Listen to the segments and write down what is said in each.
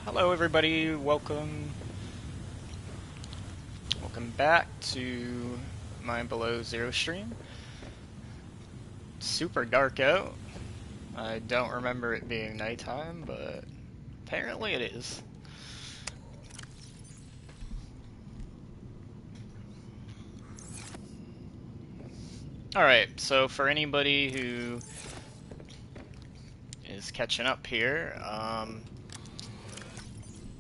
Hello everybody, welcome back to my Below Zero stream. It's super dark out. I don't remember it being nighttime, but apparently it is. Alright, so for anybody who is catching up here,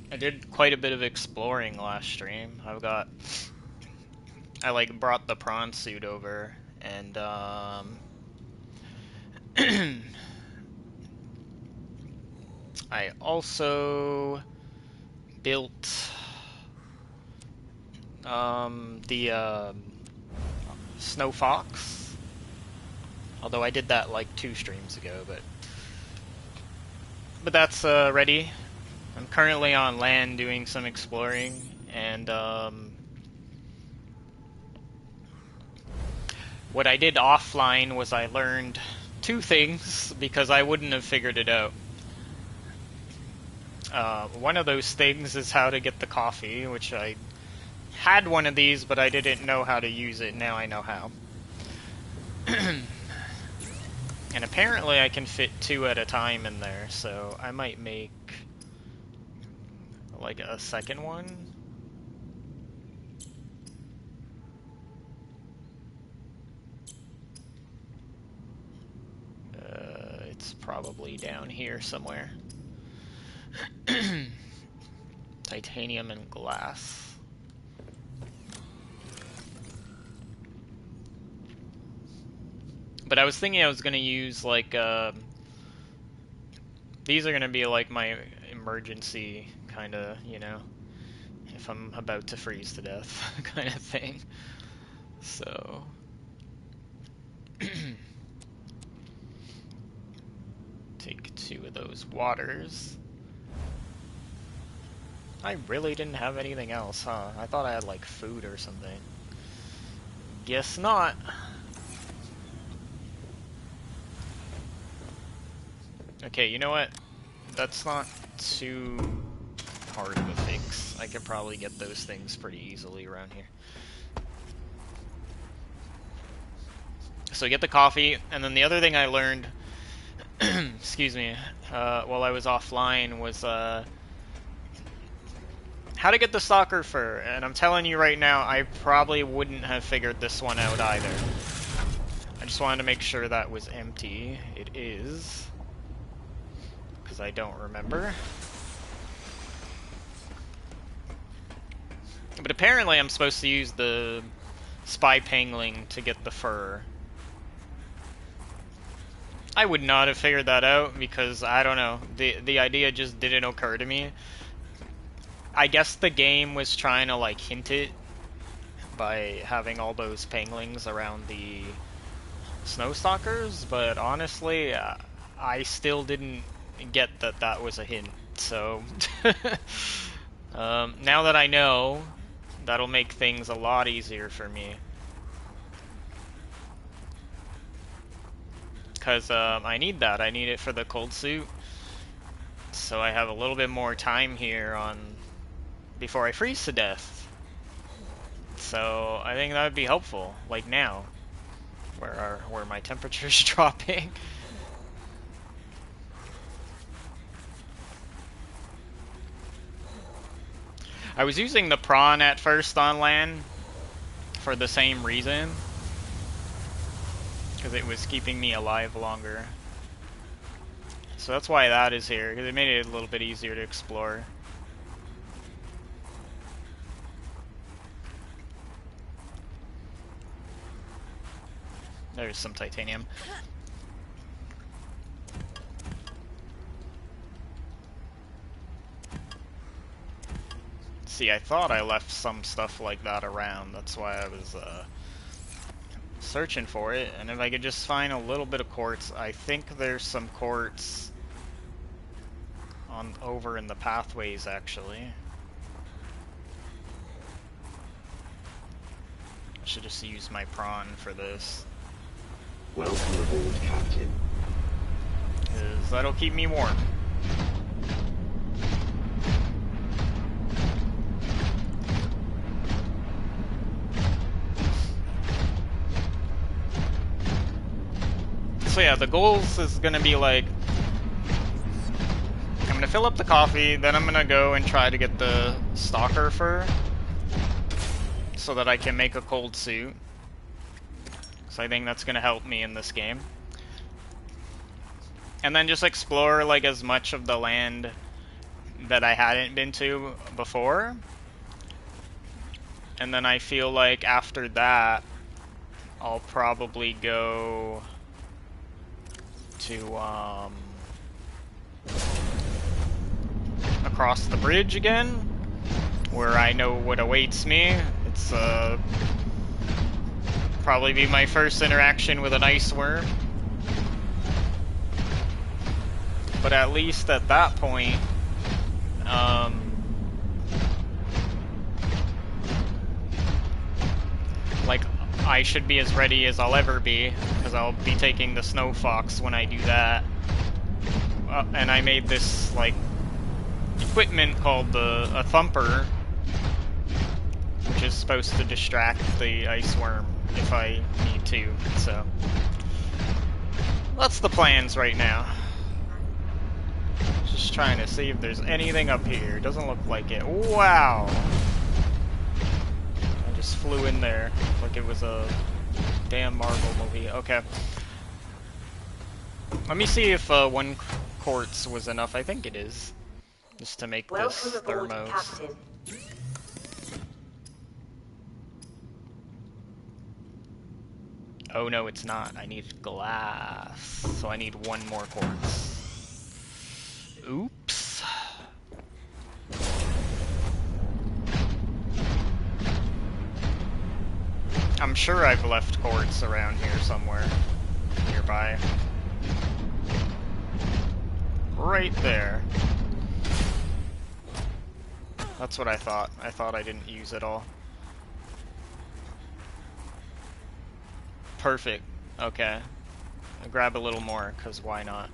I did quite a bit of exploring last stream. I brought the prawn suit over, and I also built the Snow Fox, although I did that like 2 streams ago, but that's ready. I'm currently on land doing some exploring, and what I did offline was I learned 2 things because I wouldn't have figured it out. One of those things is how to get the coffee, which I had one of these, but I didn't know how to use it. Now I know how. And apparently I can fit 2 at a time in there, so I might make like a second one. It's probably down here somewhere. Titanium and glass. But I was thinking I was going to use like these are going to be like my emergency kind of, you know, if I'm about to freeze to death kind of thing. So take 2 of those waters. I really didn't have anything else, huh? I thought I had like food or something. Guess not. Okay, you know what? That's not too hard of a fix. I could probably get those things pretty easily around here. So get the coffee, and then the other thing I learned, excuse me, while I was offline was how to get the stalker fur. And I'm telling you right now, I probably wouldn't have figured this one out either. I just wanted to make sure that was empty. It is. Because I don't remember. But apparently I'm supposed to use the spy pangling to get the fur. I would not have figured that out because, I don't know, the idea just didn't occur to me. I guess the game was trying to like hint it by having all those panglings around the snow stalkers, but honestly, I still didn't get that that was a hint. So now that I know, that'll make things a lot easier for me. Because I need that. I need it for the cold suit. So I have a little bit more time here on before I freeze to death. So I think that would be helpful. Like now, where my temperature's dropping. I was using the prawn at first on land for the same reason. Because it was keeping me alive longer. So that's why that is here, because it made it a little bit easier to explore. There's some titanium. See, I thought I left some stuff like that around. That's why I was searching for it. And if I could just find a little bit of quartz, I think there's some quartz on over in the pathways actually. I should just use my prawn for this. Welcome aboard, Captain. 'Cause that'll keep me warm. So yeah, the goals is gonna be like, I'm gonna fill up the coffee, then I'm gonna go and try to get the stalker fur so that I can make a cold suit. So I think that's gonna help me in this game. And then just explore like as much of the land that I hadn't been to before. And then I feel like after that, I'll probably go to across the bridge again, where I know what awaits me. It's probably be my first interaction with an ice worm. But at least at that point, like, I should be as ready as I'll ever be, because I'll be taking the Snow Fox when I do that. And I made this, like, equipment called a Thumper, which is supposed to distract the ice worm if I need to, so... That's the plans right now. Just trying to see if there's anything up here. Doesn't look like it. Wow! I just flew in there like it was a damn Marvel movie. Okay. Let me see if one quartz was enough. I think it is. Just to make this thermos. Captain. Oh no, it's not. I need glass. So I need one more quartz. Oops. I'm sure I've left quartz around here somewhere nearby. Right there. That's what I thought. I thought I didn't use it all. Perfect. Okay. I'll grab a little more, because why not?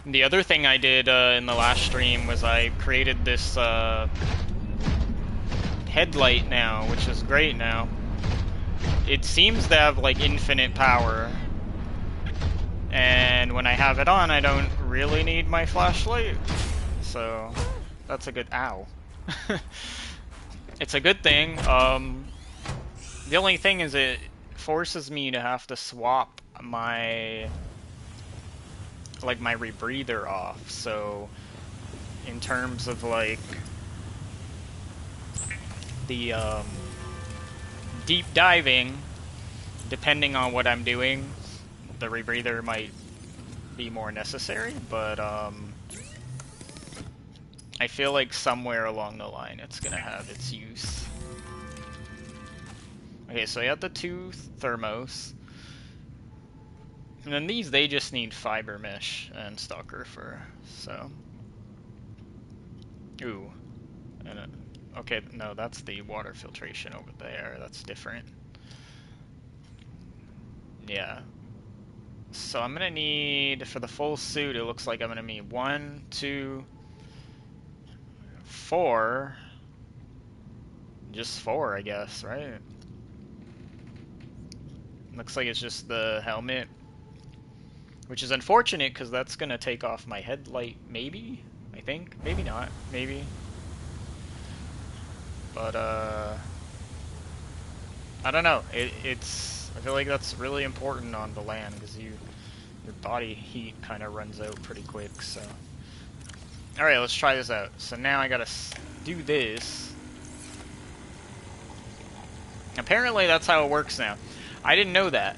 The other thing I did in the last stream was I created this headlight now, which is great now. It seems to have like infinite power. And when I have it on, I don't really need my flashlight. So that's a good... Ow. It's a good thing. The only thing is it forces me to have to swap my... like my rebreather off. So in terms of like the deep diving, depending on what I'm doing, the rebreather might be more necessary, but I feel like somewhere along the line it's gonna have its use. Okay, so I got the two thermos. And then these, they just need fiber mesh and stalker fur, so... Ooh. And okay, no, that's the water filtration over there, that's different. Yeah. So I'm gonna need, for the full suit, it looks like I'm gonna need 1, 2, 4. Just 4, I guess, right? Looks like it's just the helmet. Which is unfortunate, because that's gonna take off my headlight, maybe? I think? Maybe not. Maybe. But, I don't know. It's... I feel like that's really important on the land, because your body heat kind of runs out pretty quick, so... Alright, let's try this out. So now I gotta do this. Apparently that's how it works now. I didn't know that.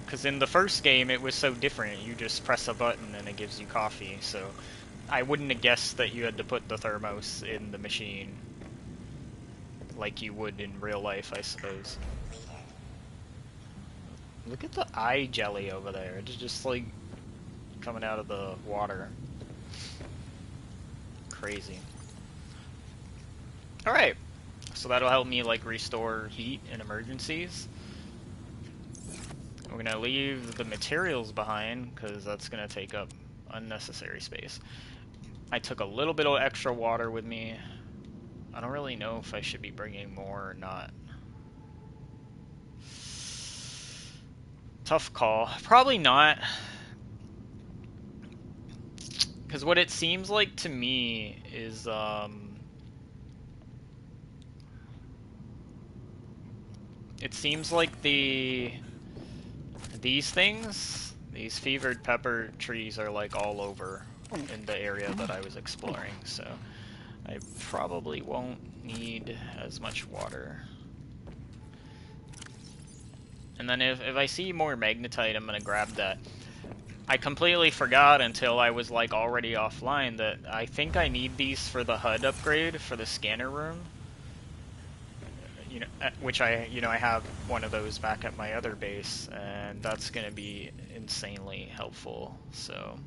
Because in the first game, it was so different. You just press a button and it gives you coffee, so... I wouldn't have guessed that you had to put the thermos in the machine. Like you would in real life, I suppose. Look at the eye jelly over there. It's just like... coming out of the water. Crazy. Alright. So that'll help me, like, restore heat in emergencies. We're gonna leave the materials behind, because that's gonna take up unnecessary space. I took a little bit of extra water with me. I don't really know if I should be bringing more or not. Tough call. Probably not. Because what it seems like to me is, it seems like these things, these fevered pepper trees are like all over in the area that I was exploring, so I probably won't need as much water. And then if I see more magnetite, I'm gonna grab that. I completely forgot until I was like already offline that I think I need these for the HUD upgrade for the scanner room. You know, which I have one of those back at my other base, and that's gonna be insanely helpful. So,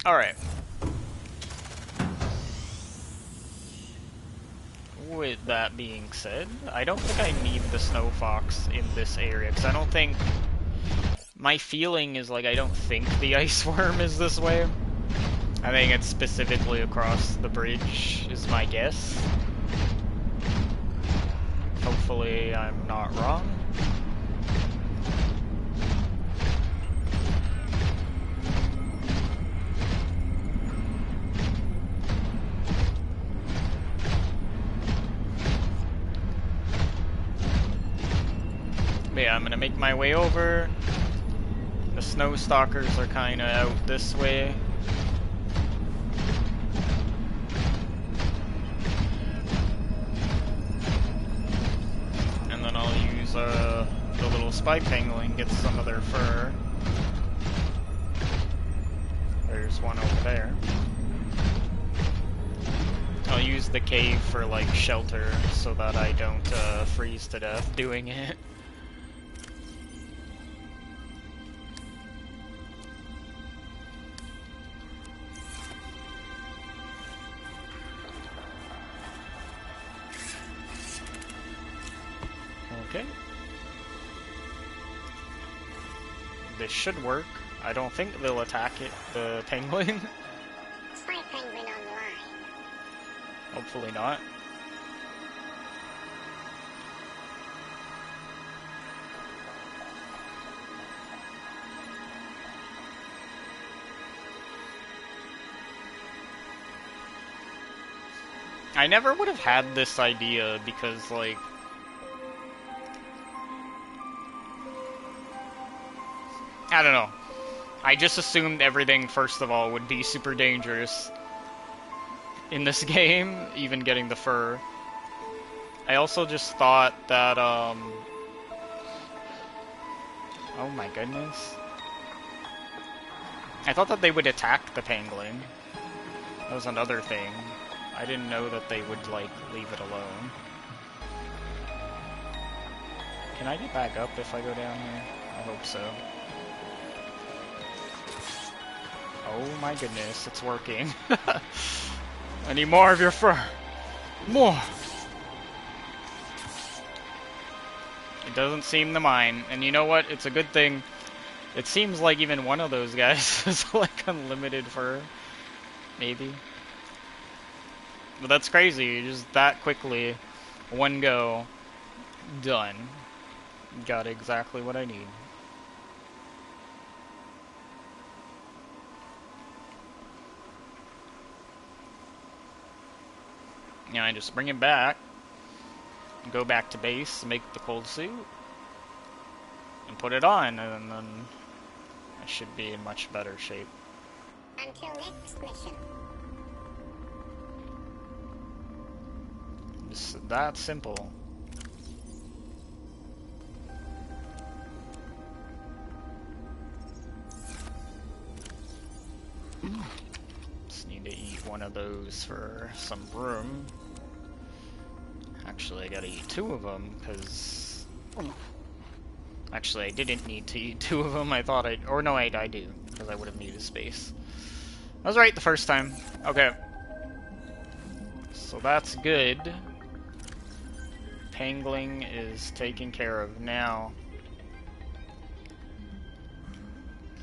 all right. With that being said, I don't think I need the snow fox in this area because I don't think. My feeling is like I don't think the ice worm is this way. I think it's specifically across the bridge, is my guess. Hopefully I'm not wrong. But yeah, I'm gonna make my way over. The snow stalkers are kinda out this way. And then I'll use the little spy pangolin, get some of their fur. There's one over there. I'll use the cave for like shelter so that I don't freeze to death doing it. Okay. This should work. I don't think they'll attack it, the penguin. Spy penguin online. Hopefully not. I never would have had this idea because, like, I don't know. I just assumed everything, first of all, would be super dangerous in this game, even getting the fur. I also just thought that, oh my goodness. I thought that they would attack the pangolin. That was another thing. I didn't know that they would, like, leave it alone. Can I get back up if I go down here? I hope so. Oh my goodness, it's working. I need more of your fur. More! It doesn't seem to mind. And you know what? It's a good thing. It seems like even one of those guys is like unlimited fur. Maybe. But that's crazy. Just that quickly. One go. Done. Got exactly what I need. Yeah, I just bring it back, go back to base, make the cold suit, and put it on, and then I should be in much better shape. Until next mission. It's that simple. Just need to eat one of those for some room. Actually, I gotta eat two of them, because... Actually, I didn't need to eat two of them. I thought I... Or no, I do, because I would have needed space. I was right the first time. Okay. So that's good. Pangling is taken care of now.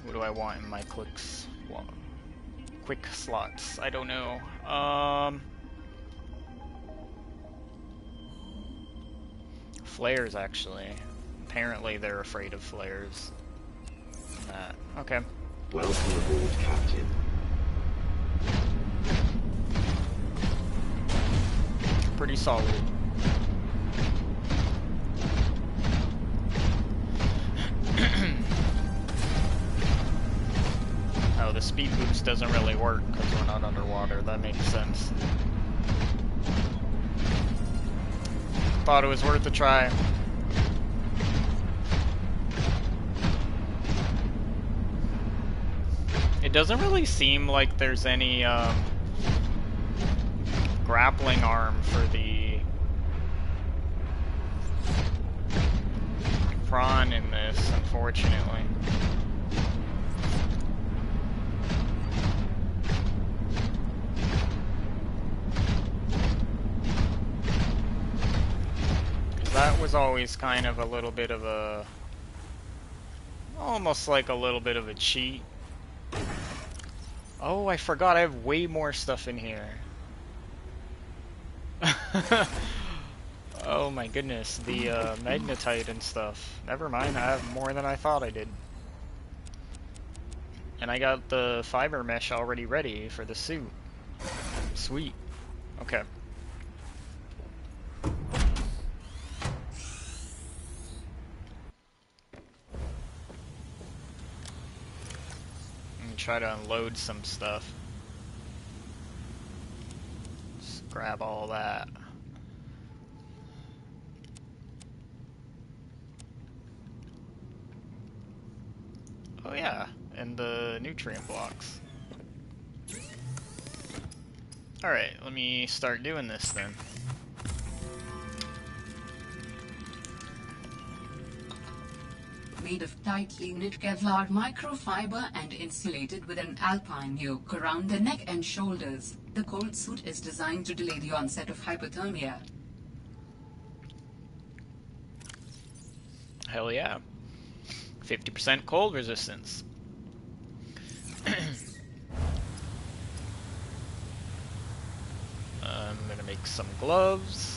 What do I want in my clicks? Well, quick slots. I don't know. Flares, actually. Apparently they're afraid of flares. Okay. Welcome aboard, Captain. Pretty solid. Oh, the speed boost doesn't really work because we're not underwater. That makes sense. Thought it was worth a try. It doesn't really seem like there's any grappling arm for the prawn in this, unfortunately. That was always kind of a little bit of a... almost like a little bit of a cheat. Oh, I forgot I have way more stuff in here. Oh my goodness, the magnetite and stuff. Never mind, I have more than I thought I did. And I got the fiber mesh already ready for the suit. Sweet. Okay. Try to unload some stuff. Just grab all that. Oh yeah, and the nutrient blocks. Alright, let me start doing this then. Made of tightly knit Kevlar microfiber and insulated with an alpine yoke around the neck and shoulders, the cold suit is designed to delay the onset of hypothermia. Hell yeah. 50% cold resistance. I'm gonna make some gloves.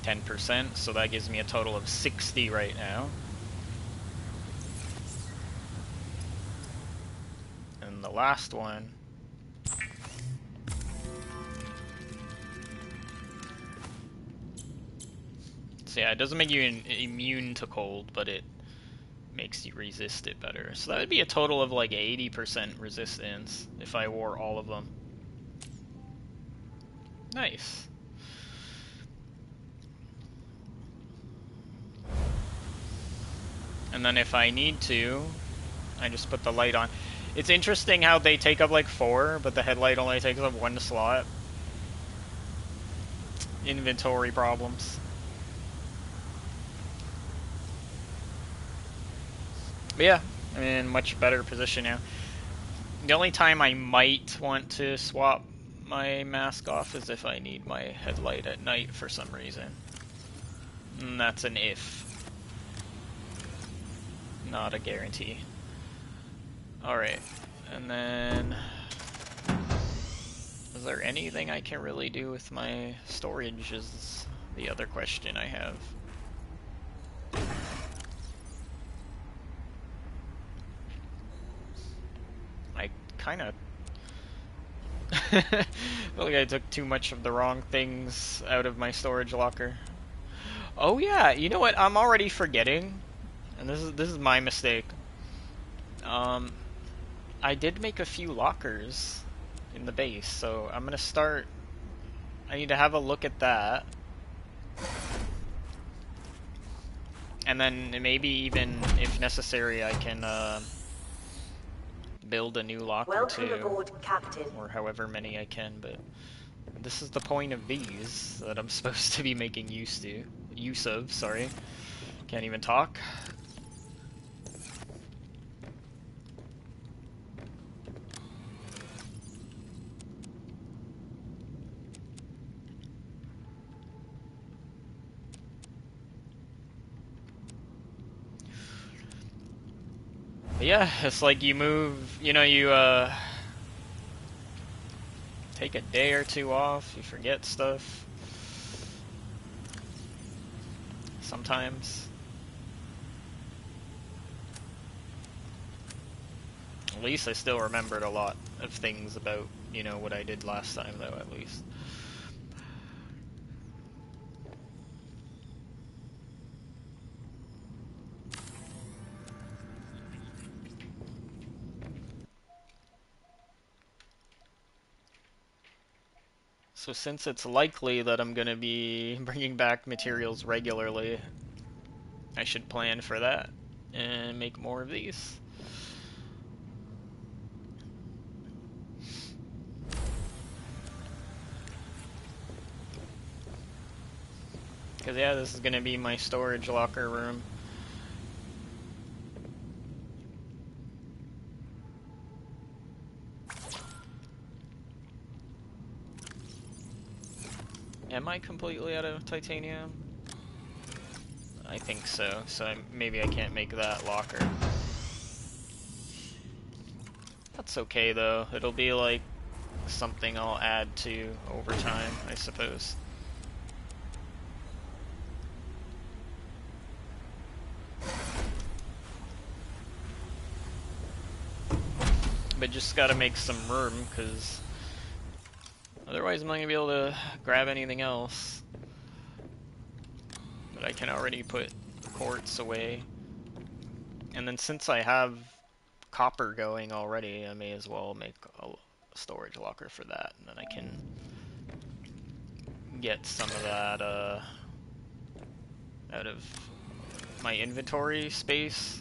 10%, so that gives me a total of 60 right now. And the last one. So yeah, it doesn't make you immune to cold, but it makes you resist it better. So that would be a total of like 80% resistance if I wore all of them. Nice. And then if I need to, I just put the light on. It's interesting how they take up like 4, but the headlight only takes up 1 slot. Inventory problems. But yeah, I'm in much better position now. The only time I might want to swap my mask off is if I need my headlight at night for some reason. And that's an if. Not a guarantee. Alright, and then... is there anything I can really do with my storage is the other question I have. I kinda... feel like I took too much of the wrong things out of my storage locker. Oh yeah, you know what? I'm already forgetting. And this is my mistake. I did make a few lockers in the base, so I'm gonna start. I need to have a look at that, and then maybe even if necessary, I can build a new locker Welcome too, aboard, Captain. or however many I can. But this is the point of these that I'm supposed to be making use of. Sorry, can't even talk. Yeah, it's like you move, you know, you take a day or two off, you forget stuff sometimes. At least I still remembered a lot of things about, you know, what I did last time though, at least. So since it's likely that I'm gonna be bringing back materials regularly, I should plan for that and make more of these. Because yeah, this is gonna be my storage locker room. Am I completely out of titanium? I think so, so maybe I can't make that locker. That's okay though, it'll be like something I'll add to over time, I suppose. But just gotta make some room, because otherwise I'm not gonna be able to grab anything else. But I can already put the quartz away. And then since I have copper going already, I may as well make a storage locker for that, and then I can get some of that out of my inventory space.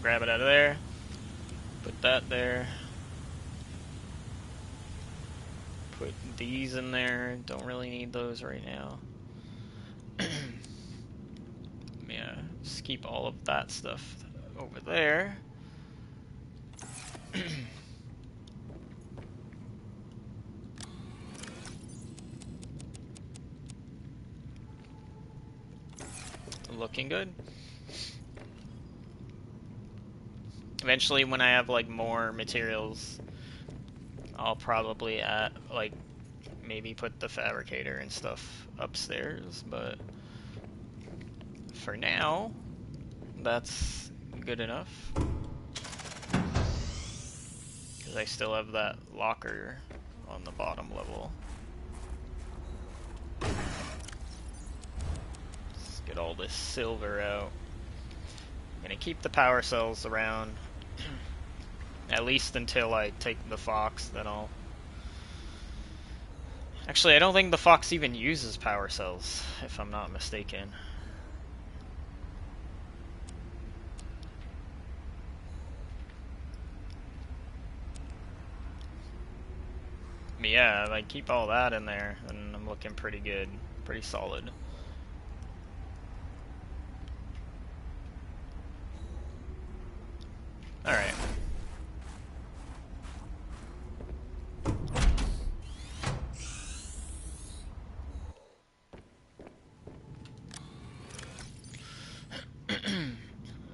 Grab it out of there, put that there, put these in there, don't really need those right now. Yeah, just keep all of that stuff over there. Looking good. Eventually, when I have like more materials, I'll probably add, like, maybe put the fabricator and stuff upstairs, but for now, that's good enough. Because I still have that locker on the bottom level. Let's get all this silver out. I'm gonna keep the power cells around. At least until I take the Fox, then I'll... Actually, I don't think the Fox even uses power cells, if I'm not mistaken. But yeah, if I keep all that in there, then I'm looking pretty good, pretty solid. Alright.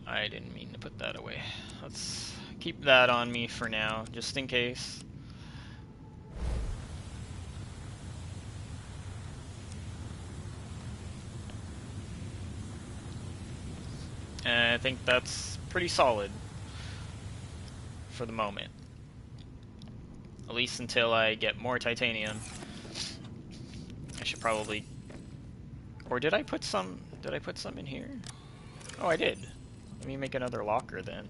I didn't mean to put that away. Let's keep that on me for now, just in case. And I think that's pretty solid for the moment. At least until I get more titanium. I should probably... Or did I put some... Did I put some in here? Oh, I did. Let me make another locker then.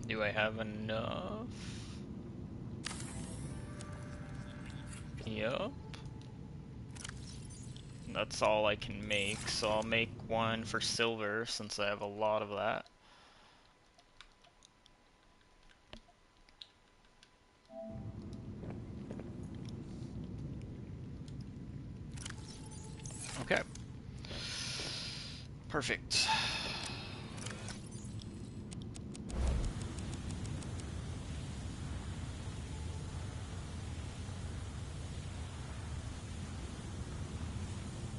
Do I have enough? Yup. That's all I can make, so I'll make one for silver since I have a lot of that. Okay. Perfect.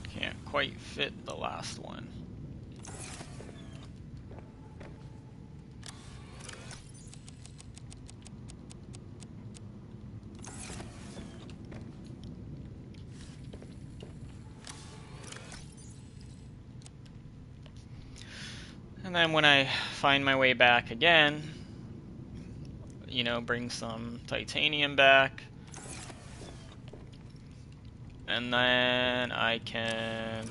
Can't quite fit the last one. And then when I find my way back again, you know, bring some titanium back. And then I can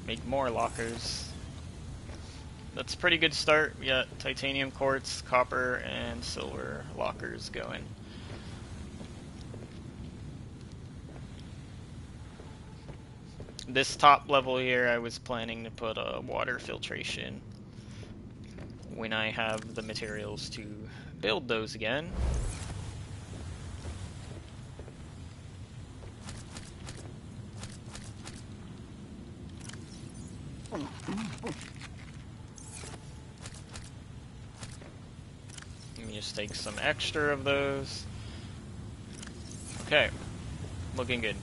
make more lockers. That's a pretty good start. We got titanium, quartz, copper, and silver lockers going. This top level here, I was planning to put a water filtration when I have the materials to build those again. Let me just take some extra of those. Okay, looking good.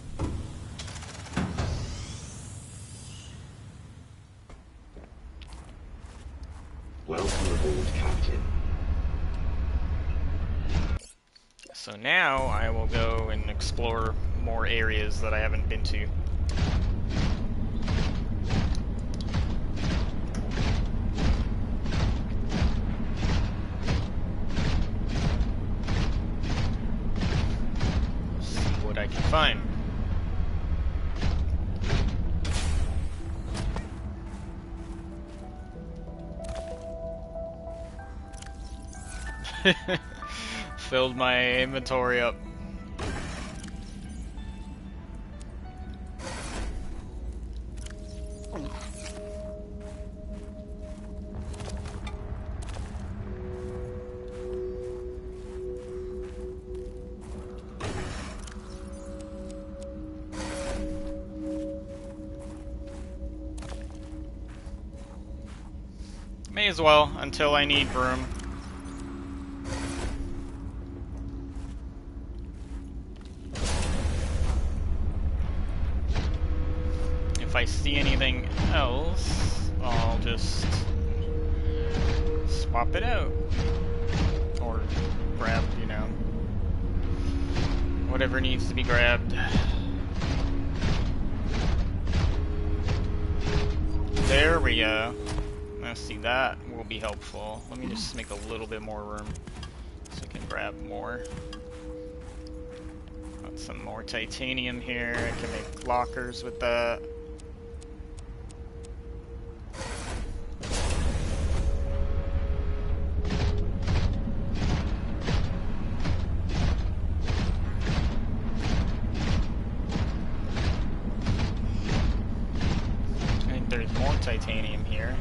Welcome aboard, Captain. So now I will go and explore more areas that I haven't been to. See what I can find. Filled my inventory up. May as well until I need room. If I see anything else, I'll just swap it out. Or grab, you know, whatever needs to be grabbed. There we go. Now see, that will be helpful. Let me just make a little bit more room so I can grab more. Got some more titanium here. I can make lockers with that. I think there's more titanium here.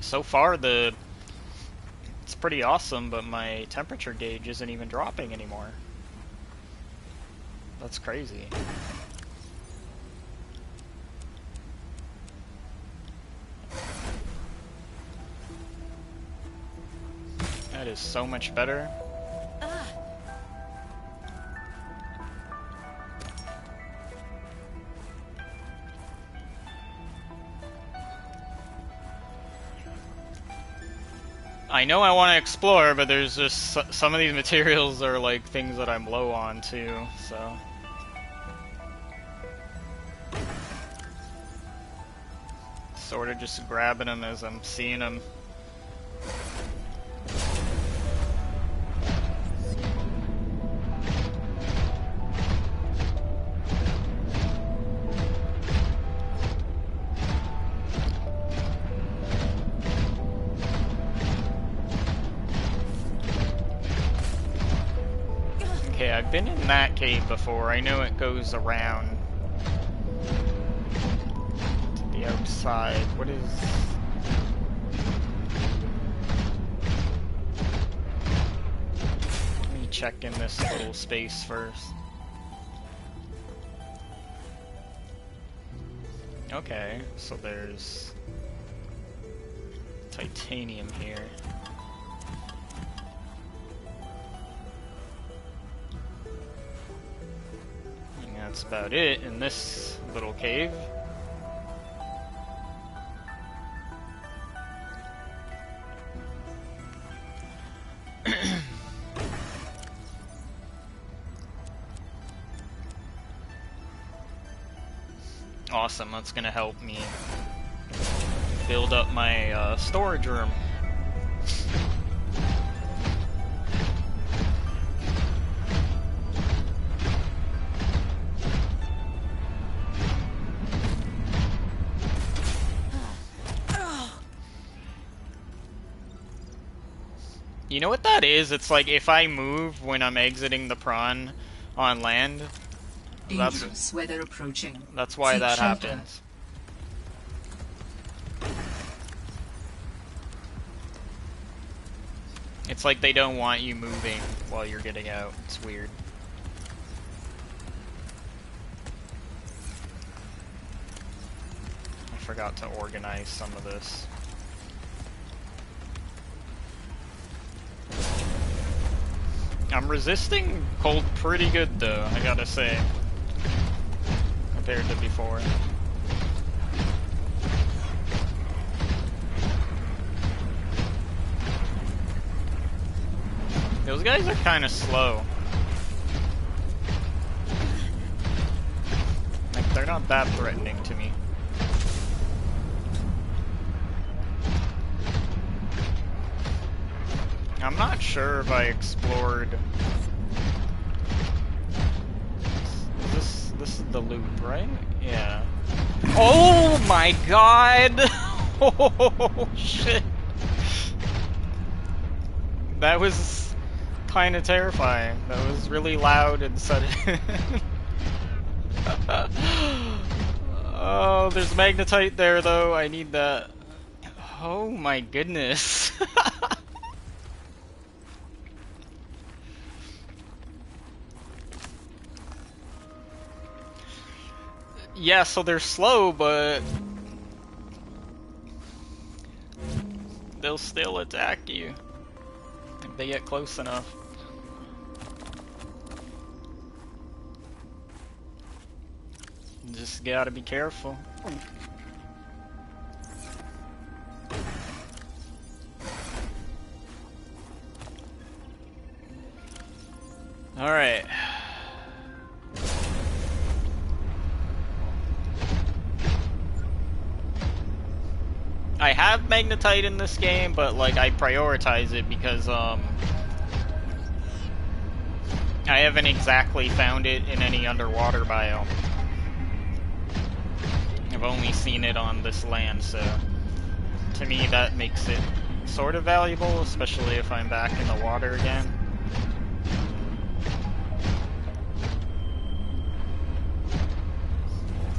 So far, it's pretty awesome, but my temperature gauge isn't even dropping anymore. That's crazy. That is so much better. I know I want to explore, but there's just some of these materials are like things that I'm low on too, so. Sort of just grabbing them as I'm seeing them. I've been in that cave before. I know it goes around to the outside. What is... Let me check in this little space first. Okay, so there's titanium here. And that's about it in this little cave. Awesome, that's gonna help me build up my storage room. You know what that is? It's like if I move when I'm exiting the prawn on land, Dangerous weather approaching. that's why Seek that shelter. happens. It's like they don't want you moving while you're getting out. It's weird. I forgot to organize some of this. I'm resisting cold pretty good though, I gotta say, compared to before. Those guys are kind of slow. Like, they're not that threatening to me. I'm not sure if I explored... This is the loop, right? Yeah. Oh my god! Oh shit! That was kind of terrifying. That was really loud and sudden. Oh, there's magnetite there though. I need that. Oh my goodness. Yeah, so they're slow, but they'll still attack you if they get close enough. Just gotta be careful. Alright. I have magnetite in this game, but like I prioritize it because I haven't exactly found it in any underwater biome. I've only seen it on this land, so to me that makes it sort of valuable, especially if I'm back in the water again.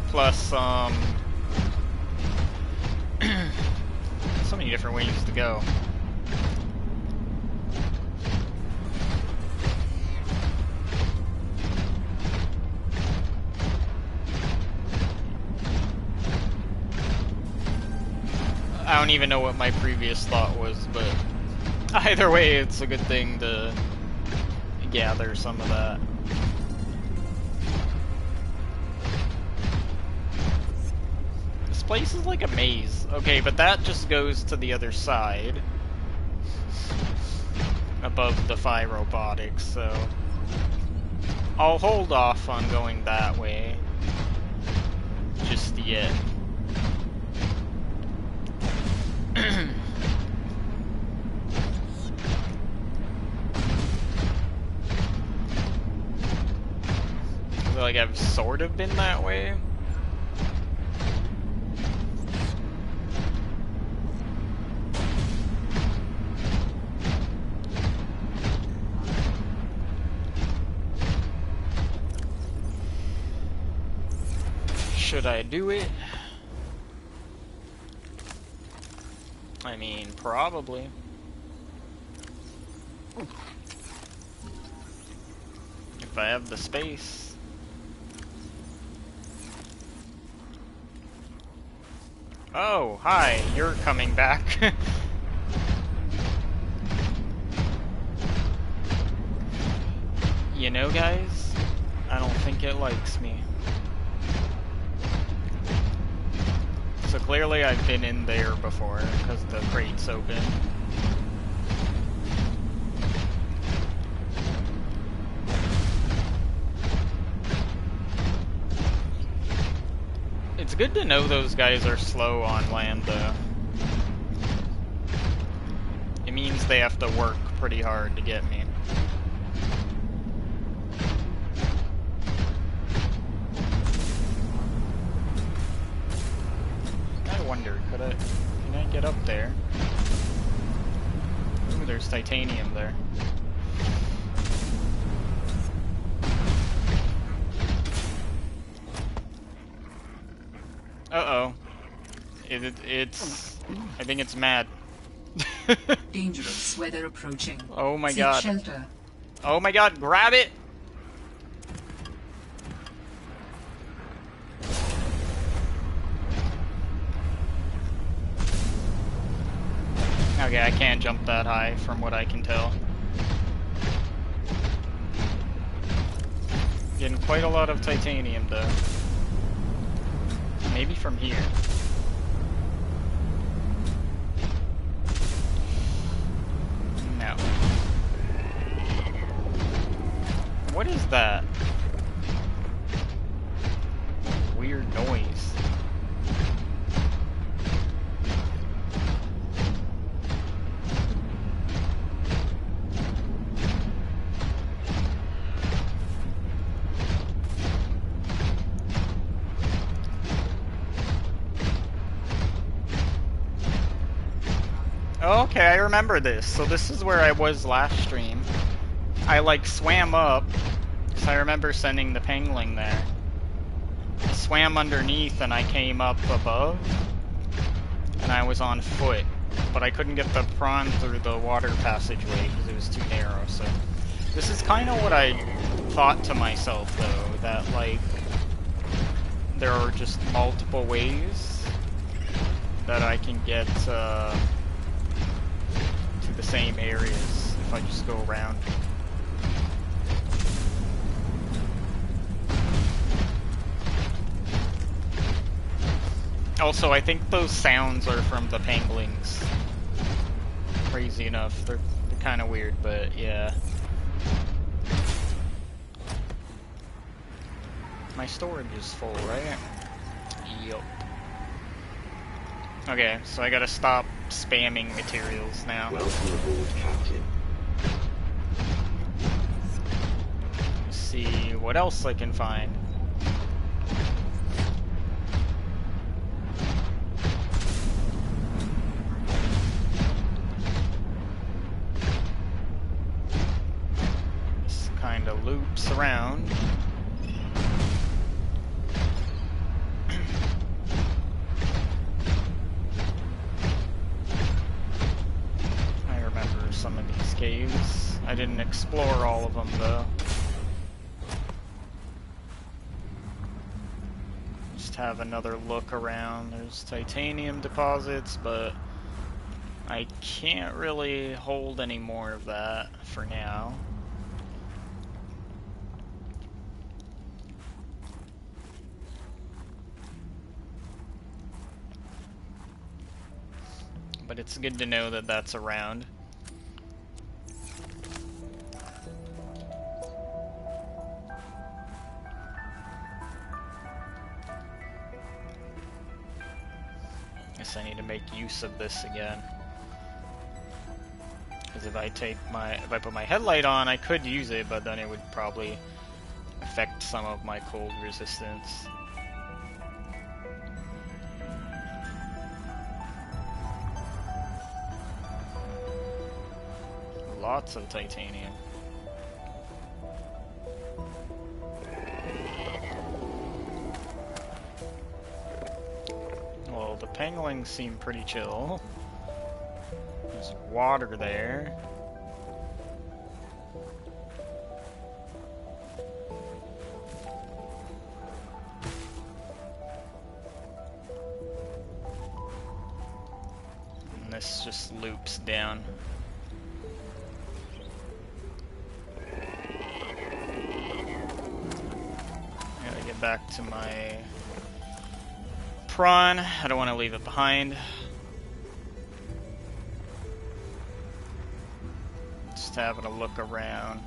Plus, so many different ways to go. I don't even know what my previous thought was, but either way, it's a good thing to gather some of that. This place is like a maze. Okay, but that just goes to the other side. Above the Phi Robotics, so I'll hold off on going that way just yet. Like I've sort of been that way. Should I do it? I mean, probably. If I have the space. Oh, hi, you're coming back. You know, guys, I don't think it likes me. So clearly I've been in there before, because the crate's open. It's good to know those guys are slow on land, though. It means they have to work pretty hard to get me. I wonder, can I get up there? Ooh, there's titanium there. Uh-oh. It's... I think it's mad. Dangerous weather approaching. Oh my Seek god. shelter. Oh my god, grab it! Okay, I can't jump that high from what I can tell. Getting quite a lot of titanium though. Maybe from here. No. What is that? Weird noise. Okay, I remember this. So this is where I was last stream. I like swam up, because I remember sending the pangling there. I swam underneath and I came up above, and I was on foot. But I couldn't get the prawn through the water passageway because it was too narrow, so... This is kind of what I thought to myself, though, that, like, there are just multiple ways that I can get, to the same areas if I just go around. Also, I think those sounds are from the panglings. Crazy enough, they're kind of weird, but yeah. My storage is full, right? Yup. Okay, so I gotta stop spamming materials now. Welcome aboard, Captain. See what else I can find. This kind of loops around. Some of these caves. I didn't explore all of them though. Just have another look around. There's titanium deposits, but I can't really hold any more of that for now. But it's good to know that that's around. I need to make use of this again. Because if I put my headlight on, I could use it, but then it would probably affect some of my cold resistance. Lots of titanium. the penguins seem pretty chill. There's water there. And this just loops down. Gotta get back to my prawn. I don't want to leave it behind. Just having a look around.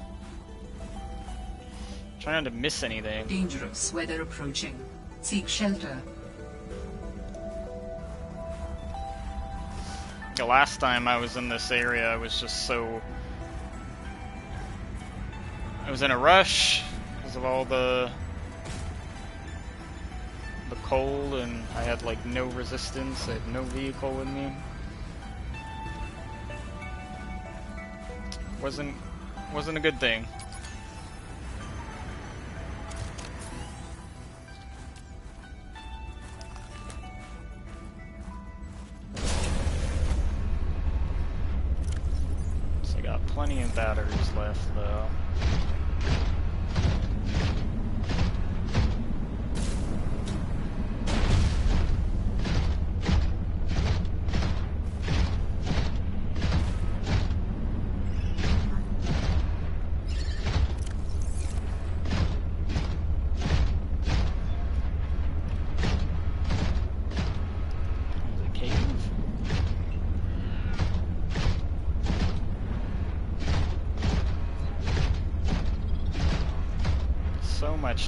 Trying not to miss anything. Dangerous weather approaching. Seek shelter. The last time I was in this area, I was just so... I was in a rush because of all the cold, and I had like no resistance. I had no vehicle with me. Wasn't a good thing. So I got plenty of batteries left though.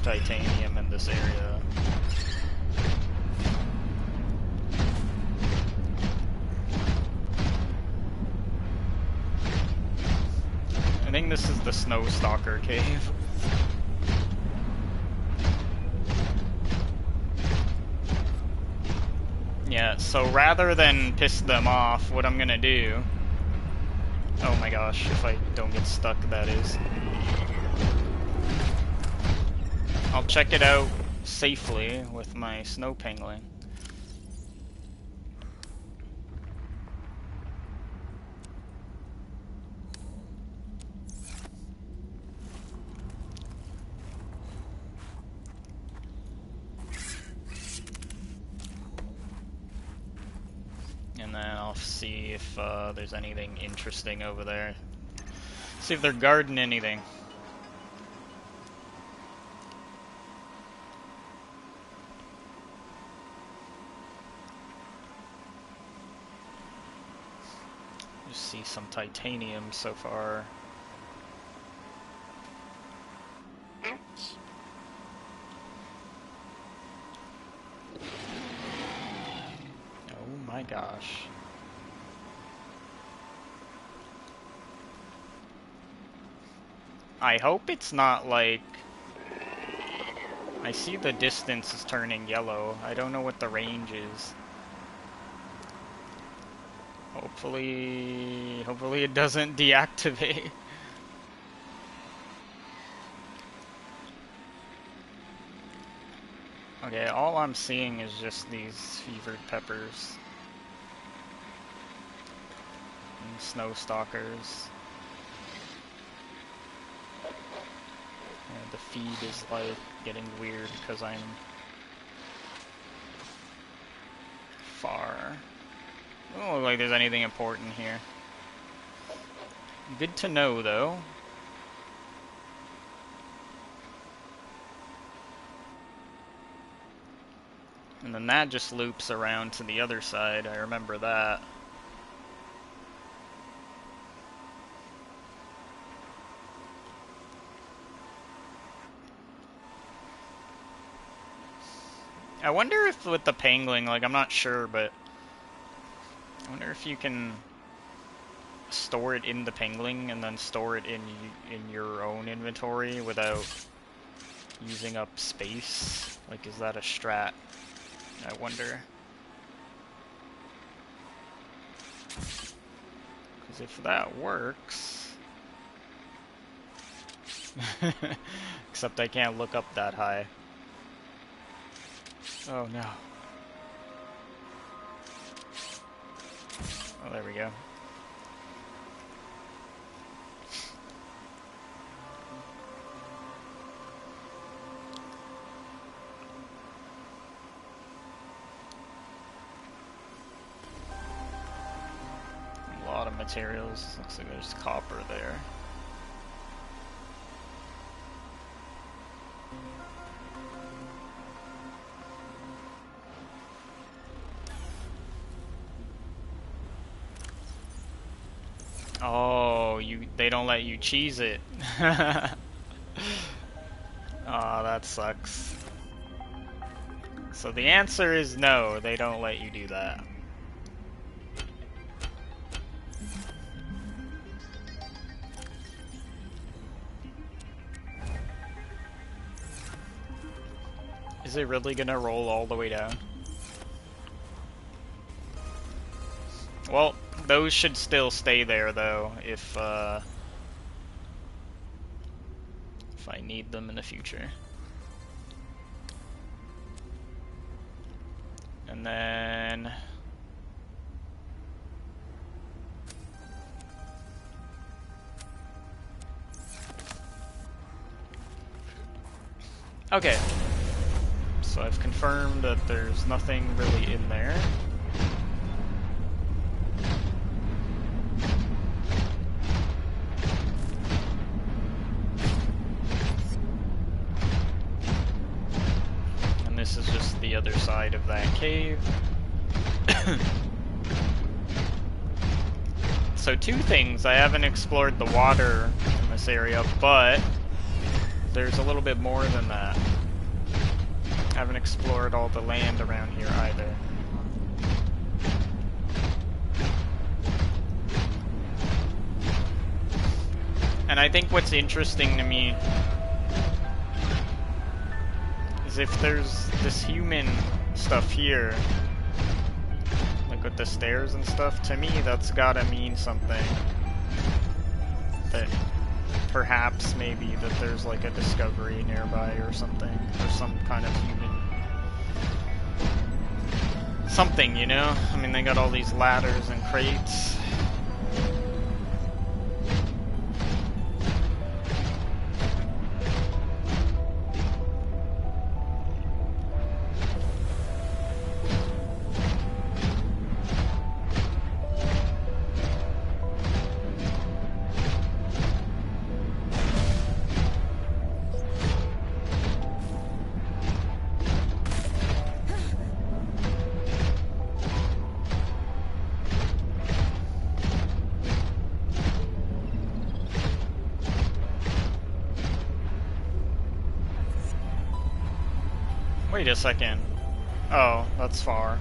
Titanium in this area. I think this is the Snowstalker cave. Yeah, so rather than piss them off, what I'm gonna do... Oh my gosh, if I don't get stuck, that is. I'll check it out safely with my snow penguin. And then I'll see if there's anything interesting over there. See if they're guarding anything. See some titanium so far. Ouch. Oh my gosh. I hope it's not like... I see the distance is turning yellow. I don't know what the range is. Hopefully it doesn't deactivate. Okay, all I'm seeing is just these fevered peppers. And snow stalkers. And the feed is like getting weird because I'm far. Doesn't look like there's anything important here. Good to know, though. And then that just loops around to the other side. I remember that. I wonder if with the pangolin, like, I'm not sure, but I wonder if you can store it in the pangolin and then store it in your own inventory without using up space. Like, is that a strat? I wonder. Because if that works... Except I can't look up that high. Oh no. Oh, there we go. A lot of materials. Looks like there's copper there. Oh, they don't let you cheese it. Oh, that sucks. So the answer is no, they don't let you do that. Is it really gonna roll all the way down? Well, those should still stay there though, if I need them in the future. And then okay. So I've confirmed that there's nothing really in there. And this is just the other side of that cave. So two things. I haven't explored the water in this area, but there's a little bit more than that. I haven't explored all the land around here either. And I think what's interesting to me is if there's this human stuff here, like with the stairs and stuff, to me that's gotta mean something. That perhaps maybe that there's like a discovery nearby or something, or some kind of human something, you know? I mean, they got all these ladders and crates. Wait a second. Oh, that's far.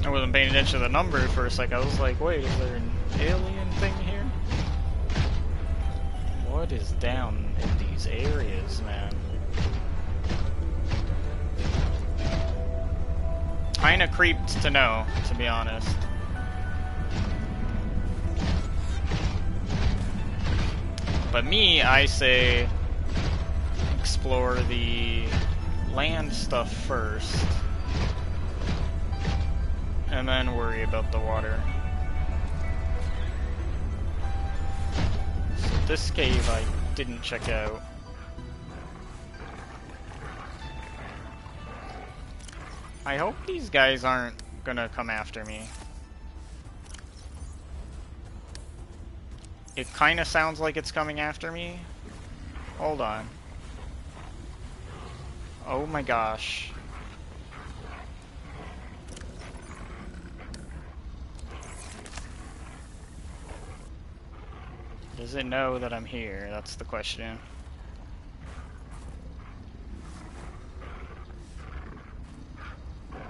I wasn't paying attention to the number for a second. I was like, wait, is there an alien thing here? What is down in these areas, man? Kinda creeped to know, to be honest. But me, I say explore the land stuff first, and then worry about the water. So this cave I didn't check out. I hope these guys aren't gonna come after me. It kinda sounds like it's coming after me. Hold on. Oh my gosh. Does it know that I'm here? That's the question.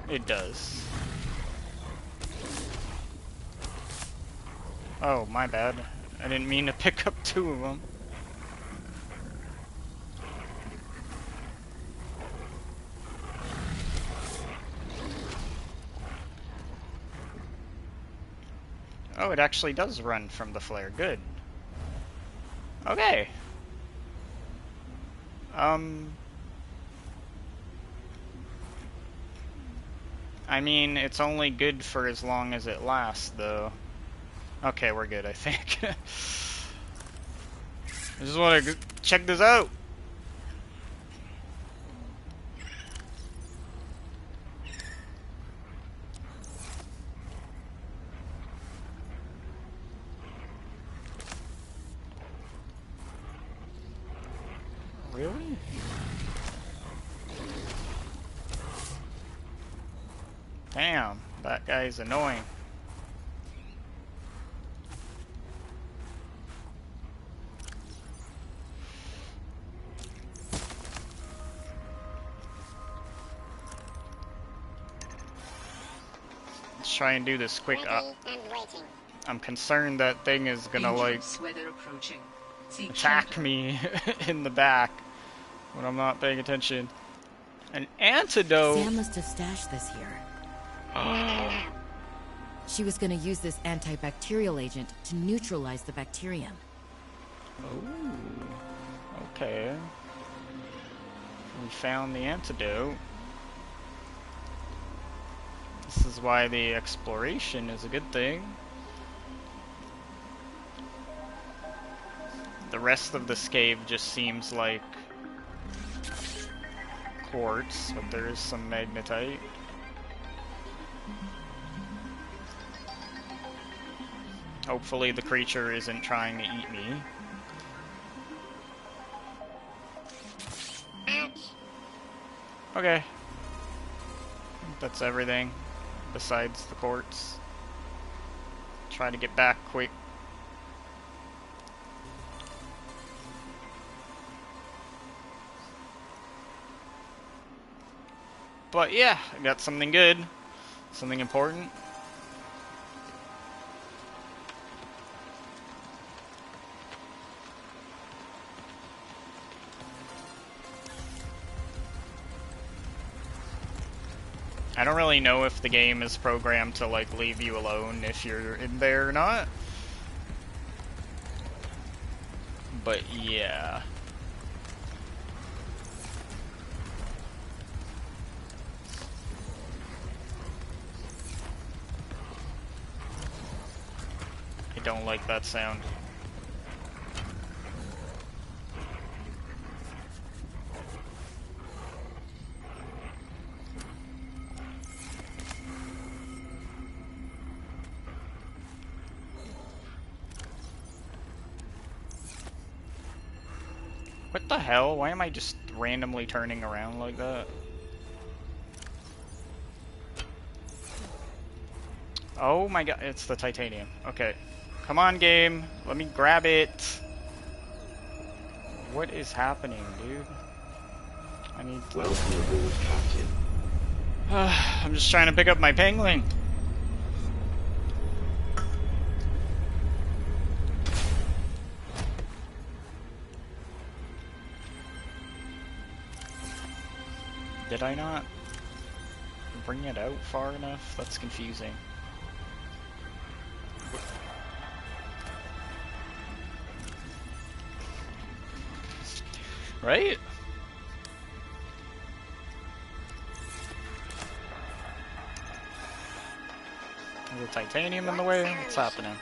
It does. Oh, my bad. I didn't mean to pick up two of them. Oh, it actually does run from the flare. Good. Okay. I mean, it's only good for as long as it lasts, though. Okay, we're good, I think. I just want to check this out. Really? Damn, that guy's annoying. Let's try and do this quick. I'm concerned that thing is gonna like attack me in the back when I'm not paying attention. An antidote. Sam must have stashed this here. She was gonna use this antibacterial agent to neutralize the bacterium. Oh, okay. We found the antidote. This is why the exploration is a good thing. The rest of this cave just seems like quartz, but there is some magnetite. Hopefully the creature isn't trying to eat me. Okay. That's everything besides the quartz. Try to get back quick. But yeah, I got something good. Something important. I don't really know if the game is programmed to like leave you alone if you're in there or not. But yeah. I don't like that sound. What the hell? Why am I just randomly turning around like that? Oh my god, it's the titanium. Okay. Come on, game. Let me grab it. What is happening, dude? I need to... Welcome aboard, Captain. I'm just trying to pick up my pangling. Did I not bring it out far enough? That's confusing. Right? Is the titanium in the way? What's happening?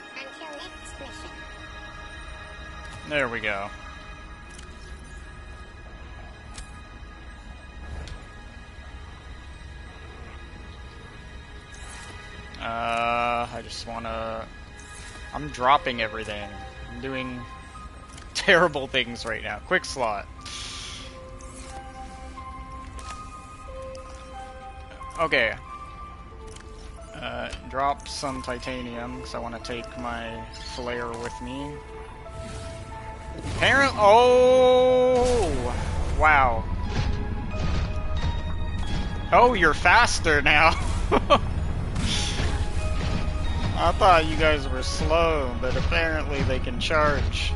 There we go. I just wanna... I'm dropping everything. I'm doing terrible things right now. Quick slot. Okay. Drop some titanium, because I want to take my flare with me. Apparently... Oh! Wow. Oh, you're faster now! I thought you guys were slow, but apparently they can charge.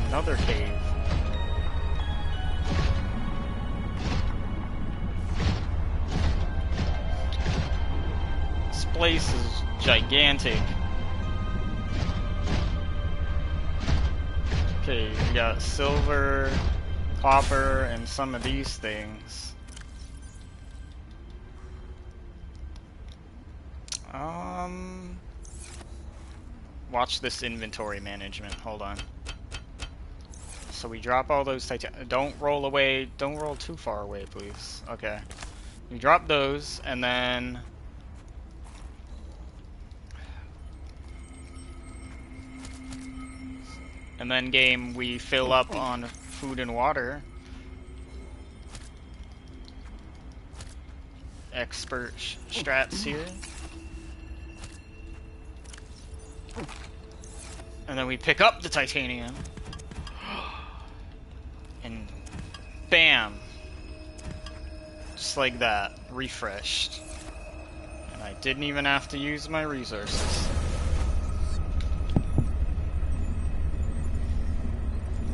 Another cave. This place is gigantic. Okay, we got silver, copper and some of these things. Watch this inventory management. Hold on. So we drop all those don't roll away. Don't roll too far away, please. Okay. We drop those, and then game, we fill up on food and water. Expert strats here. And then we pick up the titanium. And bam. Just like that. Refreshed. And I didn't even have to use my resources.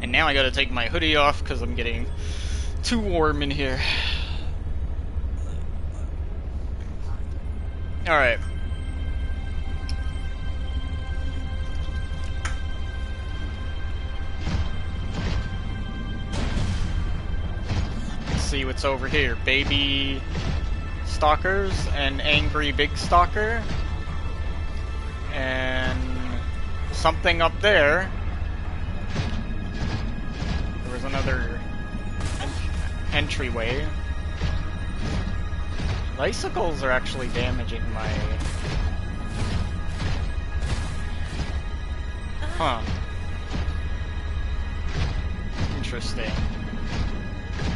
And now I gotta take my hoodie off because I'm getting too warm in here. Alright. Let's see what's over here. Baby stalkers, an angry big stalker, and something up there. There was another entryway. Icicles are actually damaging my... Huh. Interesting.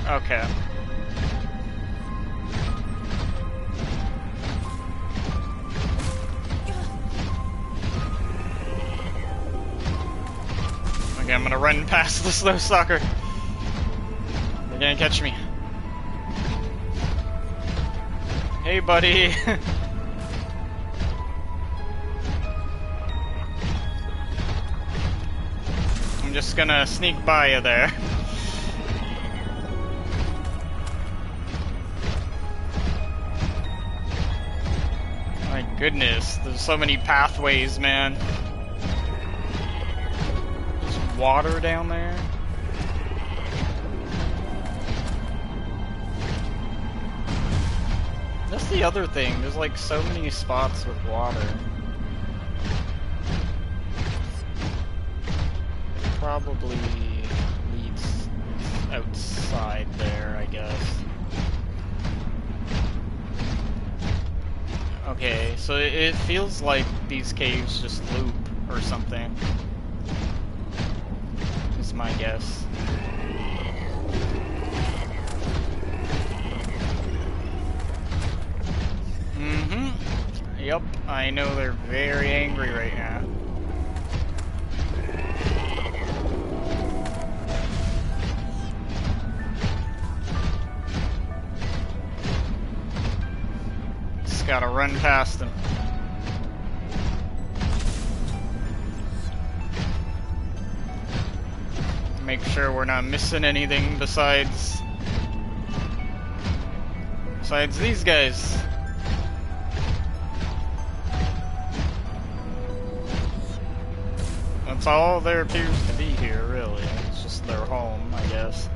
Okay. Okay, I'm gonna run past the snow stalker. They're gonna catch me. Hey, buddy. I'm just gonna sneak by you there. My goodness, there's so many pathways, man. There's water down there. That's the other thing, there's like so many spots with water. Probably leads outside there, I guess. Okay, so it feels like these caves just loop or something. Is my guess. Yep, I know they're very angry right now. Just gotta run past them. Make sure we're not missing anything besides these guys. That's all there appears to be here, really. It's just their home, I guess.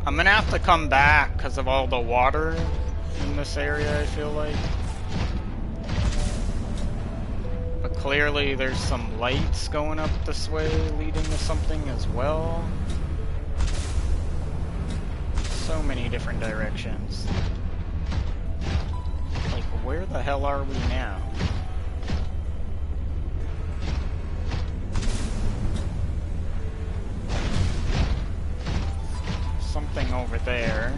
I'm gonna have to come back because of all the water in this area, I feel like. But clearly there's some lights going up this way leading to something as well. So many different directions. Like, where the hell are we now? Something over there.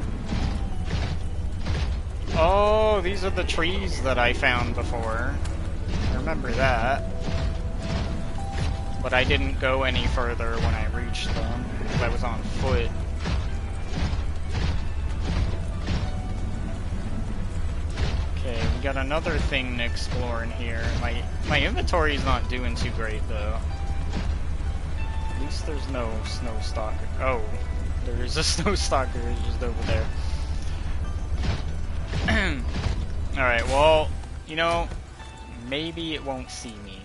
Oh, these are the trees that I found before. I remember that. But I didn't go any further when I reached them, because I was on foot. Okay, we got another thing to explore in here. My inventory's not doing too great, though. At least there's no snow stalker. Oh, there is a snow stalker just over there. Alright, well, you know, maybe it won't see me.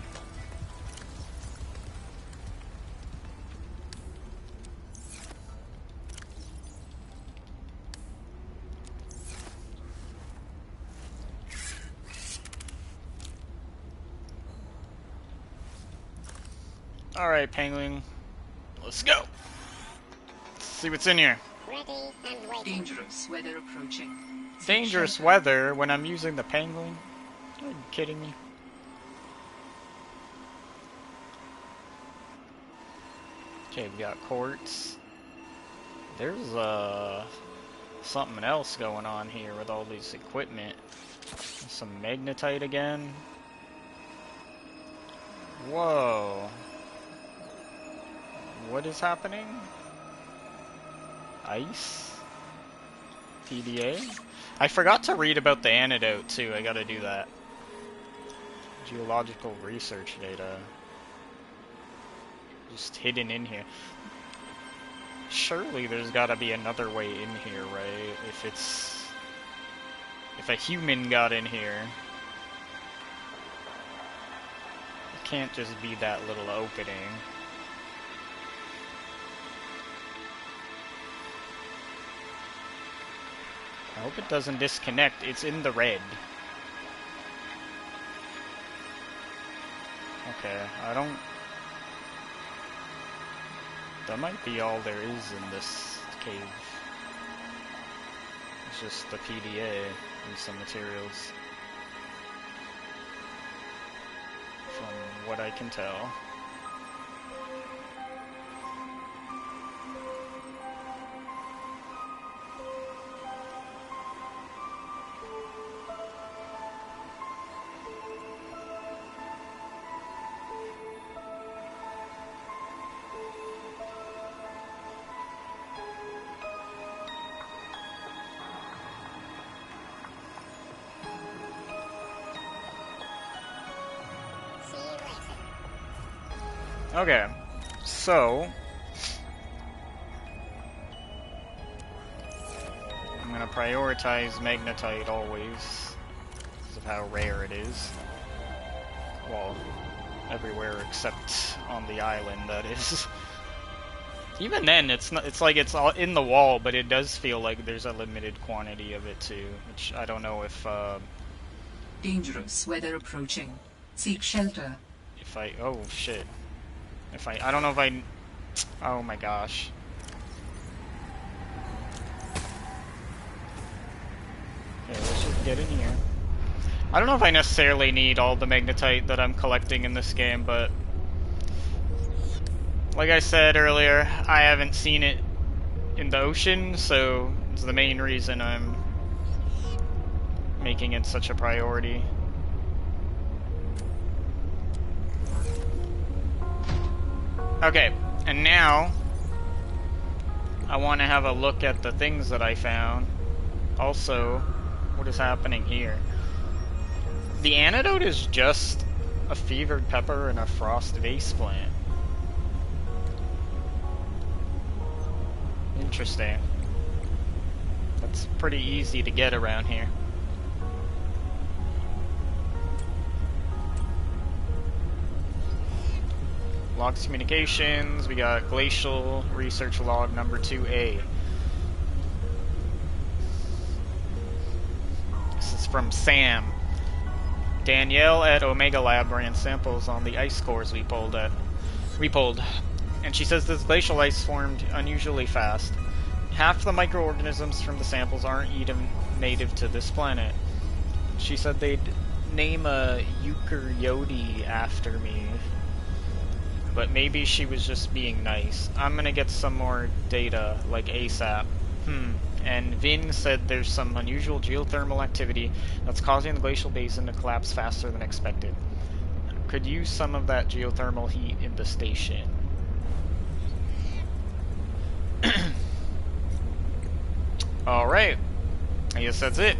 Alright, penguin. Let's go. Let's see what's in here. Ready and waiting. Dangerous weather approaching. Dangerous Shelter. weather when I'm using the penguin? Are you kidding me? Okay, we got quartz. There's something else going on here with all these equipment. Some magnetite again. Whoa. What is happening? Ice? PDA? I forgot to read about the antidote too, I gotta do that. Geological research data. Just hidden in here. Surely there's gotta be another way in here, right? If a human got in here. It can't just be that little opening. I hope it doesn't disconnect. It's in the red. Okay, I don't... That might be all there is in this cave. It's just the PDA and some materials. From what I can tell. See you later. Okay, so I'm gonna prioritize magnetite always because of how rare it is. Well, everywhere except on the island, that is. Even then, it's not. It's like it's all in the wall, but it does feel like there's a limited quantity of it too, which I don't know if Dangerous weather approaching. Seek shelter. oh shit. I don't know if I, oh my gosh. Okay, let's just get in here. I don't know if I necessarily need all the magnetite that I'm collecting in this game, but like I said earlier, I haven't seen it in the ocean, so it's the main reason I'm making it such a priority. Okay, and now I want to have a look at the things that I found. Also, what is happening here? The antidote is just a fevered pepper and a frost vase plant. Interesting. That's pretty easy to get around here. Logs communications, we got glacial research log number 2A. This is from Sam. Danielle at Omega Lab ran samples on the ice cores we pulled. And she says this glacial ice formed unusually fast. Half the microorganisms from the samples aren't even native to this planet. She said they'd name a eukaryote after me. But maybe she was just being nice. I'm gonna get some more data, like ASAP. And Vin said there's some unusual geothermal activity that's causing the glacial basin to collapse faster than expected. Could use some of that geothermal heat in the station. Alright. I guess that's it.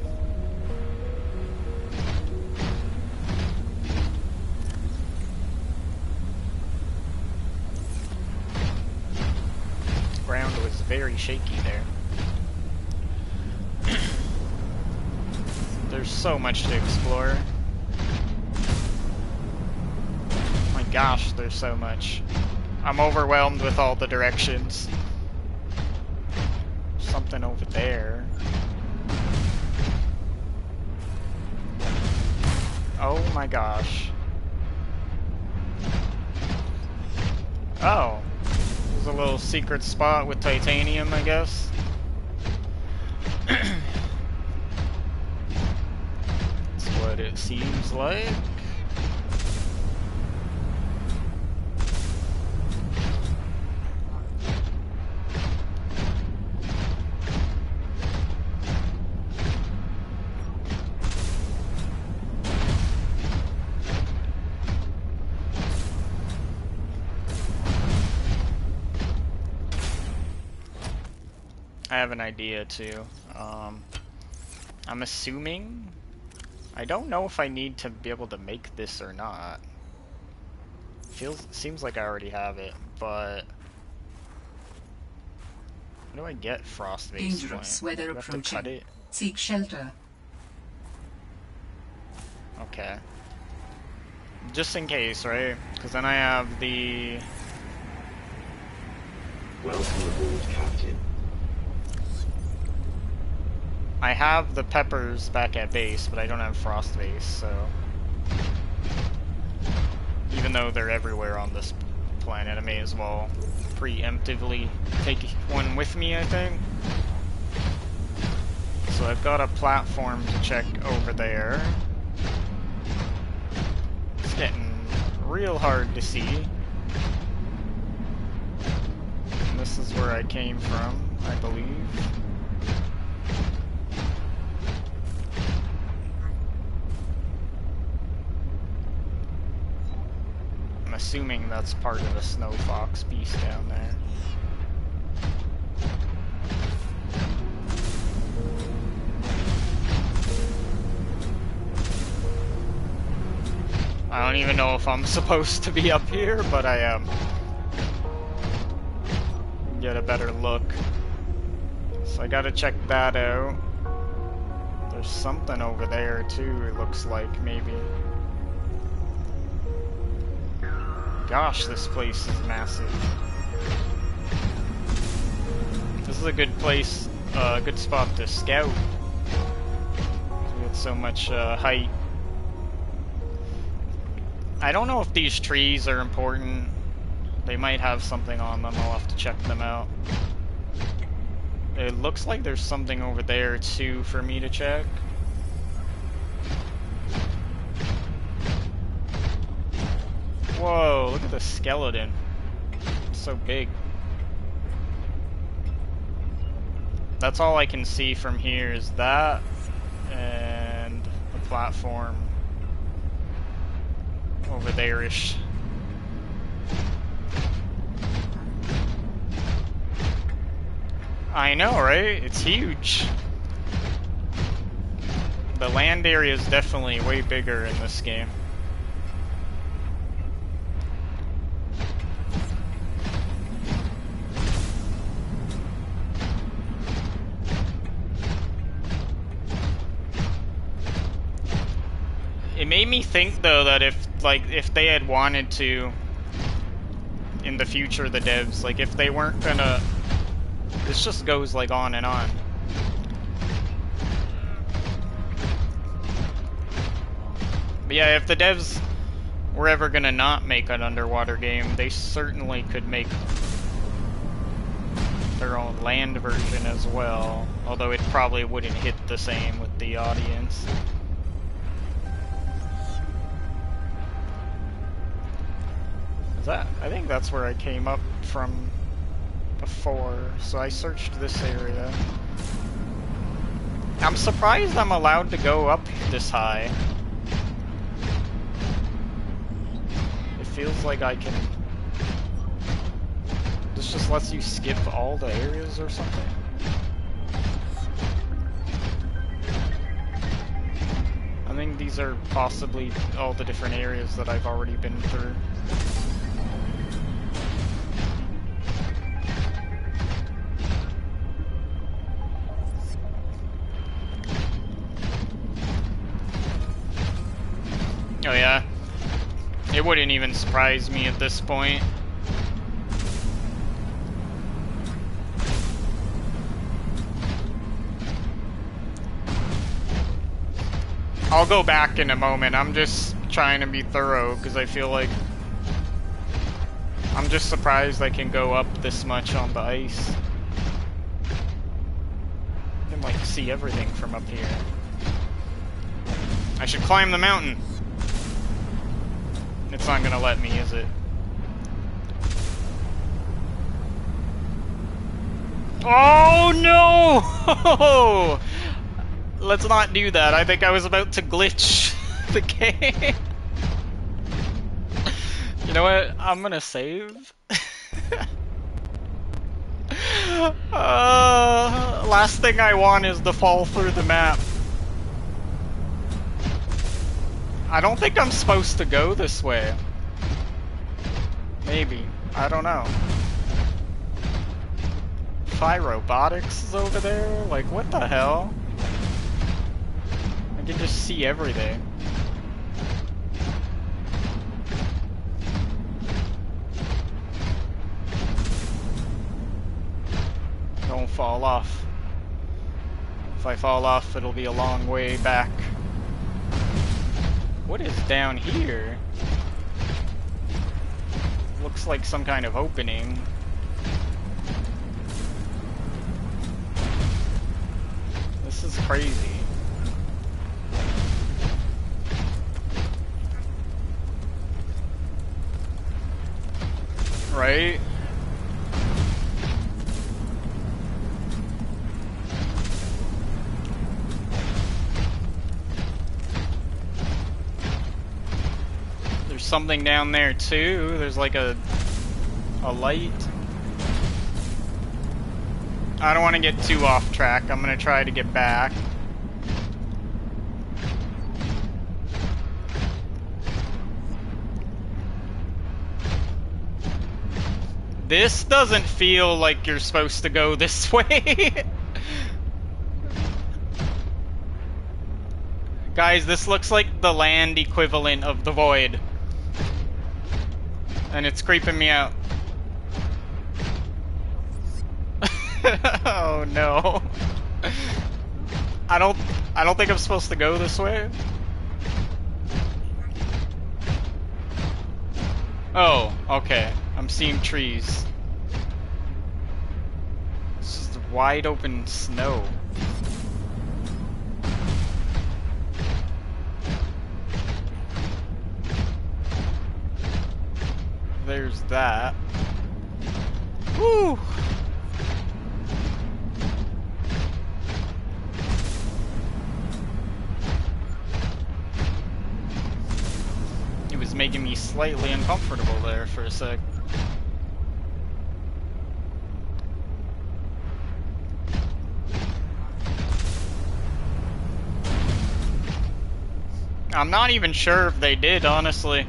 Ground was very shaky there. There's so much to explore. My gosh, there's so much. I'm overwhelmed with all the directions. Something over there. Oh my gosh. Oh. There's a little secret spot with titanium, I guess. That's what it seems like. I have an idea too. I'm assuming, I don't know if I need to be able to make this or not. Seems like I already have it, but how do I get frost-based Dangerous plant? weather Do I have to cut approaching. it? Seek shelter. Okay. Just in case, right? Because then I have the... Welcome aboard, Captain. I have the peppers back at base, but I don't have frost base, so... Even though they're everywhere on this planet, I may as well preemptively take one with me, I think. So I've got a platform to check over there. It's getting real hard to see. And this is where I came from, I believe. I'm assuming that's part of the snow fox beast down there. I don't even know if I'm supposed to be up here, but I am. Get a better look. So I gotta check that out. There's something over there too, it looks like, maybe. Gosh, this place is massive. This is a good place, good spot to scout. We get so much height. I don't know if these trees are important. They might have something on them. I'll have to check them out. It looks like there's something over there too for me to check. Whoa, look at the skeleton. It's so big. That's all I can see from here is that and the platform over there-ish. I know, right? It's huge. The land area is definitely way bigger in this game. It made me think though that if they had wanted to in the future, the devs, like if they weren't gonna, this just goes like on and on. But yeah, if the devs were ever gonna not make an underwater game, they certainly could make their own land version as well, although it probably wouldn't hit the same with the audience. I think that's where I came up from before, so I searched this area. I'm surprised I'm allowed to go up this high. It feels like I can... This just lets you skip all the areas or something. I think these are possibly all the different areas that I've already been through. It wouldn't even surprise me at this point. I'll go back in a moment. I'm just trying to be thorough because I feel like I'm just surprised I can go up this much on the ice. I can like see everything from up here. I should climb the mountain. It's not gonna let me, is it? Oh no! Let's not do that. I think I was about to glitch the game. You know what? I'm gonna save. Last thing I want is to fall through the map. I don't think I'm supposed to go this way. Maybe. I don't know. Phi Robotics is over there? Like, what the hell? I can just see everything. Don't fall off. If I fall off, it'll be a long way back. What is down here? Looks like some kind of opening. This is crazy. Right? There's something down there too. There's like a light. I don't want to get too off track. I'm gonna try to get back. This doesn't feel like you're supposed to go this way. Guys, this looks like the land equivalent of the void. And it's creeping me out. Oh no. I don't think I'm supposed to go this way. Oh, okay. I'm seeing trees. This is wide open snow. There's that. Woo! It was making me slightly uncomfortable there for a sec. I'm not even sure if they did, honestly.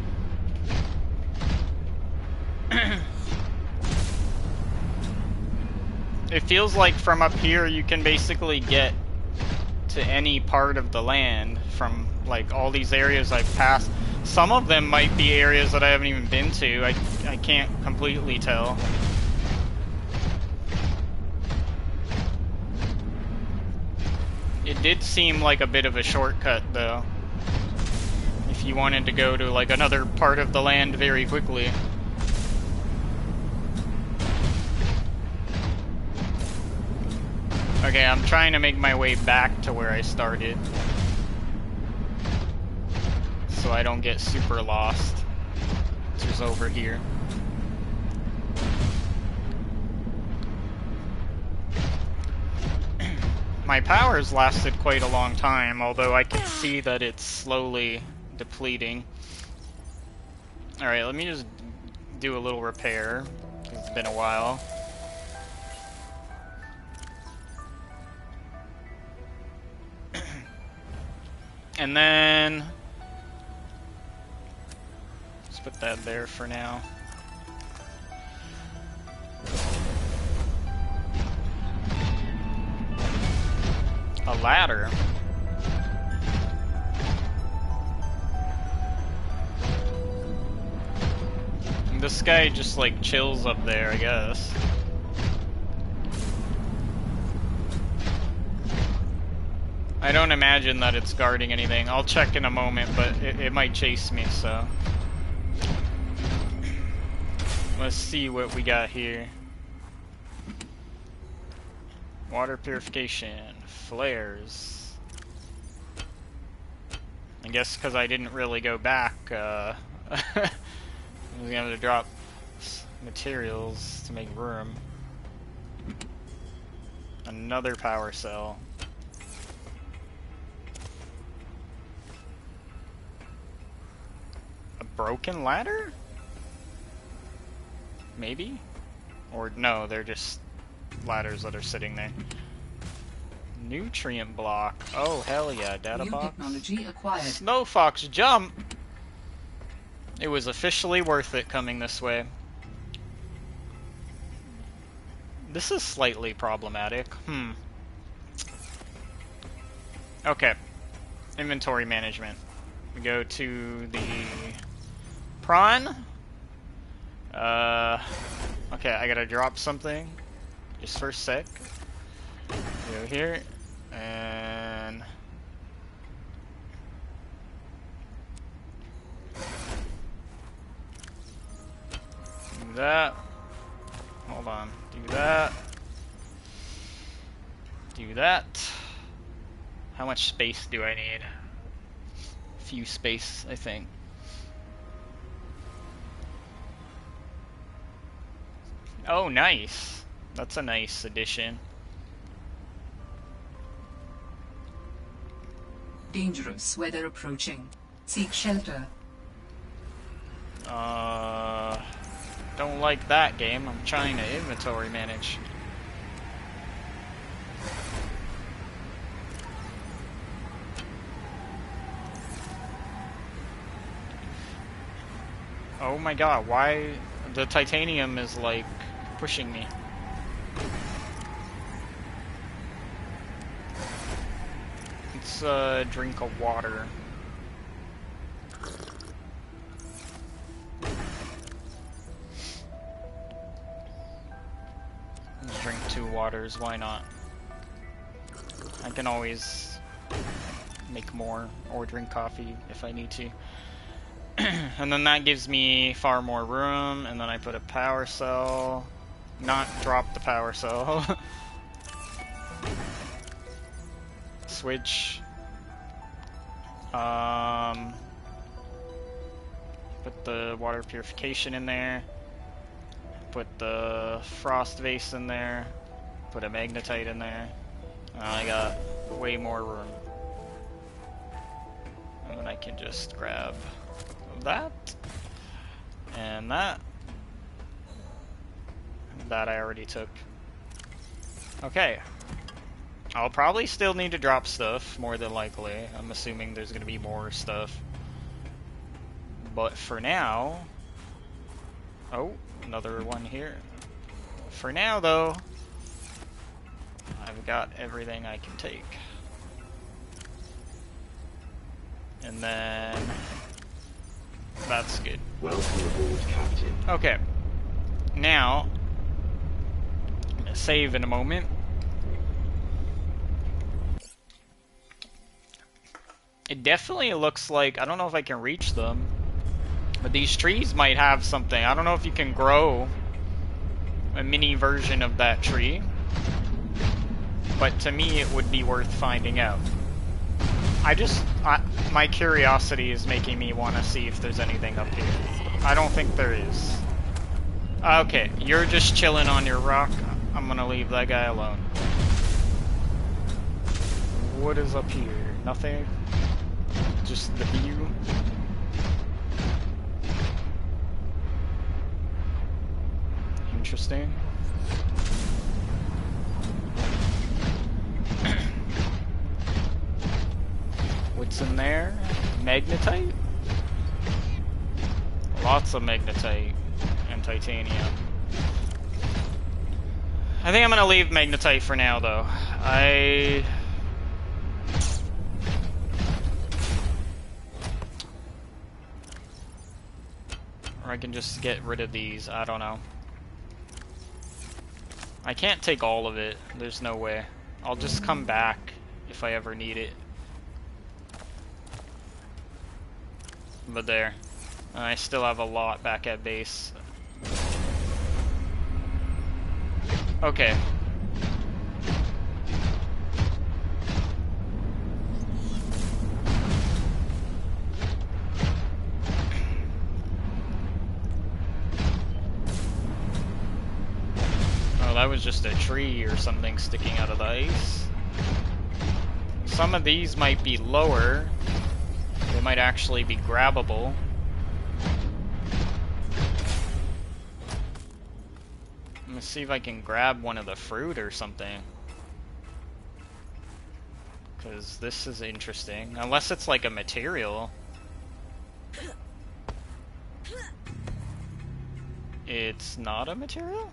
It feels like from up here you can basically get to any part of the land from like all these areas I've passed. Some of them might be areas that I haven't even been to. I can't completely tell. It did seem like a bit of a shortcut though. If you wanted to go to like another part of the land very quickly. Okay, I'm trying to make my way back to where I started. So I don't get super lost. Which is over here. My power's lasted quite a long time, although I can see that it's slowly depleting. Alright, let me just do a little repair. It's been a while. And then let's put that there for now. A ladder. This guy just like chills up there, I guess. I don't imagine that it's guarding anything. I'll check in a moment, but it might chase me, so. Let's see what we got here. Water purification, flares. I guess because I didn't really go back, I was gonna have to drop materials to make room. Another power cell. A broken ladder? Maybe? Or no, they're just ladders that are sitting there. Nutrient block. Oh, hell yeah, data New box. technology acquired. Snow Fox jump! It was officially worth it coming this way. This is slightly problematic. Okay. Inventory management. We go to the prawn. Okay, I gotta drop something. Just for a sec. Go here. And... do that. Hold on. Do that. Do that. How much space do I need? Few space, I think. Oh, nice. That's a nice addition. Dangerous weather approaching. Seek shelter. Don't like that game. I'm trying to inventory manage. Oh my god, why the titanium is like pushing me? Let's drink of water. Let's drink 2 waters, why not? I can always make more or drink coffee if I need to. And then that gives me far more room, and then I put a power cell. Not drop the power cell. Switch. Put the water purification in there. Put the frost vase in there. Put a magnetite in there. I got way more room. And then I can just grab that. And that. That I already took. Okay. I'll probably still need to drop stuff, more than likely. I'm assuming there's gonna be more stuff. But for now... oh, another one here. For now, though, I've got everything I can take. And then... that's good. Welcome aboard, Captain. Okay. Now, I'm gonna save in a moment. It definitely looks like, I don't know if I can reach them, but these trees might have something. I don't know if you can grow a mini version of that tree, but to me it would be worth finding out. My curiosity is making me want to see if there's anything up here. I don't think there is. Okay, you're just chilling on your rock. I'm gonna leave that guy alone. What is up here? Nothing? Just the view? Interesting. What's in there? Magnetite? Lots of magnetite and titanium. I think I'm gonna leave magnetite for now, though. Or I can just get rid of these, I don't know. I can't take all of it, there's no way. I'll just come back if I ever need it. But there. I still have a lot back at base. Okay. Oh, that was just a tree or something sticking out of the ice. Some of these might be lower. They might actually be grabbable. Let me see if I can grab one of the fruit or something. Because this is interesting. Unless it's like a material. It's not a material?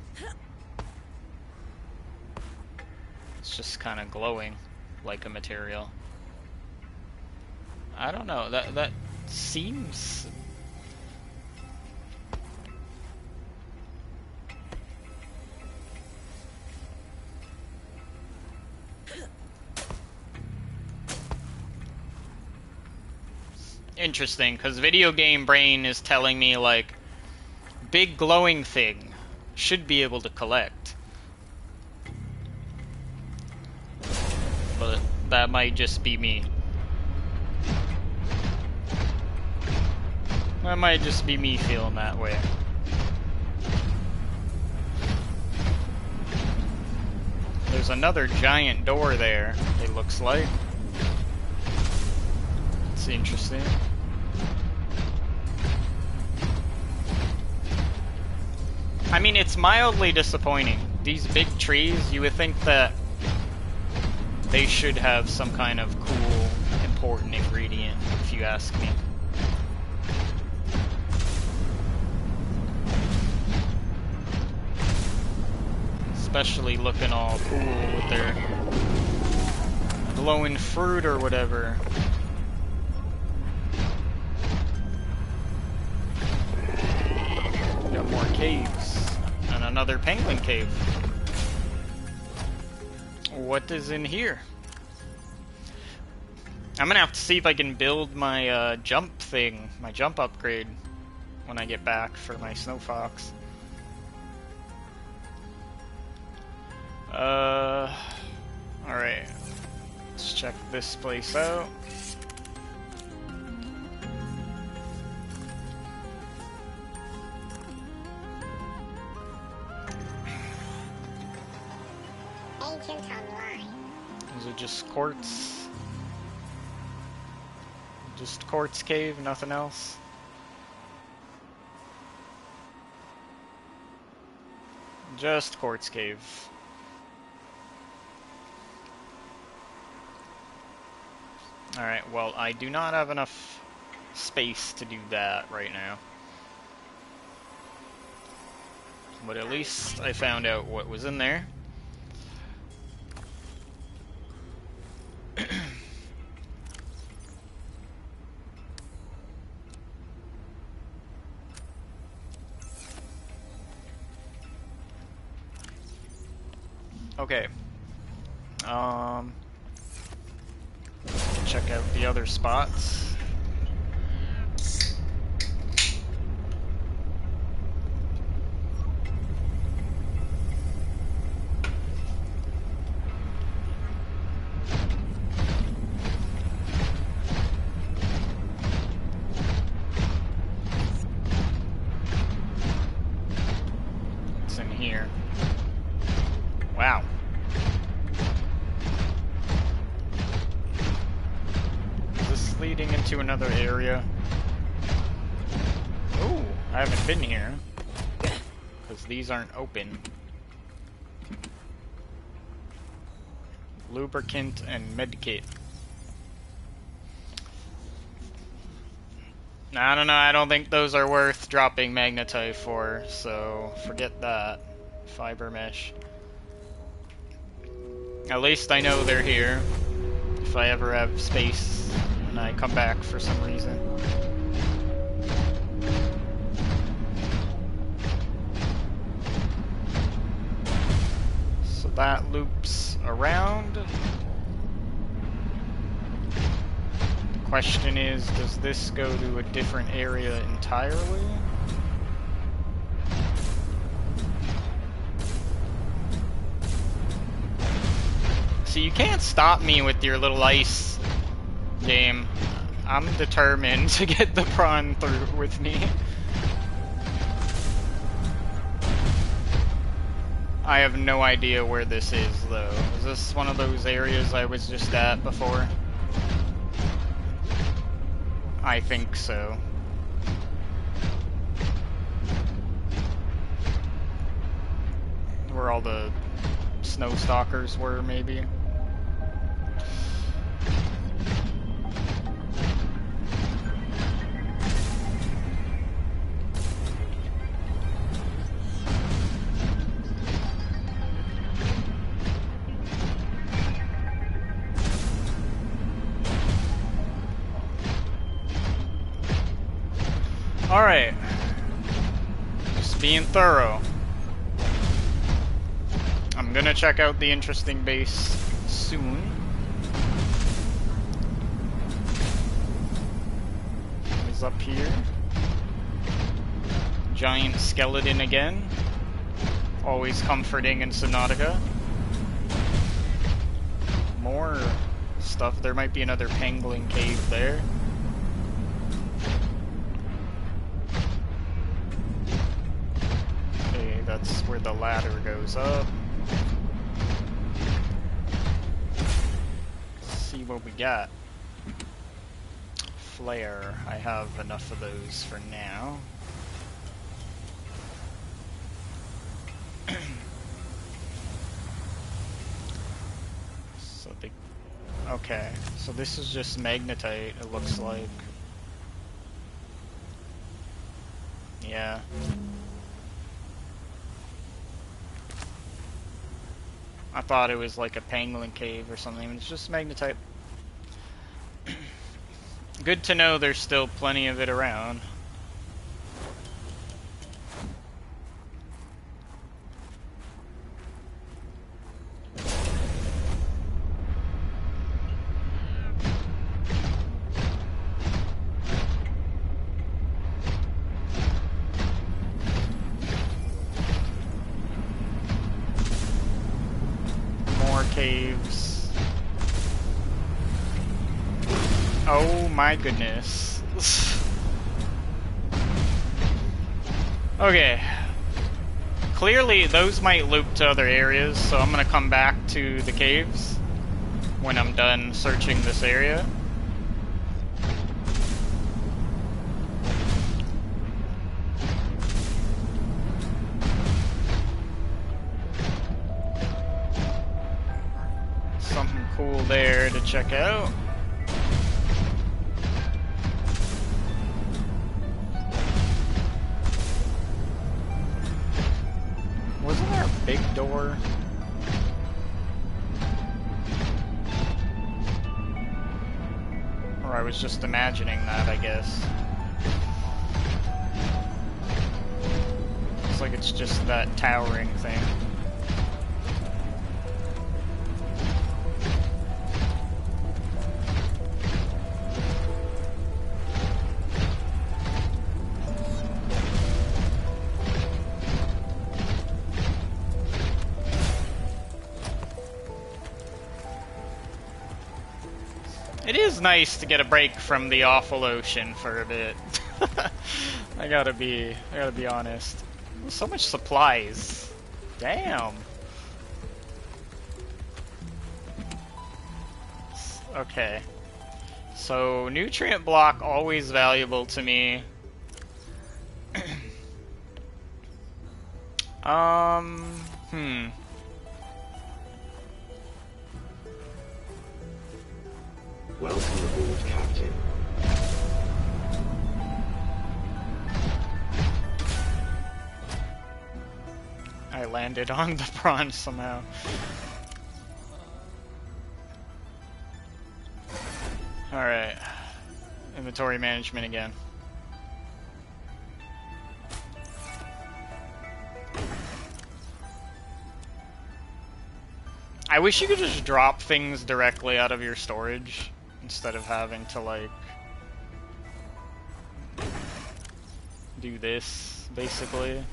It's just kind of glowing like a material. I don't know, that seems... interesting, because video game brain is telling me, like, big glowing thing should be able to collect. But that might just be me. That might just be me feeling that way. There's another giant door there, it looks like. It's interesting. I mean, it's mildly disappointing. These big trees, you would think that they should have some kind of cool, important ingredient, if you ask me. Especially looking all cool with their glowing fruit or whatever. Got more caves. And another penguin cave. What is in here? I'm gonna have to see if I can build my jump thing, my jump upgrade, when I get back for my snow fox. Alright. Let's check this place out. Agent online. Is it just quartz? Just quartz cave, nothing else? Just quartz cave. Alright, well, I do not have enough space to do that right now. But at least I found out what was in there. Okay. Check out the other spots. What's in here? Wow. Is this leading into another area? Ooh, I haven't been here. Because these aren't open. Lubricant and medkit. I don't know, I don't think those are worth dropping magnetite for, so forget that. Fiber mesh. At least I know they're here. If I ever have space and I come back for some reason. that loops around. The question is, does this go to a different area entirely? So you can't stop me with your little ice game. I'm determined to get the prawn through with me. I have no idea where this is, though. Is this one of those areas I was just at before? I think so. Where all the snow stalkers were, maybe? Alright. Just being thorough. I'm gonna check out the interesting base soon. He's up here. Giant skeleton again. Always comforting in Subnautica. More stuff. There might be another pangolin cave there. That's where the ladder goes up. Let's see what we got. Flare. I have enough of those for now. So the... Okay. So this is just magnetite, it looks like. Yeah. I thought it was like a pangolin cave or something. It's just magnetite. Good to know there's still plenty of it around. Caves. Oh my goodness. Okay. Clearly those might loop to other areas, so I'm gonna come back to the caves when I'm done searching this area. Cool there to check out. Wasn't there a big door? Or I was just imagining that, I guess. Looks like it's just that towering thing. It is nice to get a break from the awful ocean for a bit. I gotta be honest. So much supplies. Damn. Okay. So nutrient block always valuable to me. Welcome aboard, Captain. I landed on the prawn somehow. Alright. Inventory management again. I wish you could just drop things directly out of your storage instead of having to like do this basically.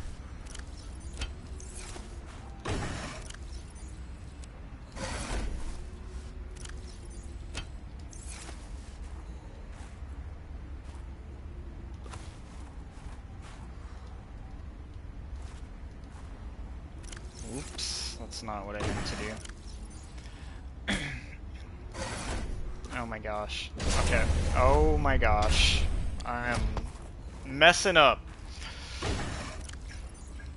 Oops, that's not what I meant to do. Oh my gosh. Okay. Oh my gosh. I am messing up.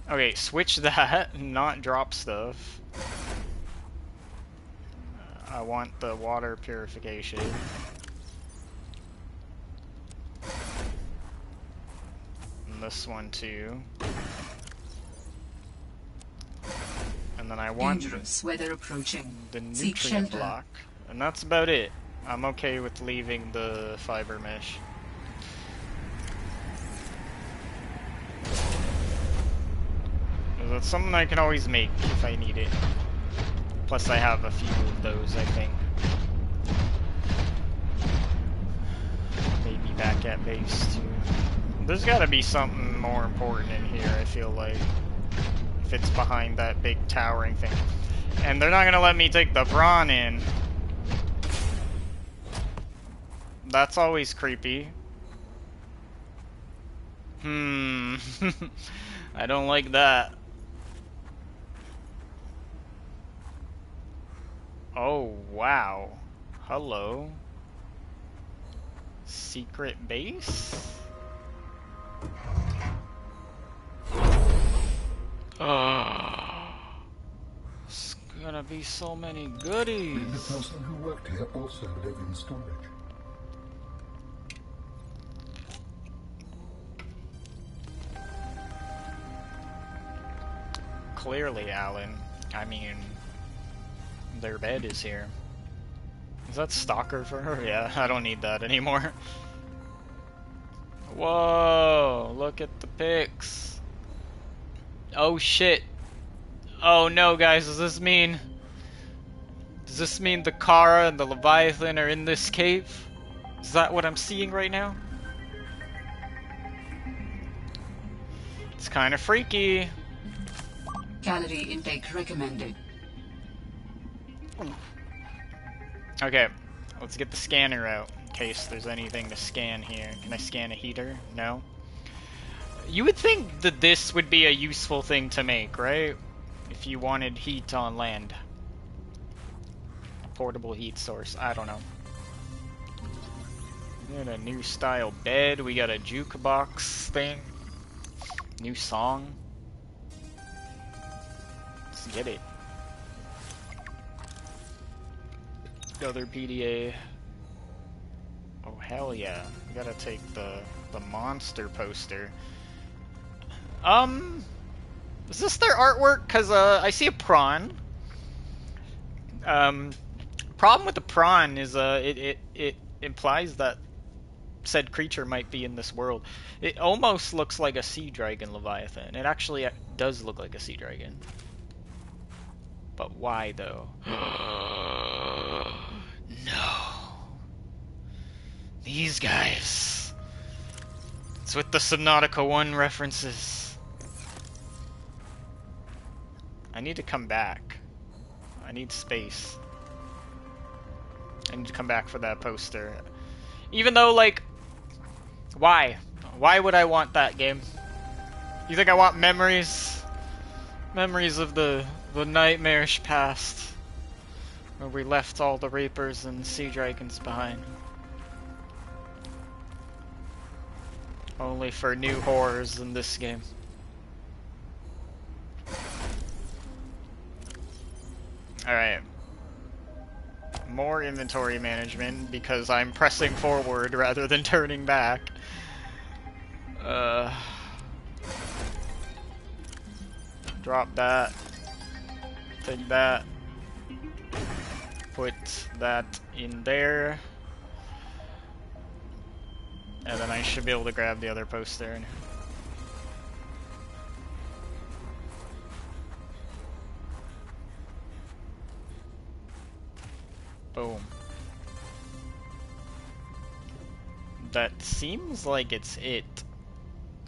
Okay, switch that, not drop stuff. I want the water purification. And this one too. And then I want Dangerous weather approaching. the Seek nutrient shelter. block. And that's about it. I'm okay with leaving the fiber mesh. That's something I can always make if I need it. Plus I have a few of those, I think. Maybe back at base too. There's gotta be something more important in here, I feel like. If it's behind that big towering thing. And they're not gonna let me take the prawn in. That's always creepy. I don't like that. Oh, wow. Hello. Secret base? It's gonna be so many goodies. The person who worked here also lived in storage. Clearly, Alan. I mean, their bed is here. Is that stalker for her? Yeah, I don't need that anymore. Whoa, look at the pics. Oh shit. Oh no, guys, does this mean the Kara and the Leviathan are in this cave? Is that what I'm seeing right now? It's kind of freaky. Calorie intake recommended. Okay, let's get the scanner out in case there's anything to scan here. Can I scan a heater? No. You would think that this would be a useful thing to make, right? If you wanted heat on land. A portable heat source. I don't know. We got a new style bed. We got a jukebox thing. New song. Let's get it. Other PDA. Oh hell yeah! We gotta take the monster poster. Is this their artwork? Cause I see a prawn. Problem with the prawn is it implies that said creature might be in this world. It almost looks like a sea dragon leviathan. It actually does look like a sea dragon. But why though? No. These guys. It's with the Subnautica 1 references. I need to come back. I need space. I need to come back for that poster. Even though, like, why? Why would I want that game? You think I want memories? Memories of the nightmarish past. Where we left all the Reapers and Sea Dragons behind. Only for new horrors in this game. Alright. More inventory management because I'm pressing forward rather than turning back. Drop that. Take that. Put that in there. And then I should be able to grab the other poster. Boom. That seems like it's it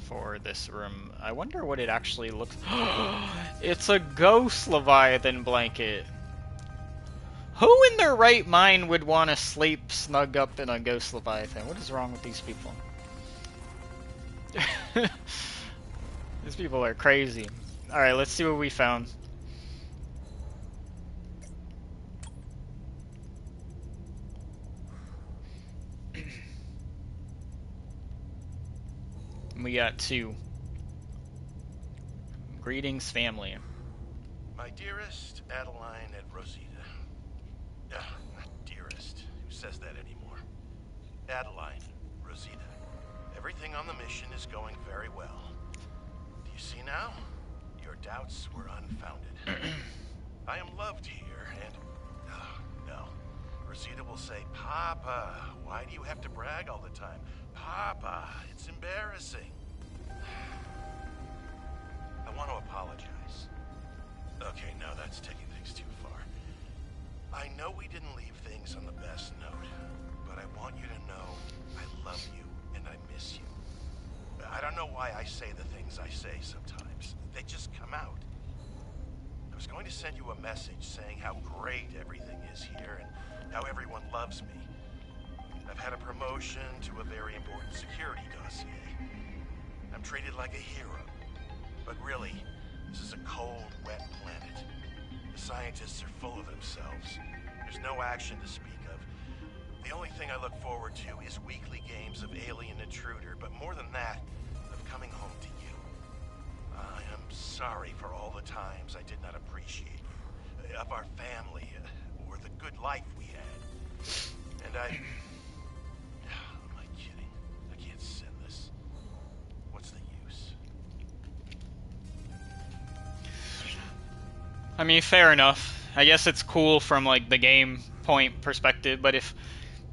for this room. I wonder what it actually looks. It's a ghost Leviathan blanket. Who in their right mind would want to sleep snug up in a ghost Leviathan? What is wrong with these people? These people are crazy. Alright, let's see what we found. We got 2. Greetings, family. My dearest Adeline and Rosita. Not dearest. Who says that anymore? Adeline, Rosita. Everything on the mission is going very well. Do you see now? Your doubts were unfounded. I am loved here, and... no. Rosita will say, Papa, why do you have to brag all the time? Papa, it's embarrassing. I want to apologize. Okay, no, that's taking things too far. I know we didn't leave things on the best note, but I want you to know I love you and I miss you. I don't know why I say the things I say sometimes. They just come out. I was going to send you a message saying how great everything is here and how everyone loves me. I've had a promotion to a very important security dossier. I'm treated like a hero. But really, this is a cold, wet planet. The scientists are full of themselves. There's no action to speak of. The only thing I look forward to is weekly games of Alien Intruder, but more than that, of coming home to you. I am sorry for all the times I did not appreciate you, of our family, or the good life we had. And I... Am I kidding? I can't send this. What's the use? I mean, fair enough. I guess it's cool from like the game point perspective, but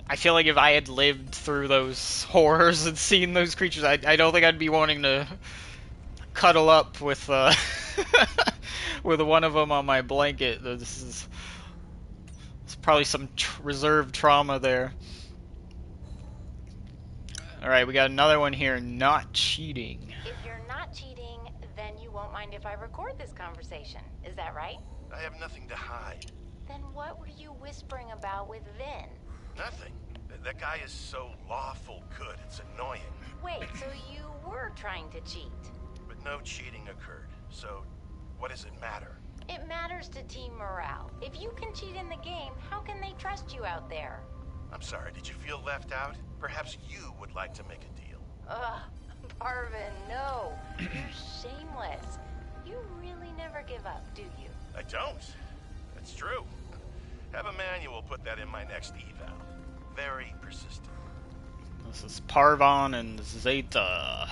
I feel like if I had lived through those horrors and seen those creatures, I don't think I'd be wanting to cuddle up with with one of them on my blanket. This is it's probably some reserved trauma there. All right, we got another one here. Not cheating. If you're not cheating, then you won't mind if I record this conversation. Is that right? I have nothing to hide. Then what were you whispering about with Vin? Nothing. That guy is so lawful good, it's annoying. Wait, so you were trying to cheat? But no cheating occurred. So, what does it matter? It matters to team morale. If you can cheat in the game, how can they trust you out there? I'm sorry, did you feel left out? Perhaps you would like to make a deal. Ugh, Parvin, no. You're shameless. You really never give up, do you? I don't. That's true. Have Emmanuel put that in my next eval. Very persistent. This is Parvon and Zeta.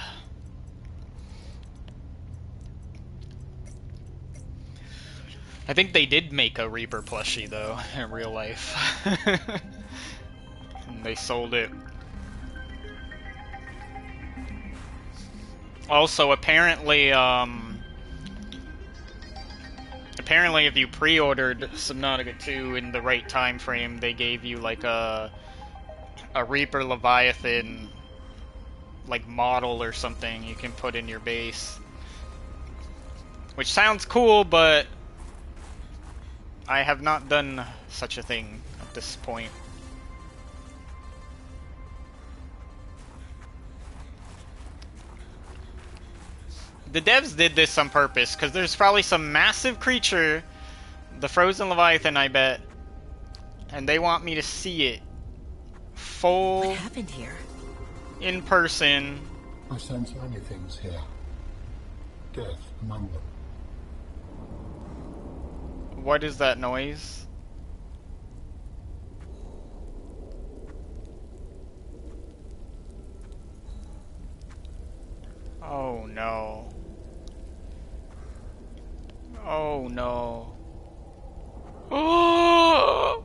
I think they did make a Reaper plushie though in real life. And they sold it. Also, apparently if you pre-ordered Subnautica 2 in the right time frame, they gave you like a Reaper Leviathan like model or something you can put in your base. Which sounds cool, but I have not done such a thing at this point. The devs did this on purpose, because there's probably some massive creature, the frozen Leviathan, I bet, and they want me to see it full What happened here? in person. I sense many things here. Death among them. What is that noise? Oh no. Oh no. Oh!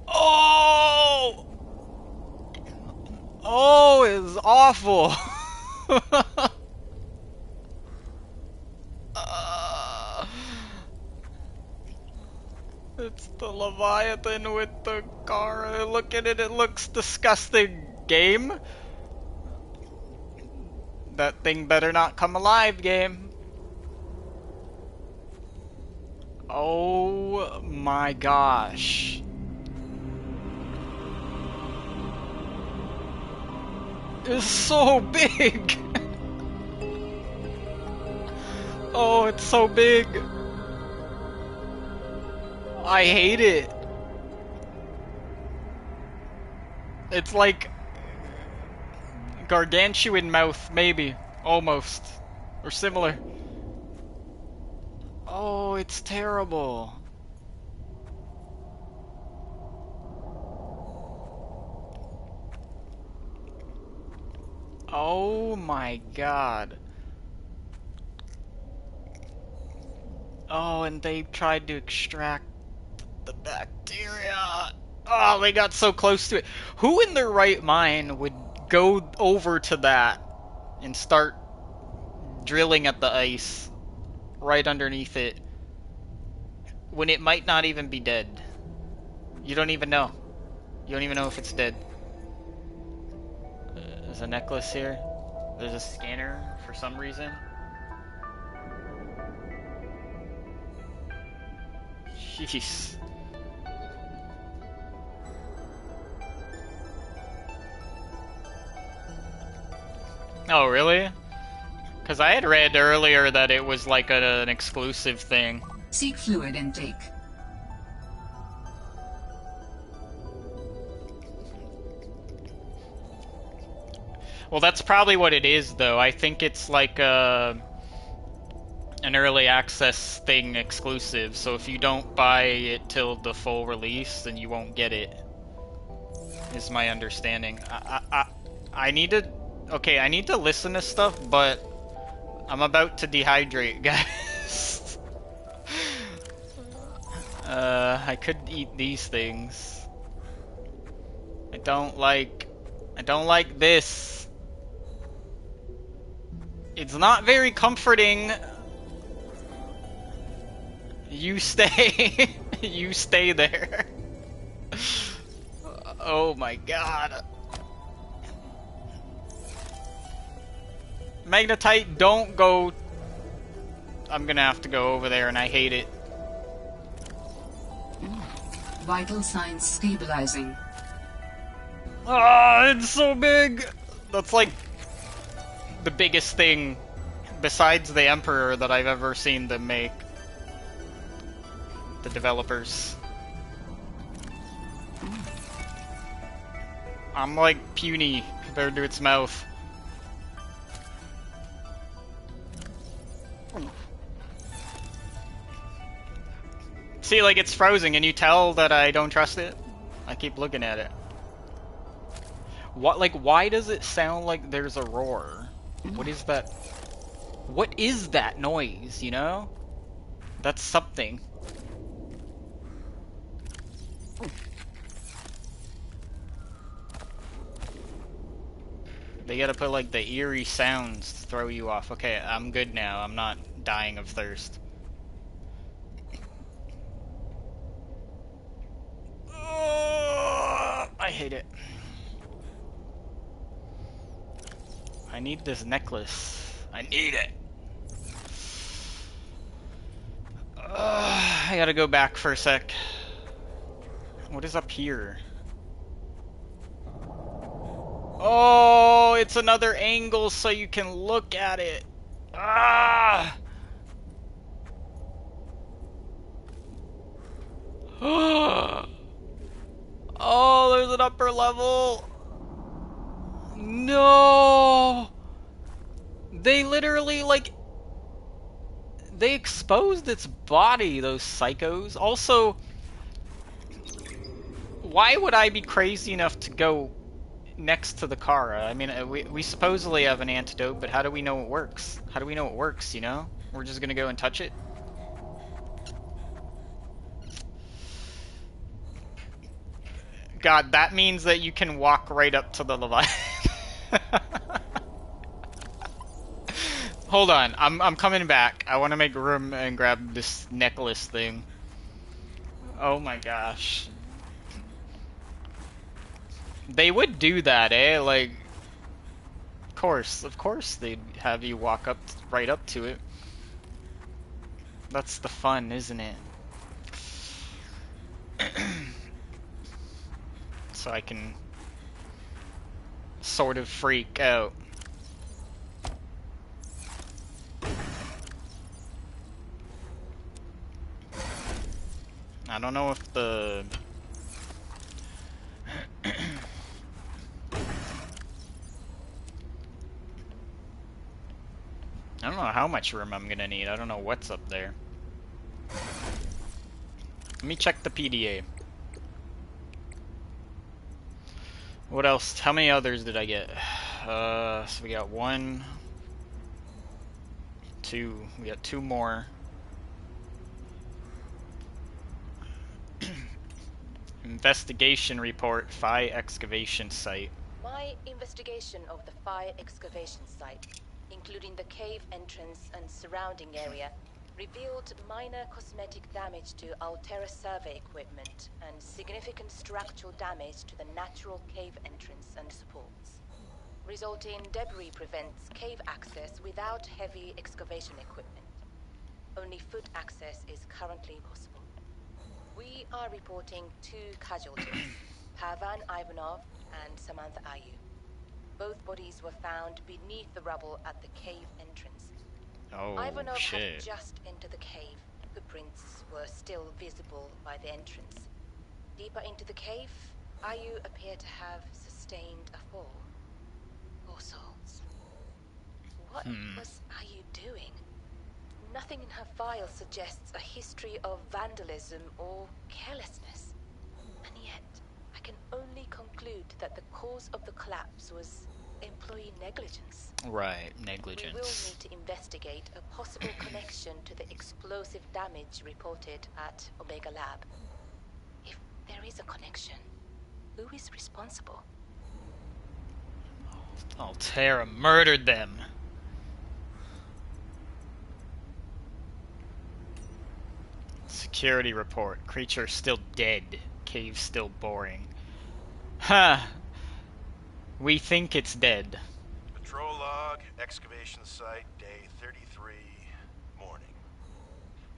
Oh! Oh, it's awful. It's the Leviathan with the car. Look at it, it looks disgusting. Game? That thing better not come alive, game. Oh my gosh. It's so big! Oh, it's so big! I hate it. It's like gargantuan mouth, maybe. Almost. Or similar. Oh, it's terrible. Oh my god. Oh, and they tried to extract the bacteria. Oh, they got so close to it. Who in their right mind would go over to that and start drilling at the ice right underneath it when it might not even be dead? You don't even know. You don't even know if it's dead. There's a necklace here. There's a scanner for some reason. Jeez. Oh, really? Because I had read earlier that it was like an exclusive thing. Seek fluid intake. Well, that's probably what it is, though. I think it's like an early access thing exclusive, so if you don't buy it till the full release, then you won't get it, is my understanding. I need to... Okay, I need to listen to stuff, but I'm about to dehydrate, guys. I could eat these things. I don't like this. It's not very comforting. You stay. You stay there. Oh my god. Magnetite, don't go. I'm gonna have to go over there and I hate it. Vital signs stabilizing. Ah, it's so big. That's like the biggest thing besides the Emperor that I've ever seen them make. The developers. I'm like puny compared to its mouth. See, like, it's frozen. Can you tell that I don't trust it? I keep looking at it. What, like, why does it sound like there's a roar? What is that? What is that noise, you know? That's something. They gotta put, like, the eerie sounds to throw you off. Okay, I'm good now. I'm not dying of thirst. I hate it. I need this necklace. I need it. I gotta go back for a sec. What is up here? Oh, it's another angle so you can look at it. Ah! Oh, there's an upper level. No! They literally, like... They exposed its body, those psychos. Also, why would I be crazy enough to go next to the Kara? I mean, we supposedly have an antidote, but how do we know it works? How do we know it works, you know? We're just gonna go and touch it? God, that means that you can walk right up to the Leviathan. Hold on, I'm coming back. I want to make room and grab this necklace thing. Oh my gosh. They would do that, eh? Like, of course they'd have you walk up, right up to it. That's the fun, isn't it? So I can sort of freak out. I don't know if the... I don't know how much room I'm gonna need. I don't know what's up there. Let me check the PDA. What else? How many others did I get? So we got 1, 2. We got 2 more. Investigation report, Phi excavation site. My investigation of the fire excavation site, including the cave entrance and surrounding area, revealed minor cosmetic damage to Altera survey equipment and significant structural damage to the natural cave entrance and supports. Resulting debris prevents cave access without heavy excavation equipment. Only foot access is currently possible. We are reporting 2 casualties, Pavan Ivanov and Samantha Ayu. Both bodies were found beneath the rubble at the cave entrance. Oh, Ivanov had shit. just entered the cave. Footprints were still visible by the entrance. Deeper into the cave, Ayu appeared to have sustained a fall. Poor souls. What was Ayu doing? Nothing in her file suggests a history of vandalism or carelessness. And yet, I can only conclude that the cause of the collapse was employee negligence. Right, We will negligence. need to investigate a possible connection to the explosive damage reported at Omega Lab. If there is a connection, who is responsible? Altera murdered them. Security report. Creature still dead. Cave still boring. Ha! We think it's dead. Patrol log, excavation site, day 33, morning.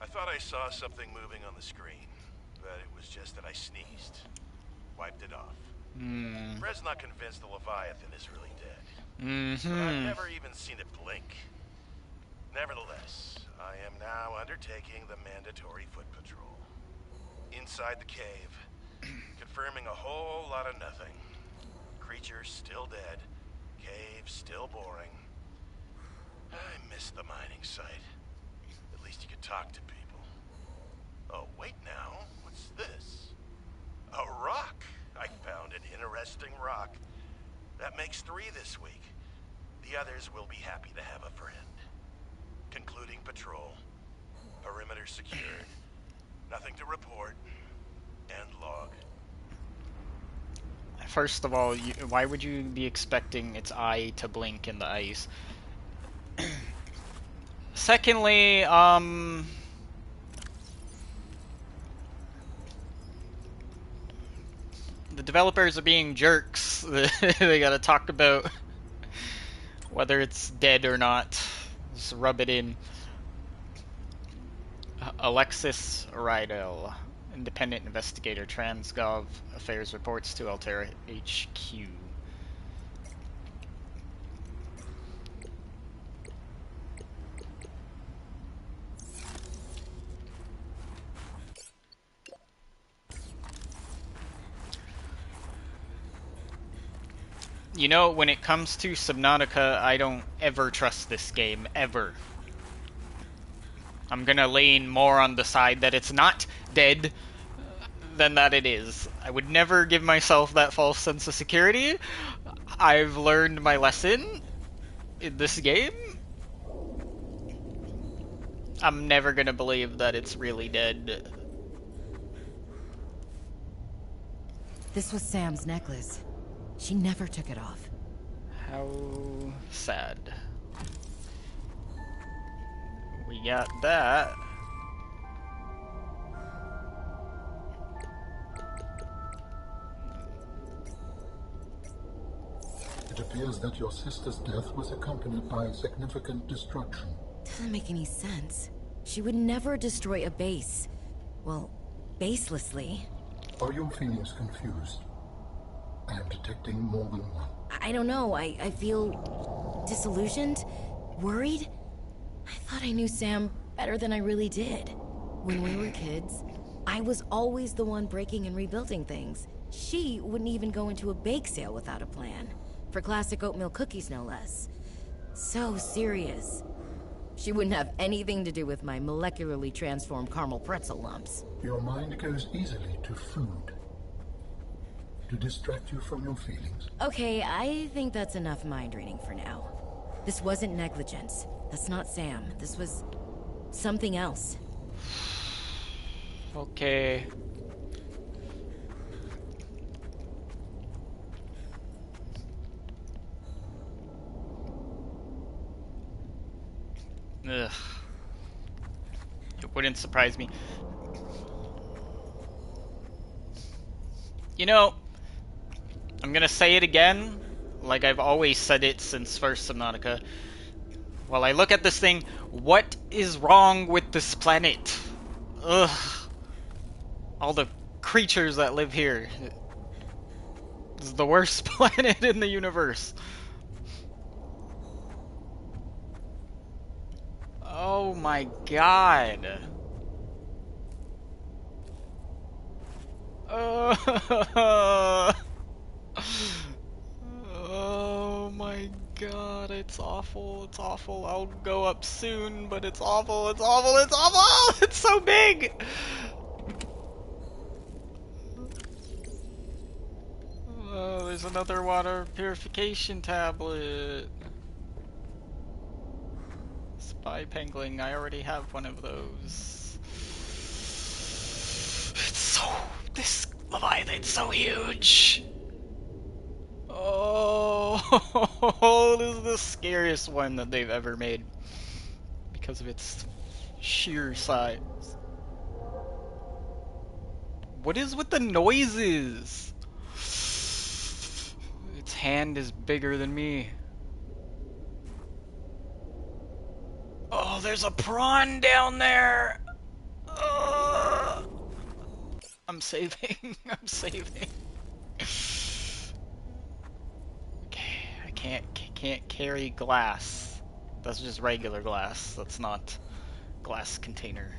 I thought I saw something moving on the screen, but it was just that I sneezed. Wiped it off. Fred's not convinced the Leviathan is really dead. But I've never even seen it blink. Nevertheless, I am now undertaking the mandatory foot patrol. Inside the cave, confirming a whole lot of nothing. Creature still dead, cave still boring. I miss the mining site. At least you could talk to people. Oh, wait now, what's this? A rock! I found an interesting rock. That makes 3 this week. The others will be happy to have a friend. Concluding patrol. Perimeter secured. Nothing to report. End log. First of all, why would you be expecting its eye to blink in the ice? Secondly, the developers are being jerks. They gotta talk about whether it's dead or not. Just rub it in. Alexis Rydell, independent investigator, Transgov Affairs reports to Altera HQ. You know, when it comes to Subnautica, I don't ever trust this game, ever. I'm gonna lean more on the side that it's not dead than that it is. I would never give myself that false sense of security. I've learned my lesson in this game. I'm never gonna believe that it's really dead. This was Sam's necklace. She never took it off. How sad. We got that. It appears that your sister's death was accompanied by significant destruction. Doesn't make any sense. She would never destroy a base. Well, baselessly. Are your feelings confused? I am detecting more than one. I don't know. I feel disillusioned, worried. I thought I knew Sam better than I really did. When we were kids, I was always the one breaking and rebuilding things. She wouldn't even go into a bake sale without a plan. For classic oatmeal cookies, no less. So serious. She wouldn't have anything to do with my molecularly transformed caramel pretzel lumps. Your mind goes easily to food. To distract you from your feelings. Okay, I think that's enough mind reading for now. This wasn't negligence. That's not Sam. This was something else. Okay. Ugh. It wouldn't surprise me. You know, I'm gonna say it again, like I've always said it since first Subnautica. While I look at this thing, what is wrong with this planet? Ugh. All the creatures that live here. This is the worst planet in the universe. Oh my god. Oh my god, it's awful, it's awful. I'll go up soon, but it's awful, it's awful, it's awful! It's so big! Oh, there's another water purification tablet. Spy pangling, I already have one of those. It's so... this Leviathan's so huge! Oh, this is the scariest one that they've ever made. Because of its sheer size. What is with the noises? Its hand is bigger than me. Oh, there's a prawn down there! I'm saving. I'm saving. Okay, I can't carry glass. That's just regular glass. That's not glass container.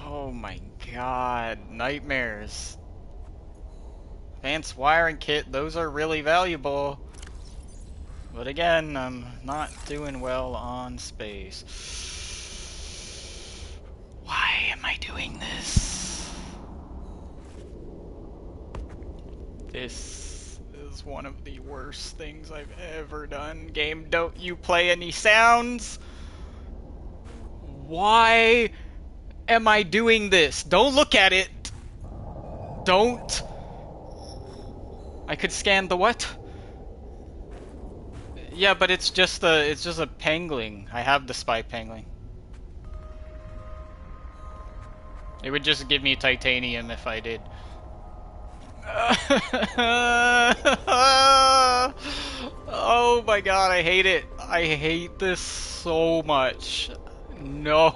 Oh my god, nightmares. Advanced wiring kit, those are really valuable. But again, I'm not doing well on space. Why am I doing this? This is one of the worst things I've ever done. Game, don't you play any sounds? Why am I doing this? Don't look at it! Don't! I could scan the what? Yeah, but it's just a pangling. I have the spy pangling. It would just give me titanium if I did. Oh my god, I hate it. I hate this so much. No.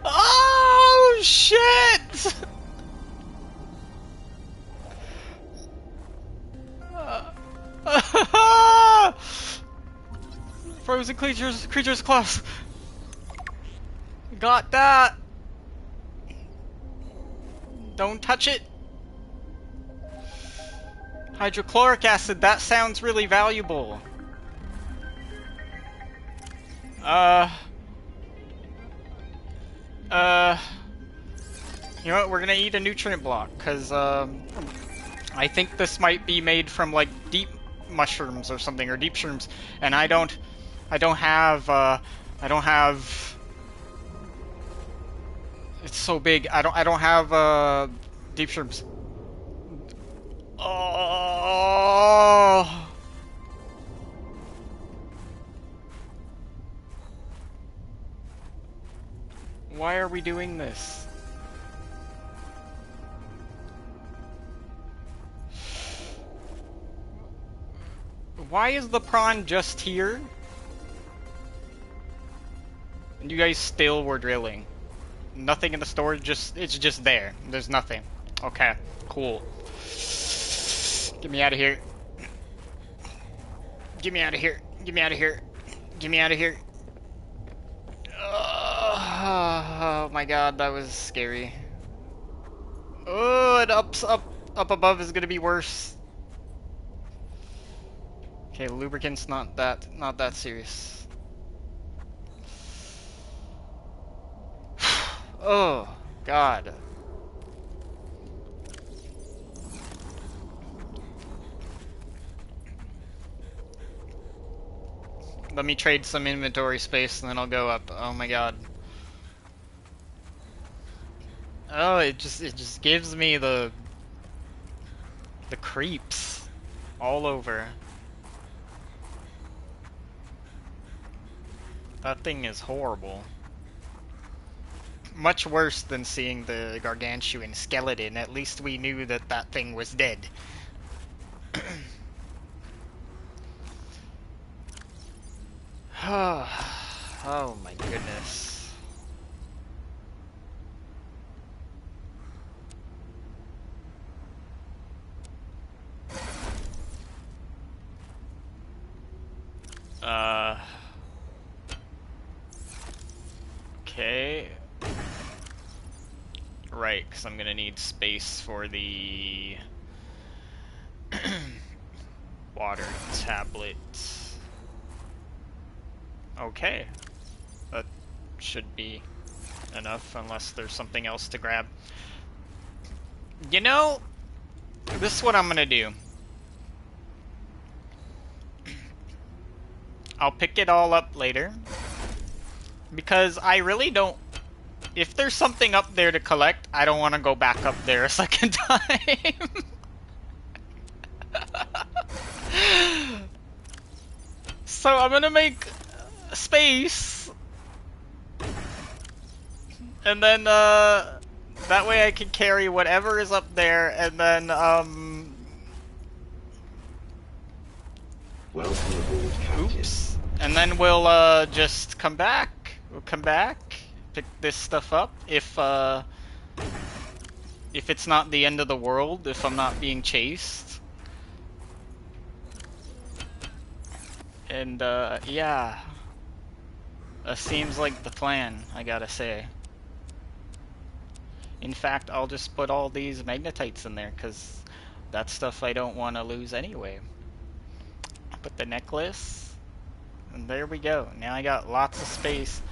Oh shit! Frozen creatures claws. Got that. Don't touch it. Hydrochloric acid, that sounds really valuable. You know what, we're gonna eat a nutrient block, cause, I think this might be made from, like, deep mushrooms or something, or deep shrooms, and I don't have, it's so big, I don't have, deep shrooms. Oh! Why are we doing this? Why is the prawn just here? And you guys still were drilling. Nothing in the storage, it's just there. There's nothing. Okay, cool. Get me out of here. Get me out of here. Get me out of here. Get me out of here. Oh my god, that was scary. Oh, and up above is gonna be worse. Okay, lubricant's not that serious. Oh god. Let me trade some inventory space and then I'll go up. Oh my god. Oh, it just gives me the creeps all over. That thing is horrible. Much worse than seeing the gargantuan skeleton. At least we knew that that thing was dead. Oh my goodness. Okay. Right, because I'm gonna need space for the water tablet. Okay. That should be enough, unless there's something else to grab. You know, this is what I'm gonna do. I'll pick it all up later. Because I really don't... If there's something up there to collect, I don't want to go back up there a second time. So I'm gonna make space. And then, that way I can carry whatever is up there, and then, Welcome aboard, Captain. oops. And then we'll, just come back. We'll come back, pick this stuff up, if it's not the end of the world, if I'm not being chased. And, yeah. Seems like the plan, I gotta say. In fact, I'll just put all these magnetites in there, because that's stuff I don't want to lose anyway. Put the necklace, and there we go. Now I got lots of space,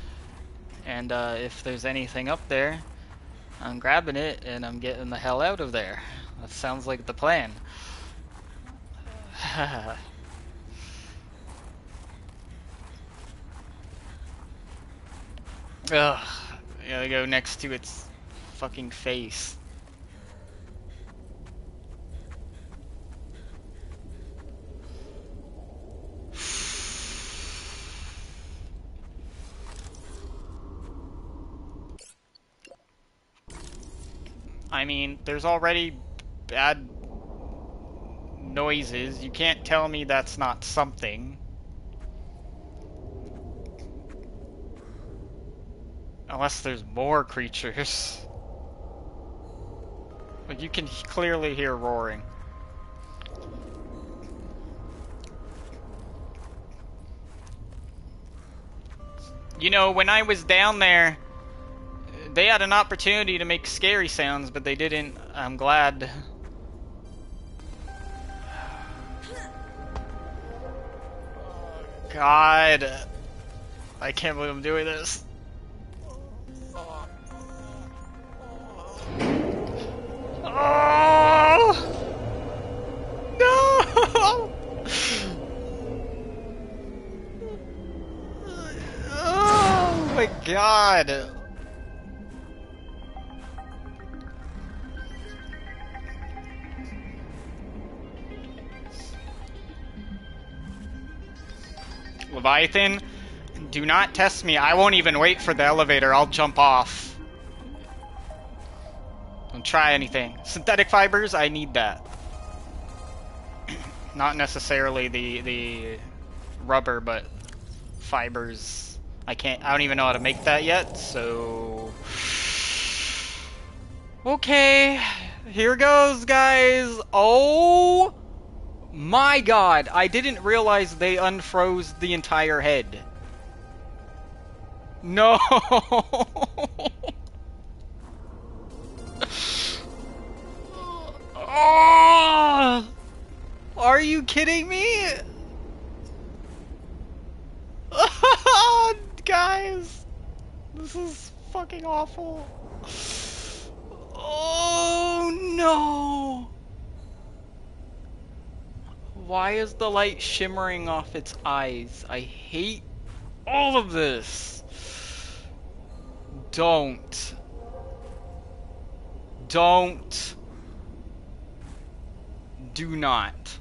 and if there's anything up there, I'm grabbing it, and I'm getting the hell out of there. That sounds like the plan. Ugh, gotta go next to its fucking face. I mean, there's already bad noises. You can't tell me that's not something. Unless there's more creatures. But you can clearly hear roaring. You know, when I was down there, they had an opportunity to make scary sounds, but they didn't. I'm glad. God. I can't believe I'm doing this. Oh! No! Oh my god! Leviathan, do not test me. I won't even wait for the elevator. I'll jump off. Don't try anything. Synthetic fibers, I need that. Not necessarily the rubber, but fibers. I don't even know how to make that yet, so... Okay, here goes, guys. Oh my god, I didn't realize they unfroze the entire head. No! Oh! Are you kidding me? Guys, this is fucking awful. Oh no! Why is the light shimmering off its eyes? I hate all of this. Don't. Don't. Do not.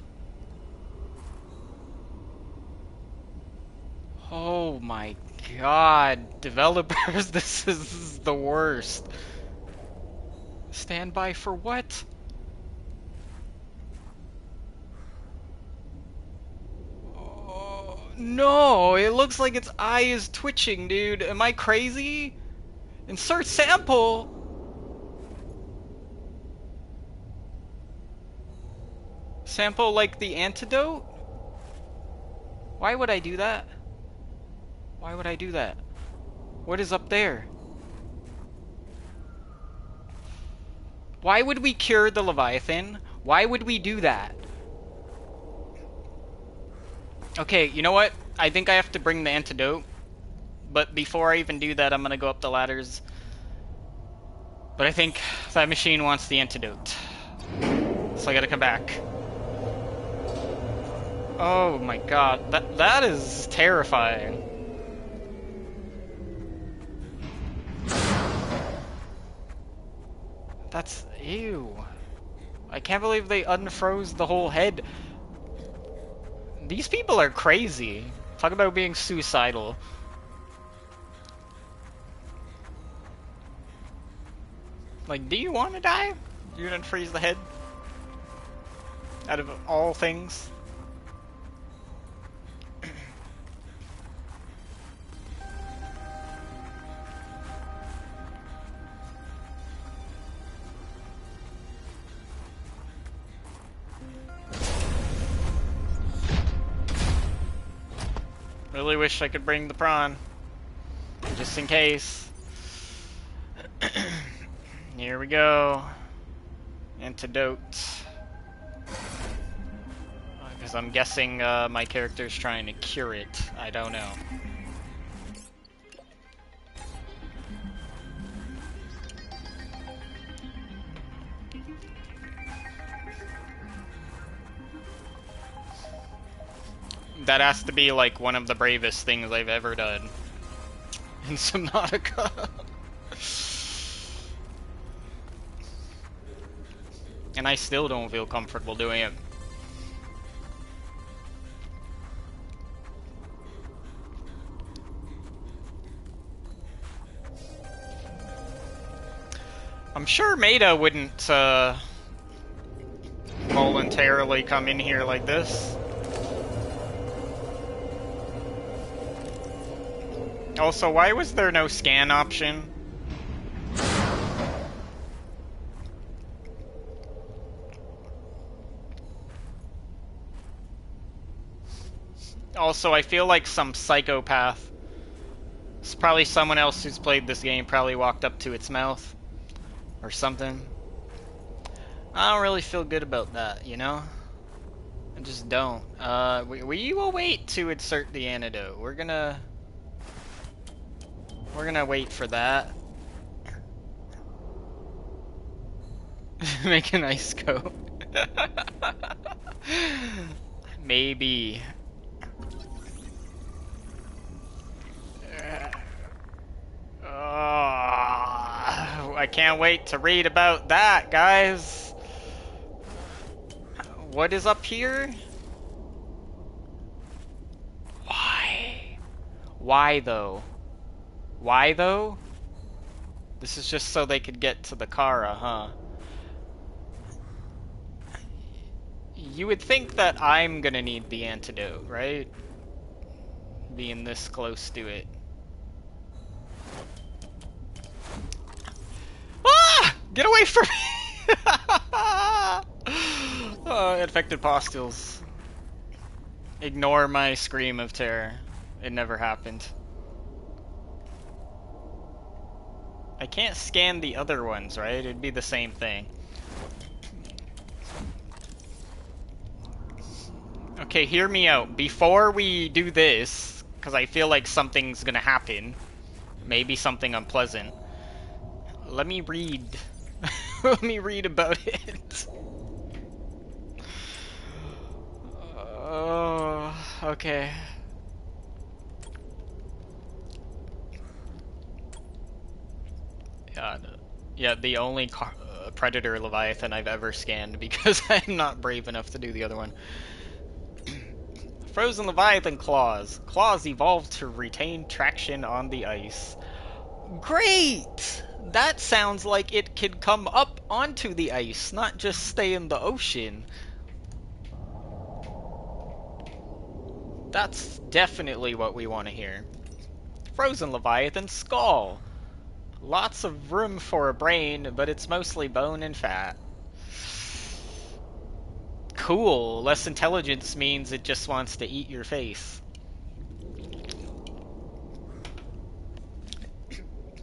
Oh my god. Developers, this is the worst. Stand by for what? Oh, no, it looks like its eye is twitching, dude. Am I crazy? Insert sample. Sample like the antidote? Why would I do that? Why would I do that? What is up there? Why would we cure the Leviathan? Why would we do that? Okay, you know what? I think I have to bring the antidote. But before I even do that, I'm gonna go up the ladders. But I think that machine wants the antidote. So I gotta come back. Oh my god, that is terrifying. That's... ew. I can't believe they unfroze the whole head. These people are crazy. Talk about being suicidal. Like, do you want to die? You didn't freeze the head? Out of all things? Really wish I could bring the prawn. Just in case. Here we go. Antidote. Because I'm guessing my character's trying to cure it. I don't know. That has to be like one of the bravest things I've ever done in Subnautica. And I still don't feel comfortable doing it. I'm sure Maida wouldn't voluntarily come in here like this. Also, why was there no scan option? Also, I feel like some psychopath, it's probably someone else who's played this game, probably walked up to its mouth or something. I don't really feel good about that, you know? I just don't. We will wait to insert the antidote. We're gonna wait for that. Make an ice coat. Maybe. I can't wait to read about that, guys. What is up here? Why? Why though? Why though? This is just so they could get to the Kara, huh? You would think that I'm gonna need the antidote, right? Being this close to it. Ah! Get away from me! Infected pustules. Ignore my scream of terror. It never happened. I can't scan the other ones, right? It'd be the same thing. Okay, hear me out. Before we do this, because I feel like something's gonna happen, maybe something unpleasant, let me read. Let me read about it. Oh, okay. Yeah, the only predator leviathan I've ever scanned because I'm not brave enough to do the other one. Frozen leviathan claws. Claws evolved to retain traction on the ice. Great! That sounds like it could come up onto the ice, not just stay in the ocean. That's definitely what we want to hear. Frozen leviathan skull. Lots of room for a brain, but it's mostly bone and fat. Cool. Less intelligence means it just wants to eat your face.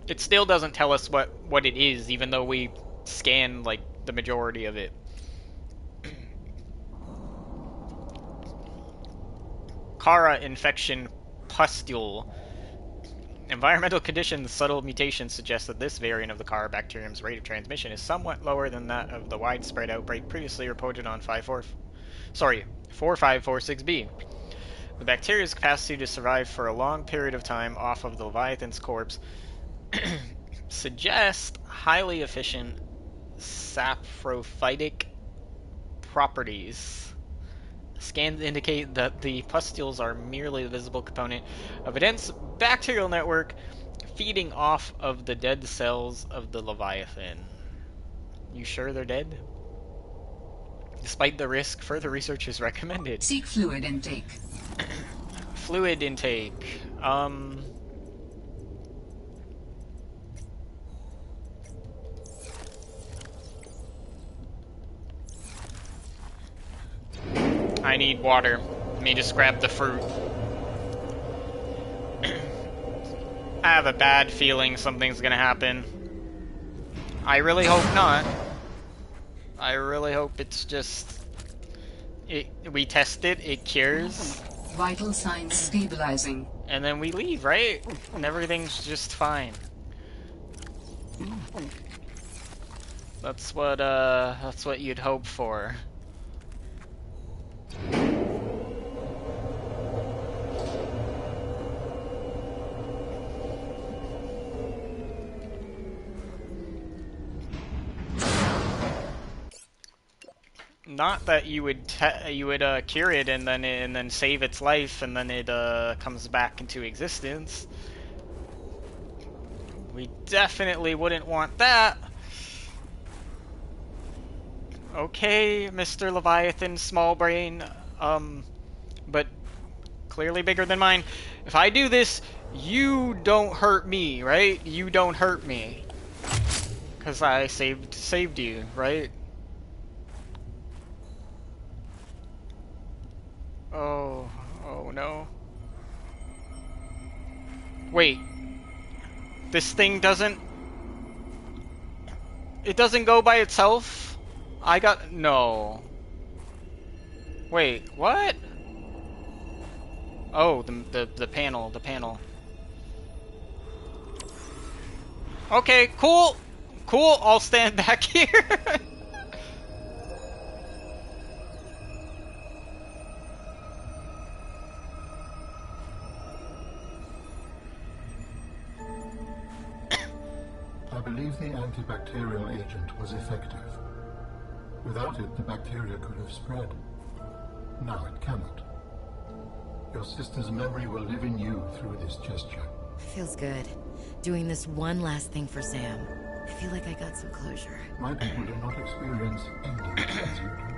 It still doesn't tell us what it is, even though we scan, like, the majority of it. Kara infection pustule. Environmental conditions, subtle mutations suggest that this variant of the Kara bacterium's rate of transmission is somewhat lower than that of the widespread outbreak previously reported on 4546b. The bacteria's capacity to survive for a long period of time off of the Leviathan's corpse suggests highly efficient saprophytic properties. Scans indicate that the pustules are merely the visible component of a dense bacterial network feeding off of the dead cells of the Leviathan. You sure they're dead? Despite the risk, further research is recommended. Seek fluid intake. Fluid intake. I need water. Let me just grab the fruit. I have a bad feeling something's gonna happen. I really hope not. I really hope it's just... we test it, it cures. Vital signs stabilizing. And then we leave, right? And everything's just fine. That's what you'd hope for. Not that you would cure it and then save its life and then it comes back into existence. We definitely wouldn't want that. Okay, Mr. Leviathan, small brain, but clearly bigger than mine. If I do this, you don't hurt me, right? You don't hurt me. 'Cause I saved you, right? Oh no. Wait. This thing doesn't... It doesn't go by itself? No. Wait, what? Oh, the panel. Okay, cool. Cool, I'll stand back here. I believe the antibacterial agent was effective. Without it, the bacteria could have spread. Now it cannot. Your sister's memory will live in you through this gesture. Feels good. Doing this one last thing for Sam. I feel like I got some closure. My people do not experience endings as you do.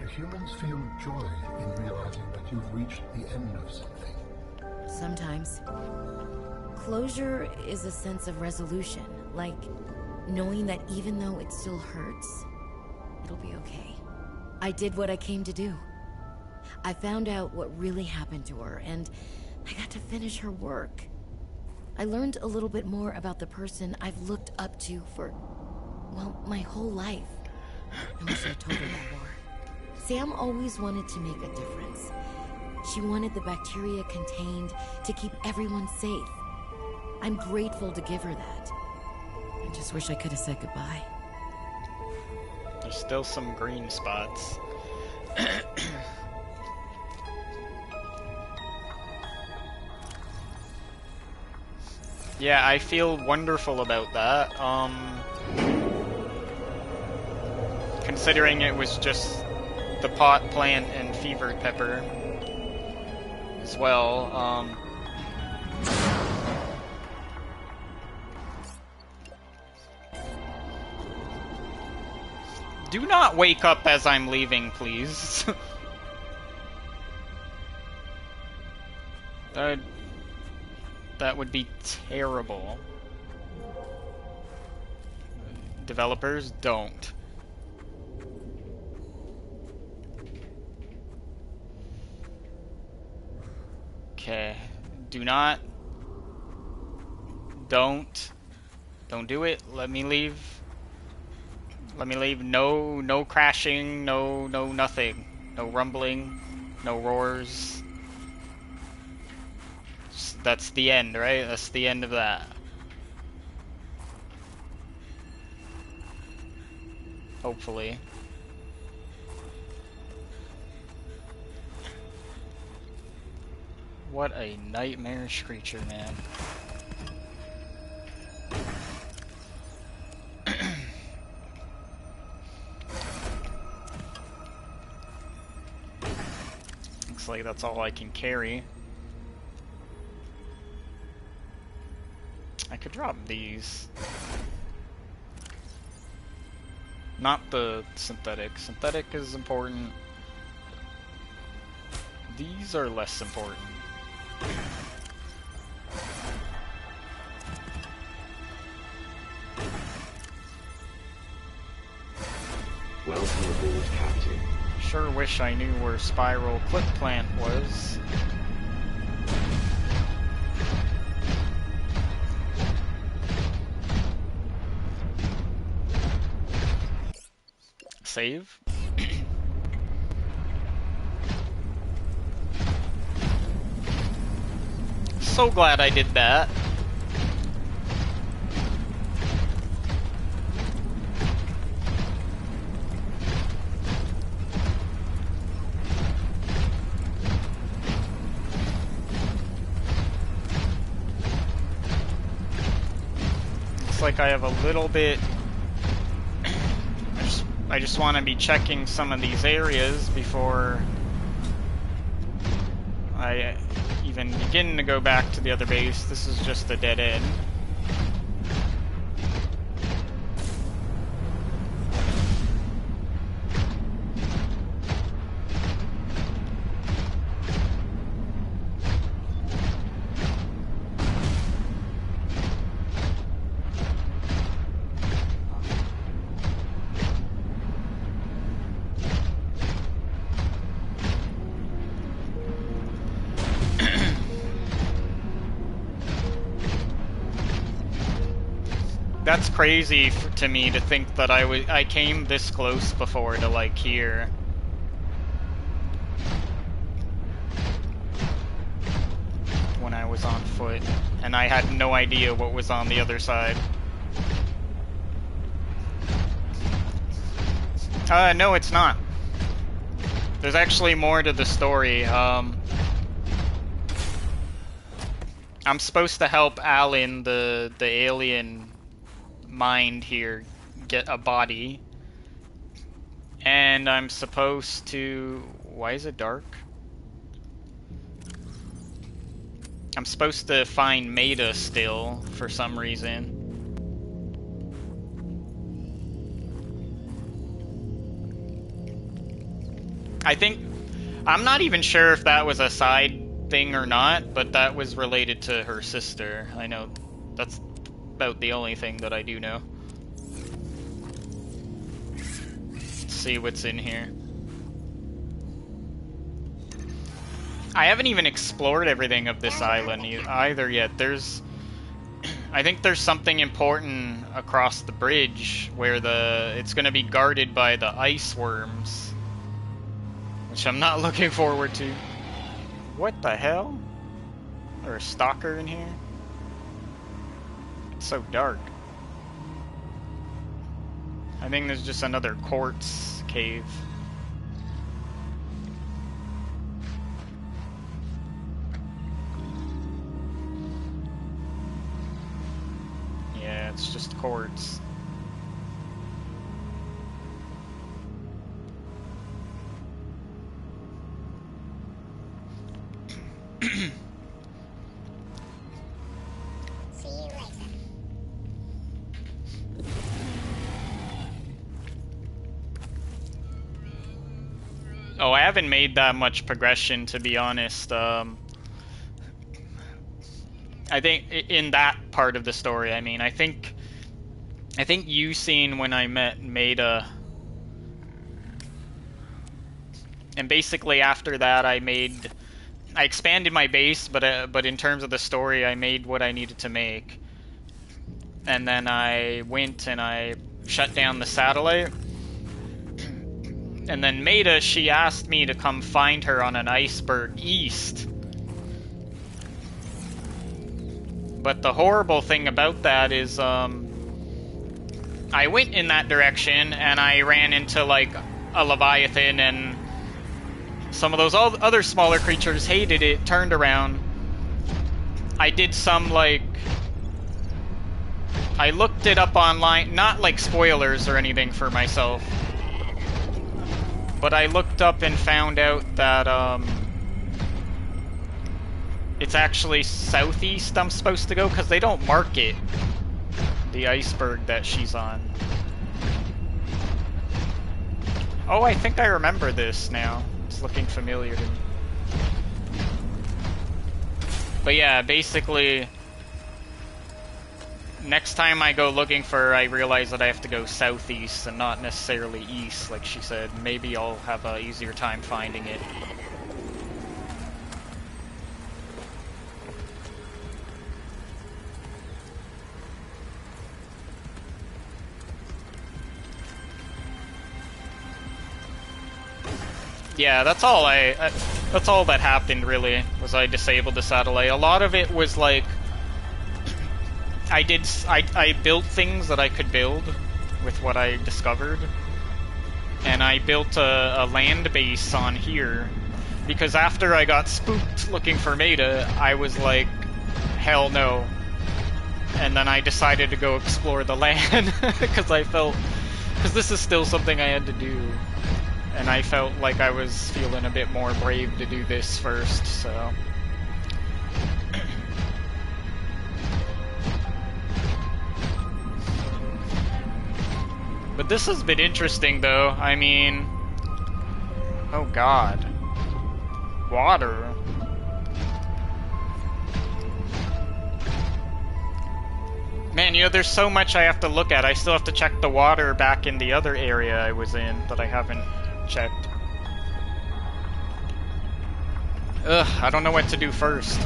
Do humans feel joy in realizing that you've reached the end of something? Sometimes. Closure is a sense of resolution, like knowing that even though it still hurts, it'll be okay. I did what I came to do. I found out what really happened to her, and I got to finish her work. I learned a little bit more about the person I've looked up to for, well, my whole life. I wish I told her that more. Sam always wanted to make a difference. She wanted the bacteria contained to keep everyone safe. I'm grateful to give her that. I just wish I could have said goodbye. There's still some green spots. Yeah, I feel wonderful about that. Considering it was just the pot plant and fevered pepper as well. Do not wake up as I'm leaving, please. That would be terrible. Developers, don't. Okay. Do not. Don't do it. Let me leave. Let me leave. No crashing, no nothing. No rumbling, no roars. That's the end, right? That's the end of that. Hopefully. What a nightmarish creature, man. Looks like that's all I can carry. I could drop these. Not the synthetic. Synthetic is important. These are less important. Welcome aboard, Captain. Sure wish I knew where Spiral Clip Plant was. Save. So glad I did that. Looks like I have a little bit. I just want to be checking some of these areas before I even begin to go back to the other base. This is just a dead end. That's crazy to me to think that I came this close before to like here. When I was on foot, and I had no idea what was on the other side. No, it's not. There's actually more to the story. I'm supposed to help Alan, the alien mind here, get a body, and I'm supposed to. Why is it dark? I'm supposed to find Maida still for some reason. I think... I'm not even sure if that was a side thing or not, but that was related to her sister. I know that's about the only thing that I do know. Let's see what's in here. I haven't even explored everything of this island either yet. There's... I think there's something important across the bridge where it's gonna be guarded by the ice worms. Which I'm not looking forward to. What the hell? Or a stalker in here? It's so dark. I think there's just another quartz cave. Yeah, it's just quartz. See you later. Oh, I haven't made that much progression, to be honest. I think in that part of the story, I mean, I think you seen when I met Maida, and basically after that, I expanded my base, but in terms of the story, I made what I needed to make, and then I went and I shut down the satellite. And then Maida, she asked me to come find her on an iceberg east. But the horrible thing about that is, I went in that direction and I ran into, like, a Leviathan, and some of those other smaller creatures hated it, turned around. I did some, like... I looked it up online, not like spoilers or anything for myself. But I looked up and found out that, it's actually southeast I'm supposed to go, because they don't mark it, the iceberg that she's on. Oh, I think I remember this now. It's looking familiar to me. But yeah, basically, next time I go looking for her, I realize that I have to go southeast and not necessarily east, like she said. Maybe I'll have an easier time finding it. Yeah, that's all that's all that happened, really, was I disabled the satellite. A lot of it was like, I built things that I could build with what I discovered, and I built a land base on here, because after I got spooked looking for Maida, I was like, hell no. And then I decided to go explore the land, because this is still something I had to do. And I felt like I was feeling a bit more brave to do this first, so... But this has been interesting, though. I mean... Oh god. Water. Man, you know, there's so much I have to look at. I still have to check the water back in the other area I was in that I haven't checked. Ugh, I don't know what to do first.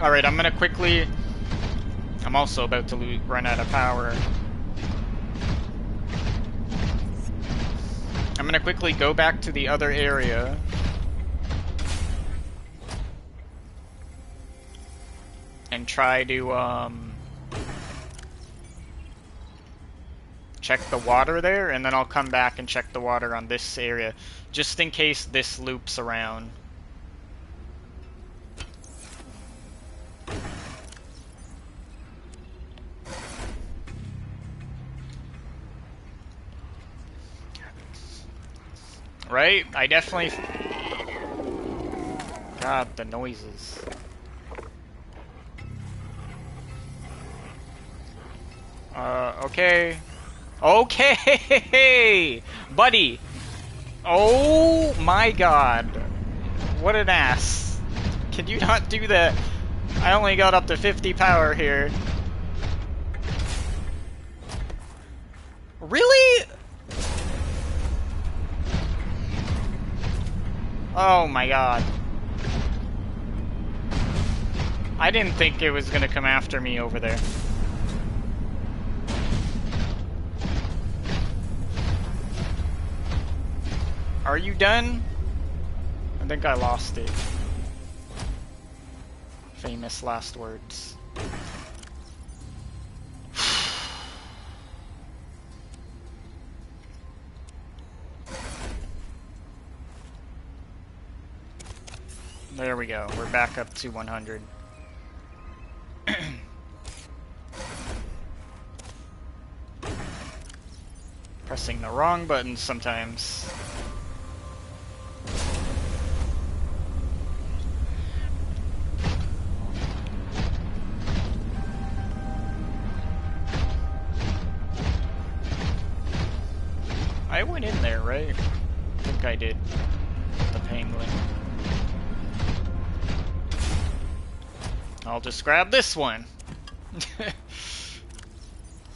Alright, I'm gonna quickly... I'm also about to run out of power. I'm gonna quickly go back to the other area. And try to, check the water there, and then I'll come back and check the water on this area, just in case this loops around. Right? I definitely... God, the noises. Okay. Okay! Buddy! Oh my god. What an ass. Can you not do that? I only got up to 50 power here. Really? Oh my god. I didn't think it was gonna come after me over there. Are you done? I think I lost it. Famous last words. There we go. We're back up to 100. Pressing the wrong buttons sometimes. I went in there, right? I think I did. The penguin. I'll just grab this one.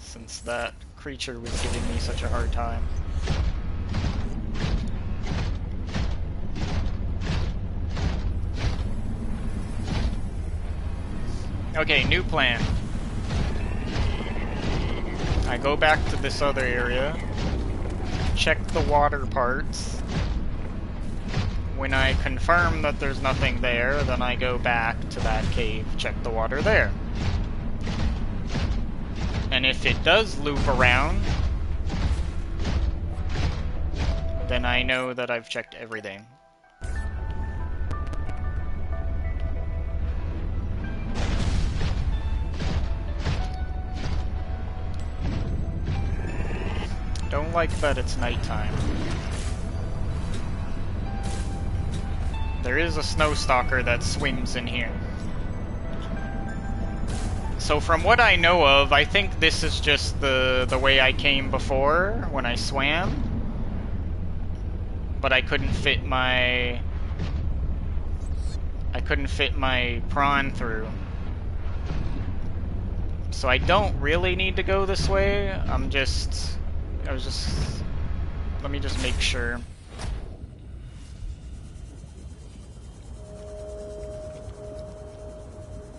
Since that creature was giving me such a hard time. Okay, new plan. I go back to this other area, check the water parts. When I confirm that there's nothing there, then I go back to that cave, check the water there. And if it does loop around, then I know that I've checked everything. Don't like that it's nighttime. There is a snow stalker that swims in here. So from what I know of, I think this is just the way I came before when I swam. But I couldn't fit my prawn through. So I don't really need to go this way. Let me just make sure.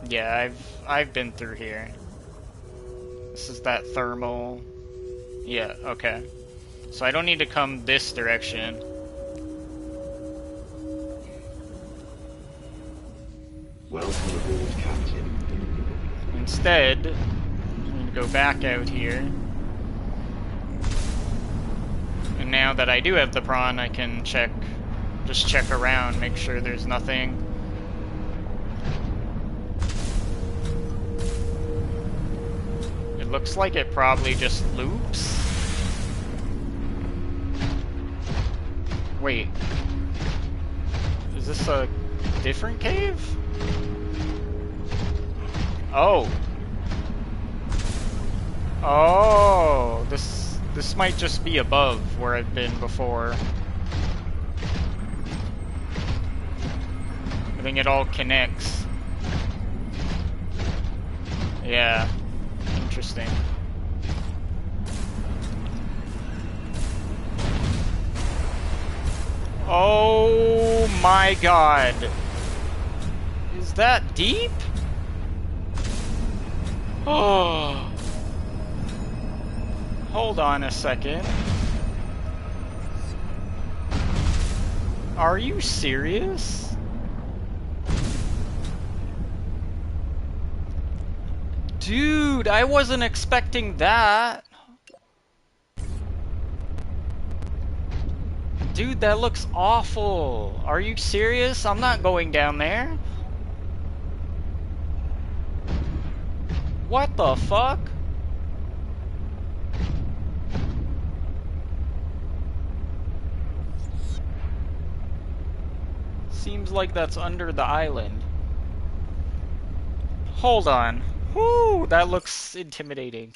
Yeah, I've been through here. This is that thermal. Yeah, okay. So I don't need to come this direction. Welcome aboard, Captain. Instead, I'm gonna go back out here. And now that I do have the prawn, I can just check around, make sure there's nothing. It looks like it probably just loops. Wait. Is this a different cave? Oh. Oh, this might just be above where I've been before. I think it all connects. Yeah. Interesting. Oh my god. Is that deep? Oh. Hold on a second. Are you serious? Dude, I wasn't expecting that. Dude, that looks awful. Are you serious? I'm not going down there. What the fuck? Seems like that's under the island. Hold on. Whoo, that looks intimidating.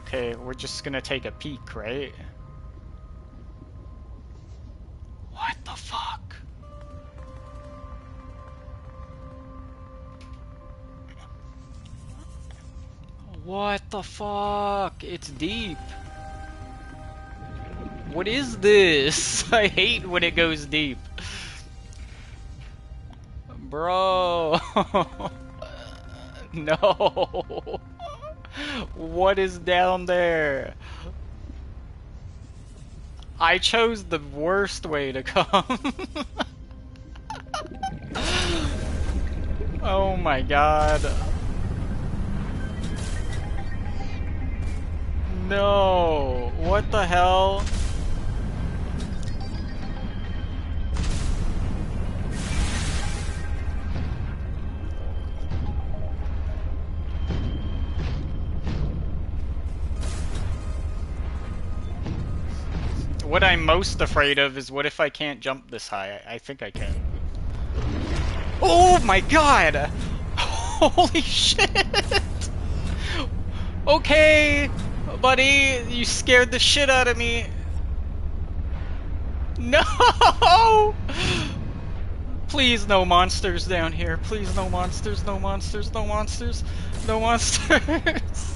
Okay, we're just gonna take a peek, right? What the fuck? What the fuck? It's deep. What is this? I hate when it goes deep. Bro. No. What is down there? I chose the worst way to come. Oh my god. No. What the hell? What I'm most afraid of is what if I can't jump this high? I think I can. Oh my god! Holy shit! Okay, buddy, you scared the shit out of me. No! Please, no monsters down here. Please, no monsters, no monsters, no monsters, no monsters.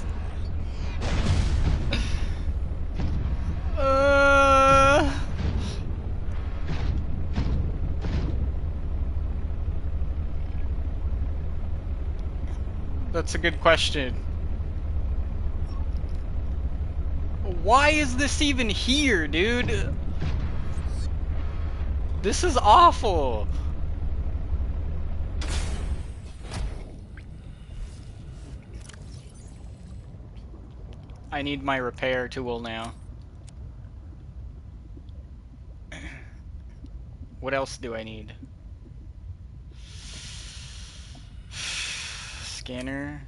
That's a good question. Why is this even here, dude? This is awful. I need my repair tool now. What else do I need? Scanner.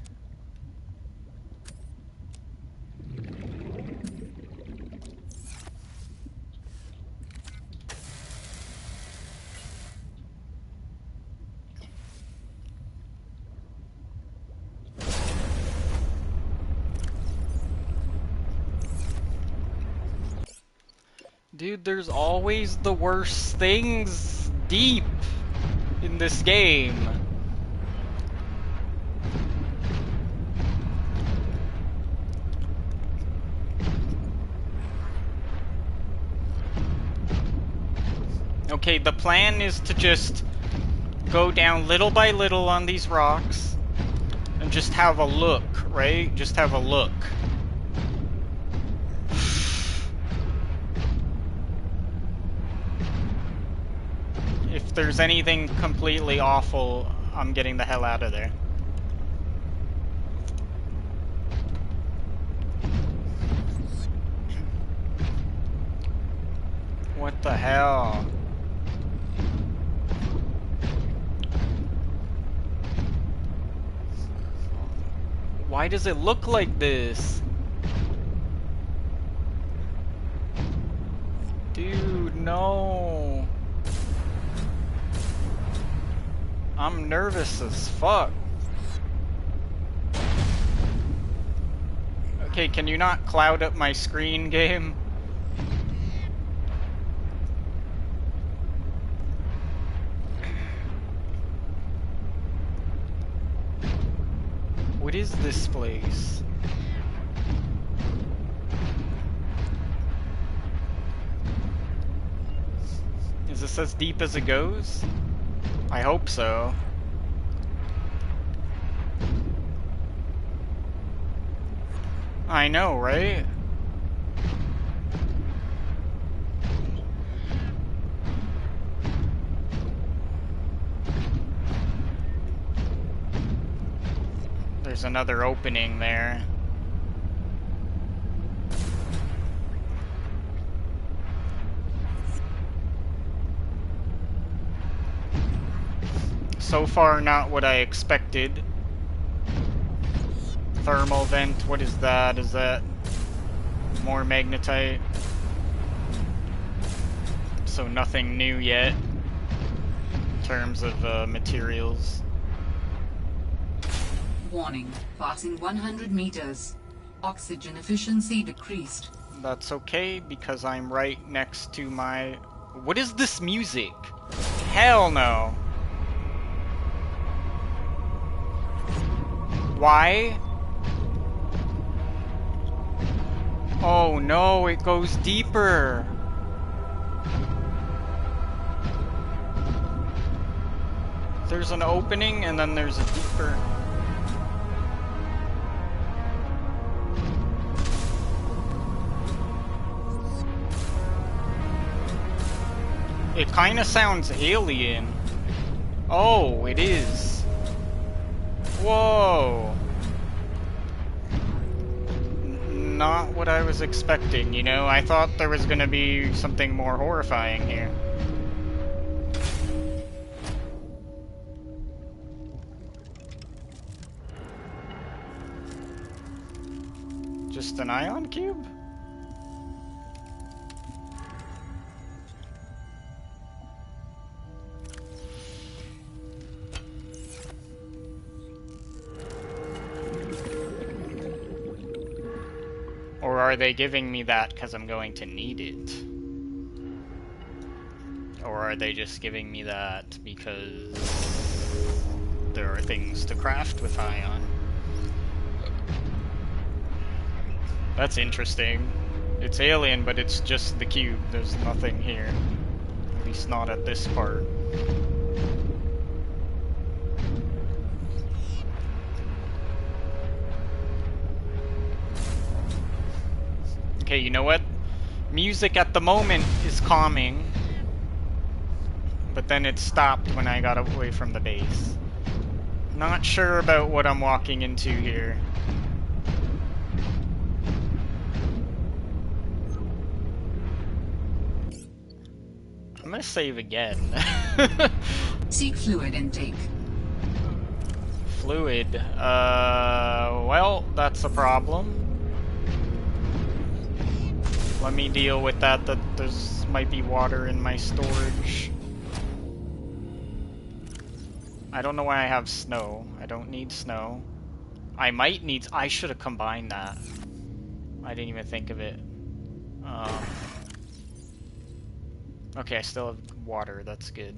Dude, there's always the worst things deep in this game. Okay, the plan is to just go down little by little on these rocks and just have a look, right? Just have a look. If there's anything completely awful, I'm getting the hell out of there. What the hell? Why does it look like this? Dude, no. I'm nervous as fuck. Okay, can you not cloud up my screen, game? What is this place? Is this as deep as it goes? I hope so. I know, right? There's another opening there. So far, not what I expected. Thermal vent, what is that? Is that more magnetite? So nothing new yet in terms of materials. Warning, passing 100 meters. Oxygen efficiency decreased. That's okay, because I'm right next to my... What is this music? Hell no. Why? Oh no, it goes deeper. There's an opening and then there's a deeper... It kind of sounds alien. Oh, it is. Whoa. Not what I was expecting, you know? I thought there was gonna be something more horrifying here. Just an ion cube? Or are they giving me that because I'm going to need it? Or are they just giving me that because there are things to craft with ion? That's interesting. It's alien, but it's just the cube. There's nothing here. At least not at this part. Okay, you know what? Music at the moment is calming, but then it stopped when I got away from the base. Not sure about what I'm walking into here. I'm gonna save again. Seek fluid intake. Fluid. Well, that's a problem. Let me deal with that there's might be water in my storage. I don't know why I have snow. I don't need snow. I might need... I should have combined that. I didn't even think of it. Okay, I still have water. That's good.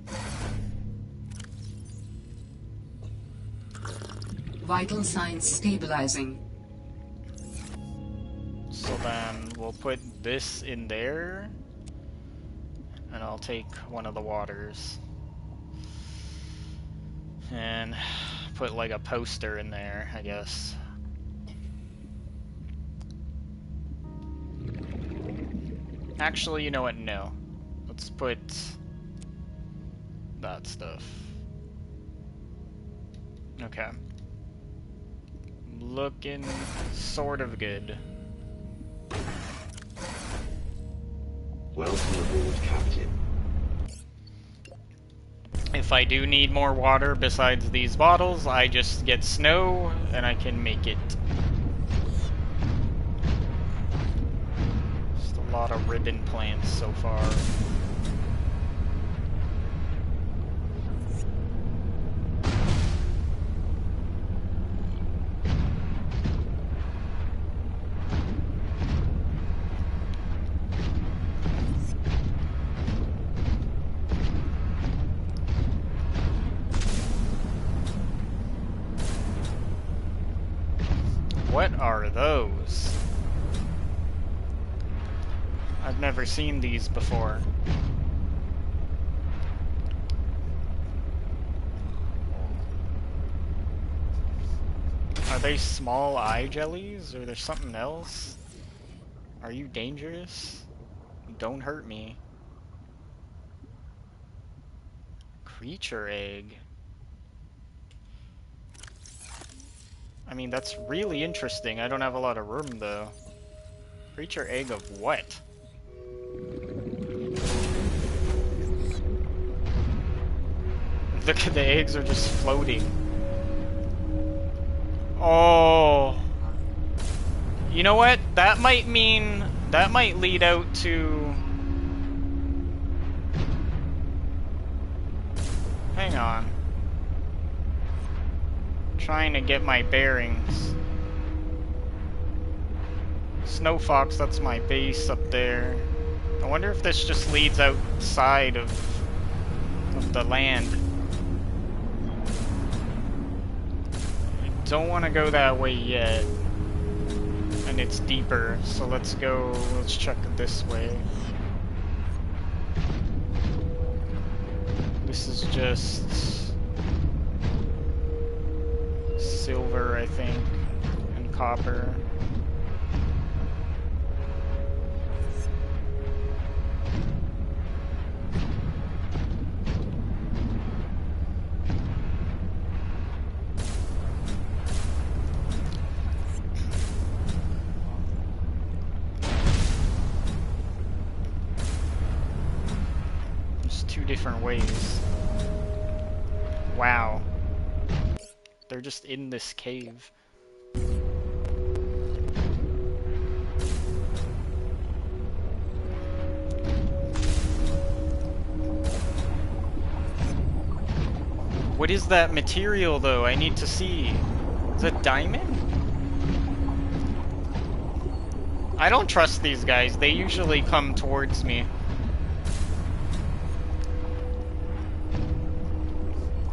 Vital signs stabilizing. So then we'll put this in there, and I'll take one of the waters and put like a poster in there, I guess. Actually, you know what? No. Let's put that stuff. Okay. Looking sort of good. Welcome aboard, Captain. If I do need more water besides these bottles, I just get snow and I can make it. Just a lot of ribbon plants so far. What are those? I've never seen these before. Are they small eye jellies, or there's something else? Are you dangerous? Don't hurt me. Creature egg. I mean, that's really interesting. I don't have a lot of room, though. Creature egg of what? The eggs are just floating. Oh. You know what? That might mean... That might lead out to... Hang on. Trying to get my bearings. Snow Fox, that's my base up there. I wonder if this just leads outside of the land. I don't want to go that way yet. And it's deeper, so let's check it this way. This is just silver, I think, and copper. Different ways. Wow. They're just in this cave. What is that material though? I need to see. Is that diamond? I don't trust these guys. They usually come towards me.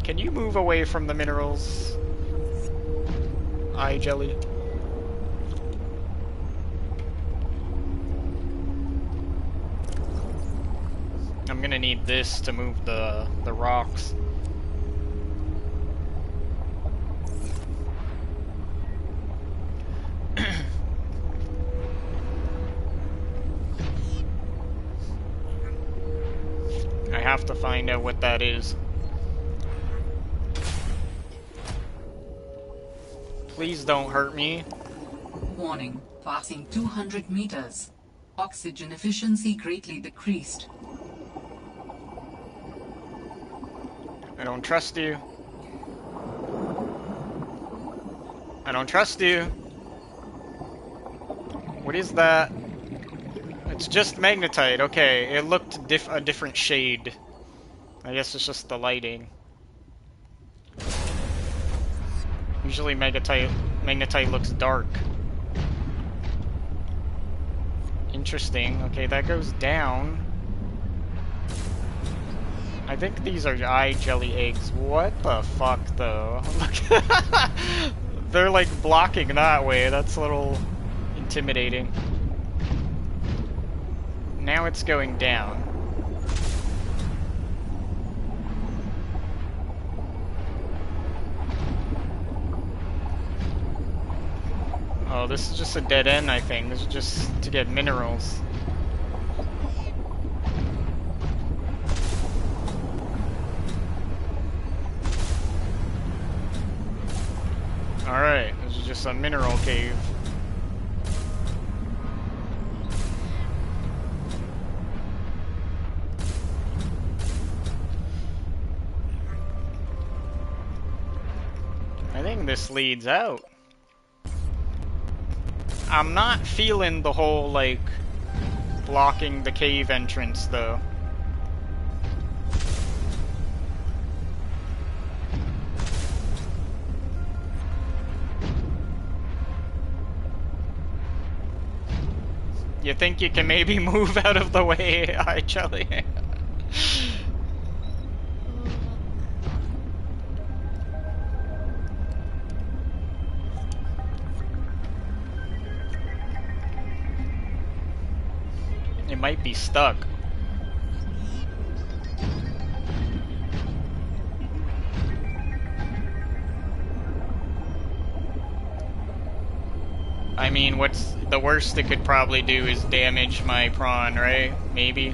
Can you move away from the minerals? Eye jelly. I'm gonna need this to move the rocks. I have to find out what that is. Please don't hurt me. Warning, passing 200 meters. Oxygen efficiency greatly decreased. I don't trust you. I don't trust you. What is that? It's just magnetite. Okay, it looked a different shade. I guess it's just the lighting. Usually magnetite looks dark. Interesting. Okay, that goes down. I think these are eye jelly eggs. What the fuck, though? Look, they're like blocking that way. That's a little intimidating. Now it's going down. Oh, this is just a dead end, I think. This is just to get minerals. Alright, this is just a mineral cave. I think this leads out. I'm not feeling the whole, like, blocking the cave entrance, though. You think you can maybe move out of the way, actually? It might be stuck. I mean, what's the worst it could probably do is damage my prawn, right? Maybe.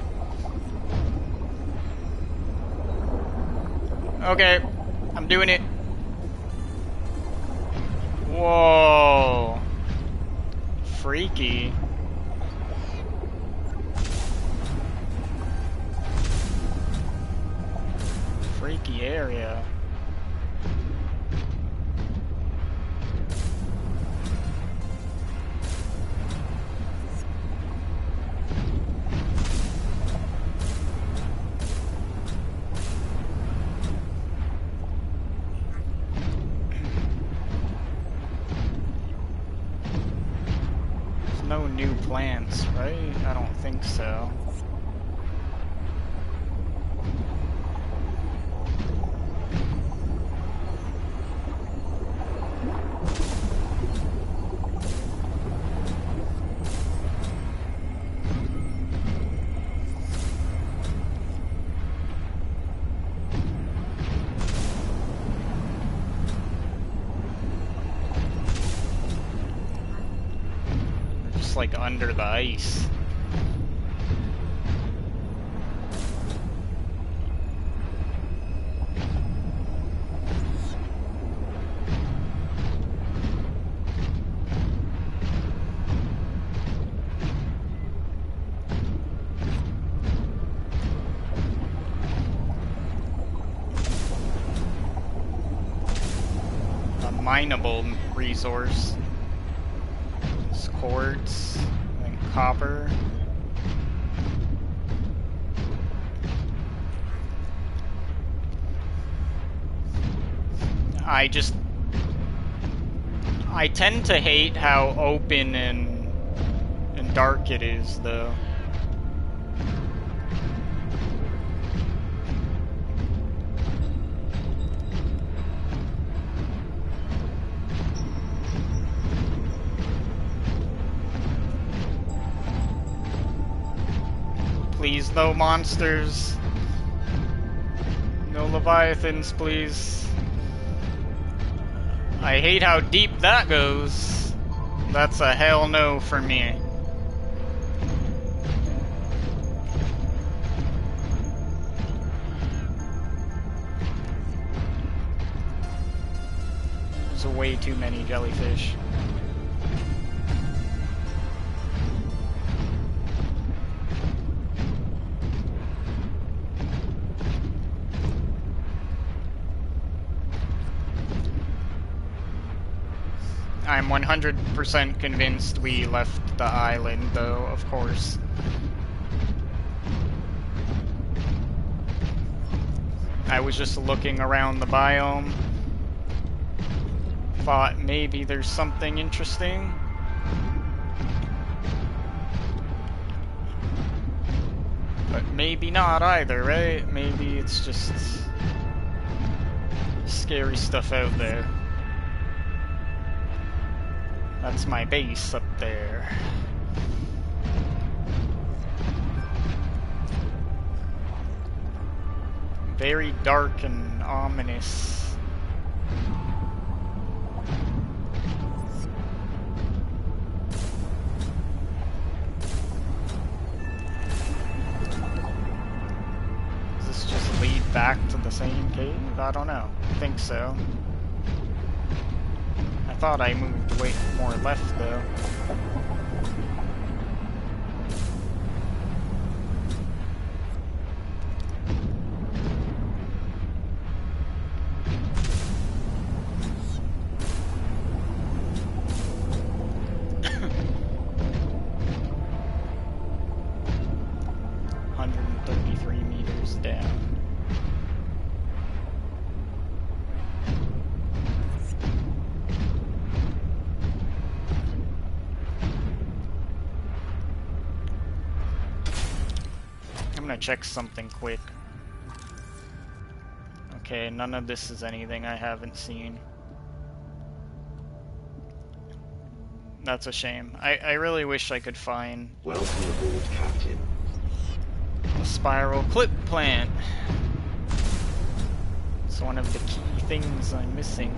Okay, I'm doing it. Whoa. Freaky. Freaky area. new plants, right? I don't think so. Like under the ice. A mineable resource. Quartz and copper. I tend to hate how open and dark it is, though. Please, no monsters. No leviathans, please. I hate how deep that goes. That's a hell no for me. There's way too many jellyfish. I'm 100% convinced we left the island, though, of course. I was just looking around the biome. Thought maybe there's something interesting. But maybe not either, right? Maybe it's just scary stuff out there. That's my base up there. Very dark and ominous. Does this just lead back to the same cave? I don't know. I think so. I thought I moved way more left, though. Check something quick. Okay, none of this is anything I haven't seen. That's a shame. I really wish I could find Welcome aboard, Captain. a spiral clip plant. It's one of the key things I'm missing.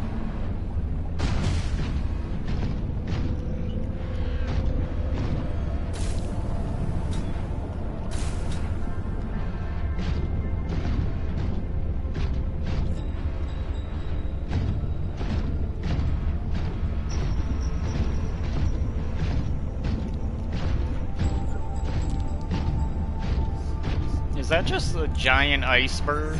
Is that just a giant iceberg?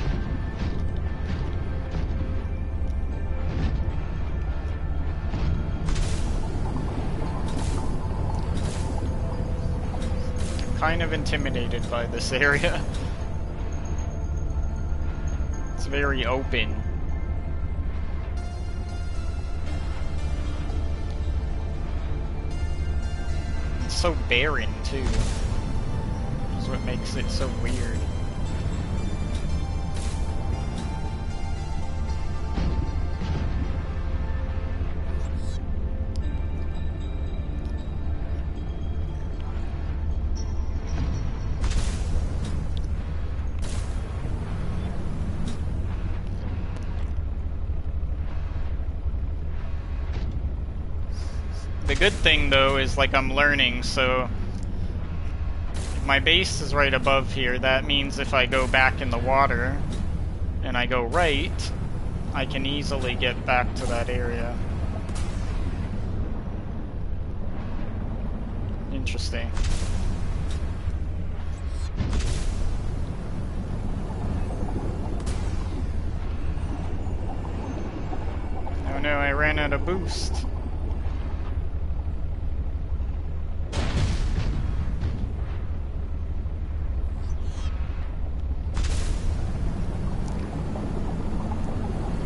I'm kind of intimidated by this area. It's very open. so barren too. That's what makes it so weird. The good thing though is like I'm learning, so my base is right above here. That means if I go back in the water and I go right, I can easily get back to that area. Interesting. Oh no, I ran out of boost.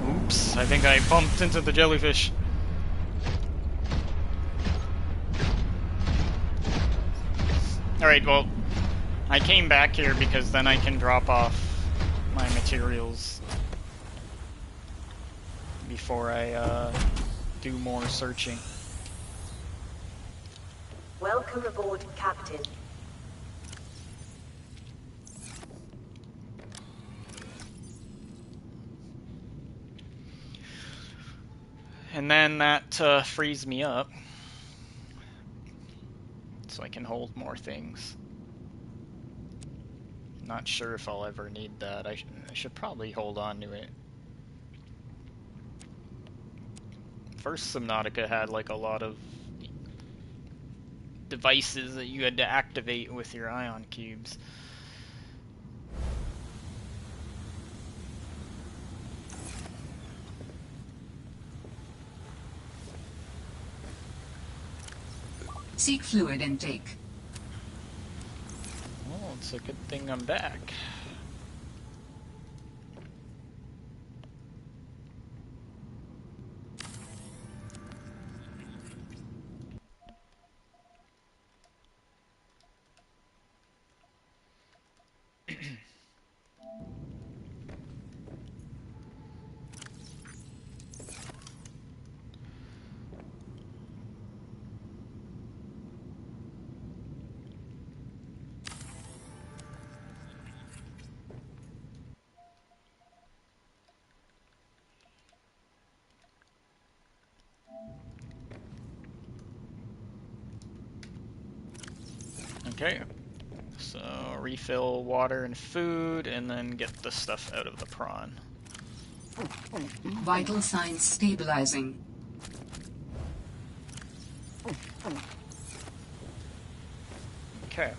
Oops, I think I bumped into the jellyfish. Alright, well, I came back here because then I can drop off my materials before I do more searching. Welcome aboard, Captain. And then that frees me up, so I can hold more things. Not sure if I'll ever need that. I should probably hold on to it. First Subnautica had like a lot of devices that you had to activate with your ion cubes. Seek fluid intake. Well, it's a good thing I'm back. Okay, so refill water and food, and then get the stuff out of the prawn. Vital signs stabilizing. Okay.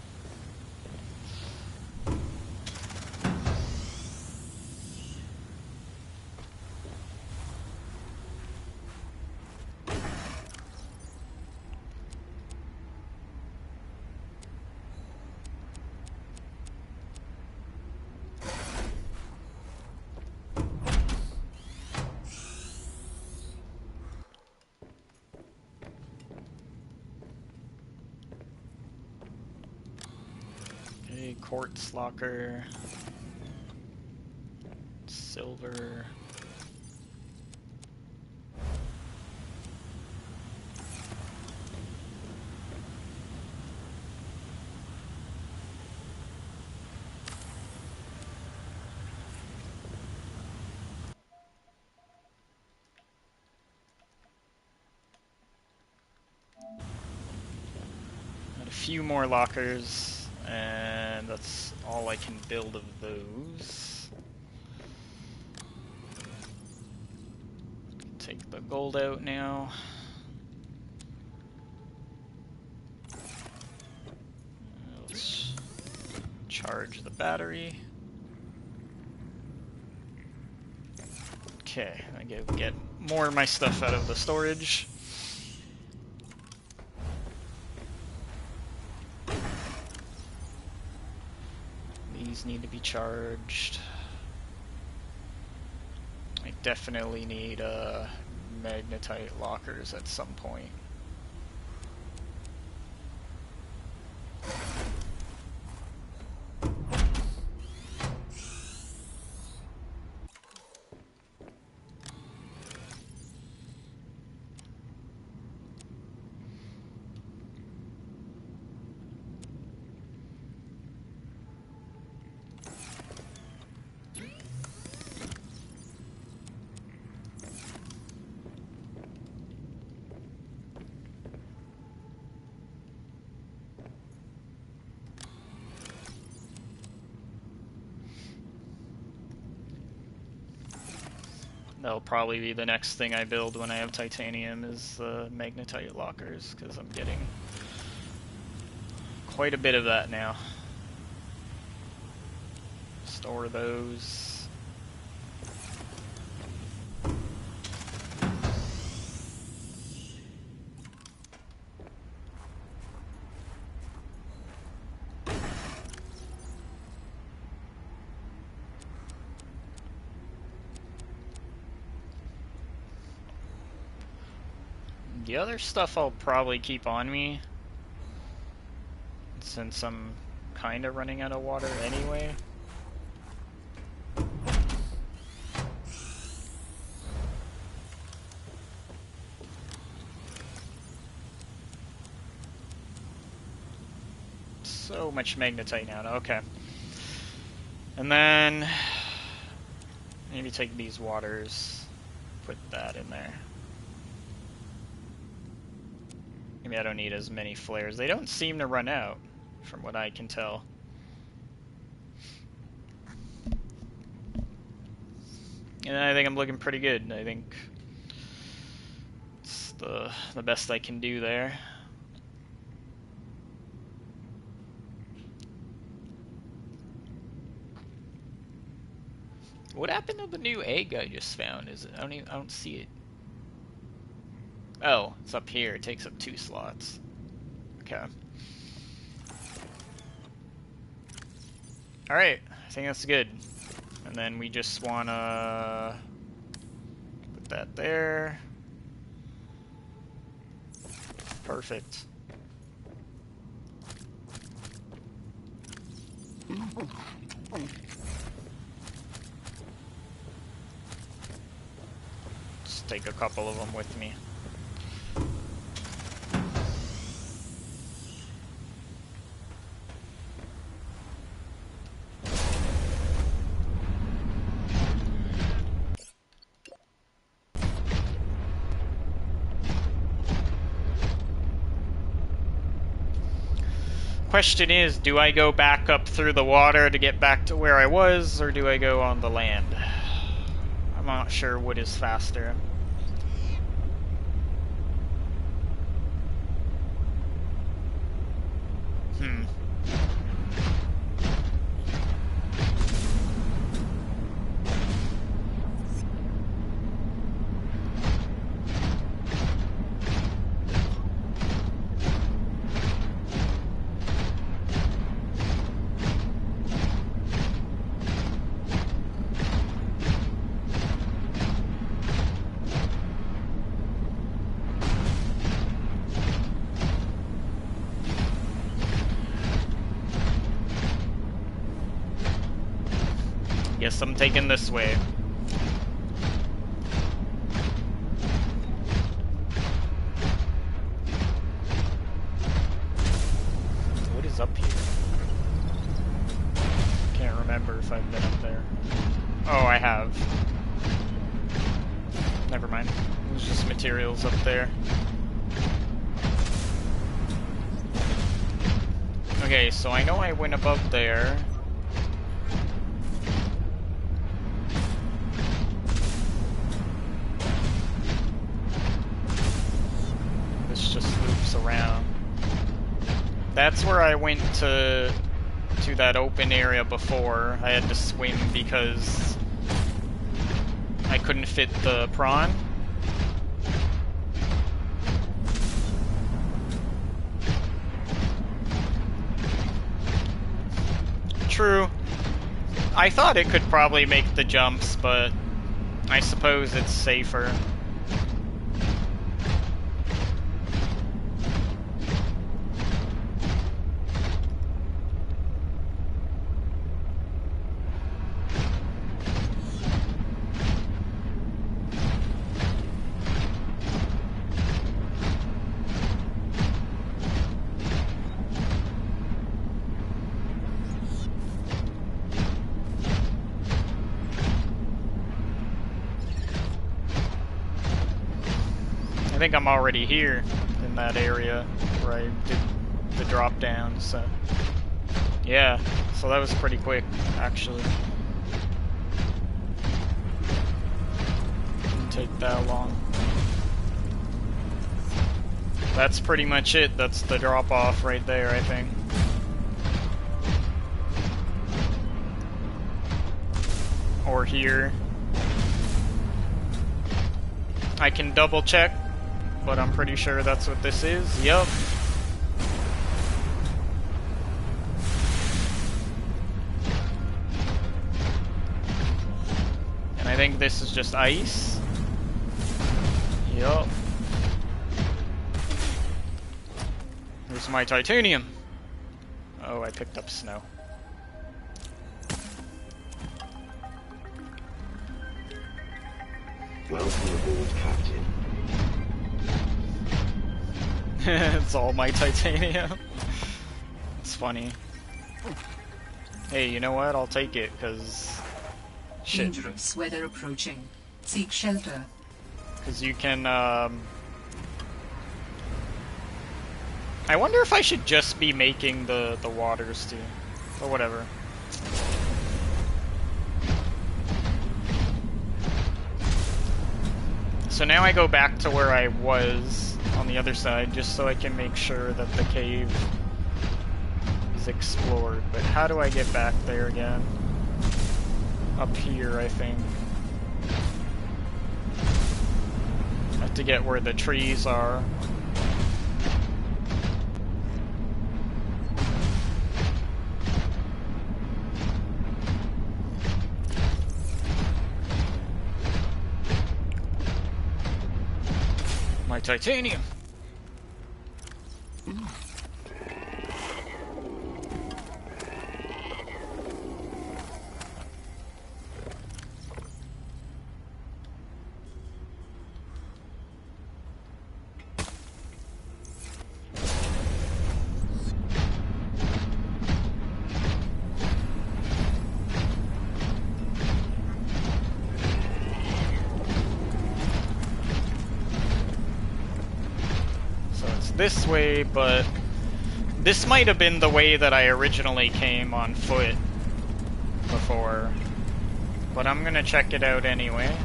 Quartz locker, silver, got a few more lockers, and that's all I can build of those. Take the gold out now. Let's charge the battery. Okay, I get more of my stuff out of the storage. These need to be charged. I definitely need magnetite lockers at some point. That'll probably be the next thing I build when I have titanium is the magnetite lockers, because I'm getting quite a bit of that now. Store those. The other stuff I'll probably keep on me, since I'm kind of running out of water anyway. So much magnetite now, okay. And then maybe take these waters, put that in there. Maybe I don't need as many flares. They don't seem to run out, from what I can tell. And I think I'm looking pretty good. I think it's the best I can do there. What happened to the new egg I just found? Is it? I don't see it. Oh, it's up here. It takes up 2 slots. Okay. Alright, I think that's good. And then we just wanna put that there. Perfect. Just take a couple of them with me. Question is, do I go back up through the water to get back to where I was, or do I go on the land? I'm not sure what is faster. Guess I'm taking this way. What is up here? Can't remember if I've been up there. Oh, I have. Never mind. It was just materials up there. Okay, so I know I went above there. Around. That's where I went to that open area before. I had to swim because I couldn't fit the prawn. True. I thought it could probably make the jumps, but I suppose it's safer. I think I'm already here in that area where I did the drop down, so yeah, so that was pretty quick actually. take that long. That's pretty much it. That's the drop off right there, I think. Or here. I can double check, but I'm pretty sure that's what this is. Yup. And I think this is just ice. Yup. Here's my titanium. Oh, I picked up snow. Welcome aboard, Captain. It's all my titanium. It's funny. Hey, you know what? I'll take it, because... shit. Dangerous weather approaching. Seek shelter. Because you can, I wonder if I should just be making the waters too. But whatever. So now I go back to where I was on the other side, just so I can make sure that the cave is explored. But how do I get back there again? Up here, I think. I have to get where the trees are. My titanium! This way, but this might have been the way that I originally came on foot before, but I'm gonna check it out anyway,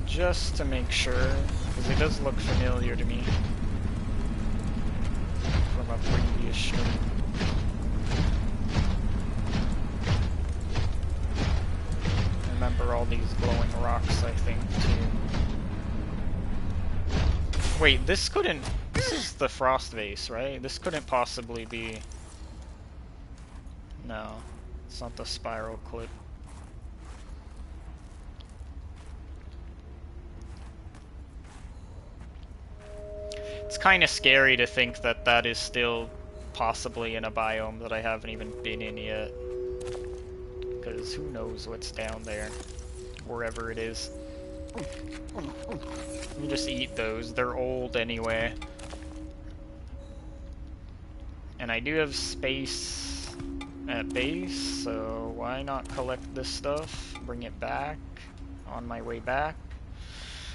just to make sure, because it does look familiar to me from a previous stream. I remember all these glowing rocks, I think, too. Wait, this couldn't... this is the frost vase, right? This couldn't possibly be... no, it's not the spiral clip. It's kind of scary to think that that is still possibly in a biome that I haven't even been in yet. Because who knows what's down there, wherever it is. You just eat those, they're old anyway. And I do have space at base, so why not collect this stuff, bring it back on my way back?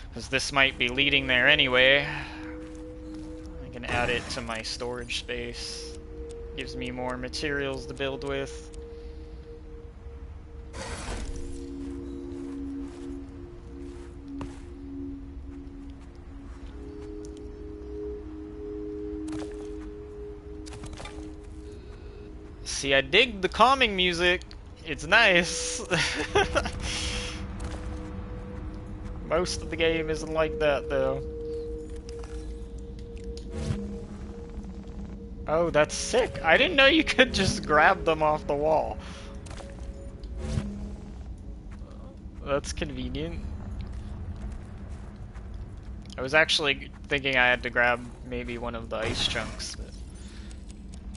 Because this might be leading there anyway. I can add it to my storage space. Gives me more materials to build with. See, I dig the calming music. It's nice. Most of the game isn't like that, though. Oh, that's sick. I didn't know you could just grab them off the wall. That's convenient. I was actually thinking I had to grab maybe one of the ice chunks, but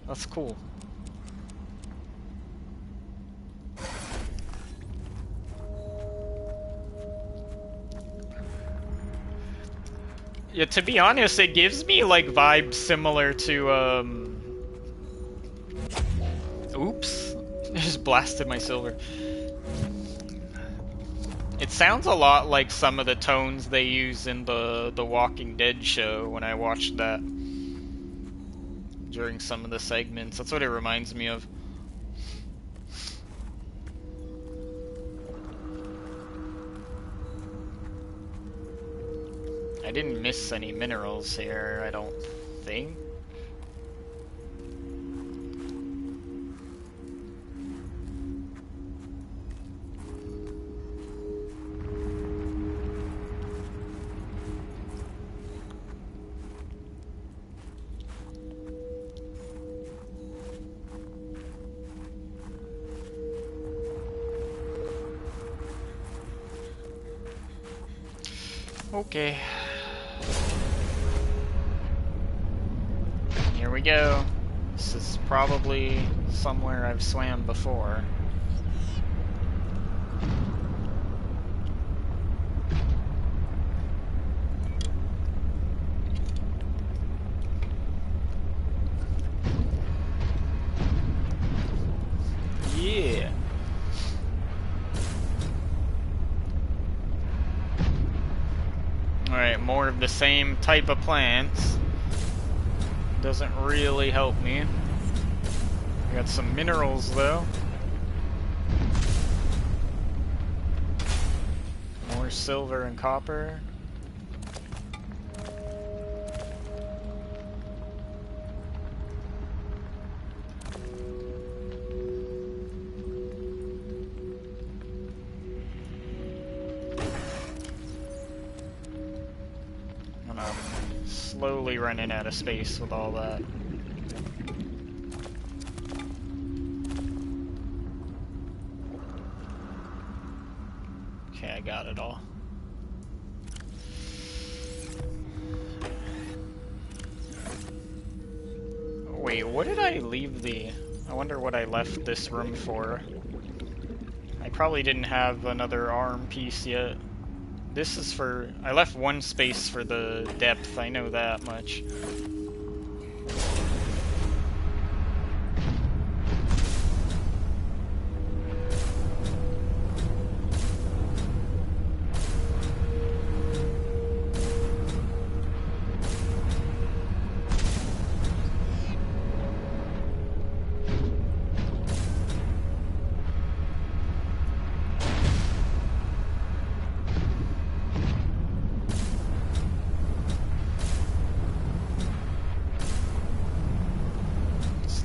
that's cool. Yeah, to be honest, it gives me like vibes similar to oops. I just blasted my silver. It sounds a lot like some of the tones they use in the Walking Dead show when I watched that during some of the segments. That's what it reminds me of. I didn't miss any minerals here, I don't think. Okay. Here we go. This is probably somewhere I've swam before. Yeah. Alright, more of the same type of plants. Doesn't really help me. I got some minerals though. More silver and copper. Slowly running out of space with all that. Okay, I got it all. Wait, what did I leave the... I wonder what I left this room for. I probably didn't have another arm piece yet. This is for... I left one space for the depth, I know that much.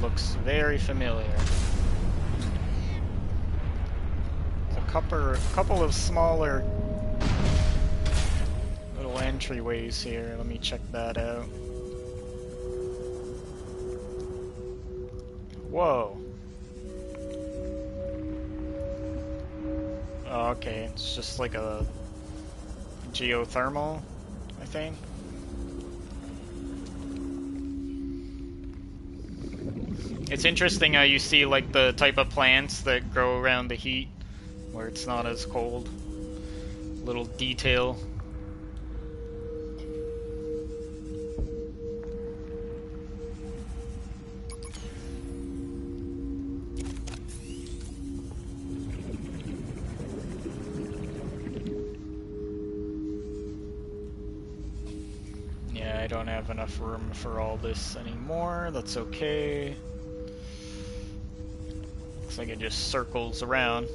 Looks very familiar. There's a couple of smaller little entryways here. Let me check that out. Whoa. Oh, okay, it's just like a geothermal, I think. It's interesting how you see like the type of plants that grow around the heat where it's not as cold. Little detail. Yeah, I don't have enough room for all this anymore. That's okay. Looks like it just circles around.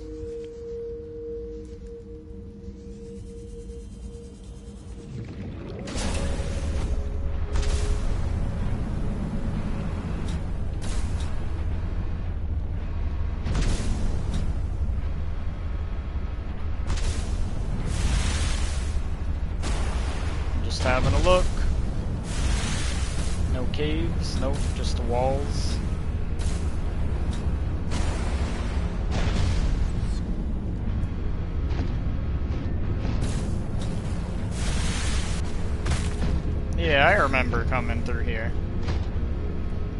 Just having a look. No caves, nope, just walls. Yeah, I remember coming through here.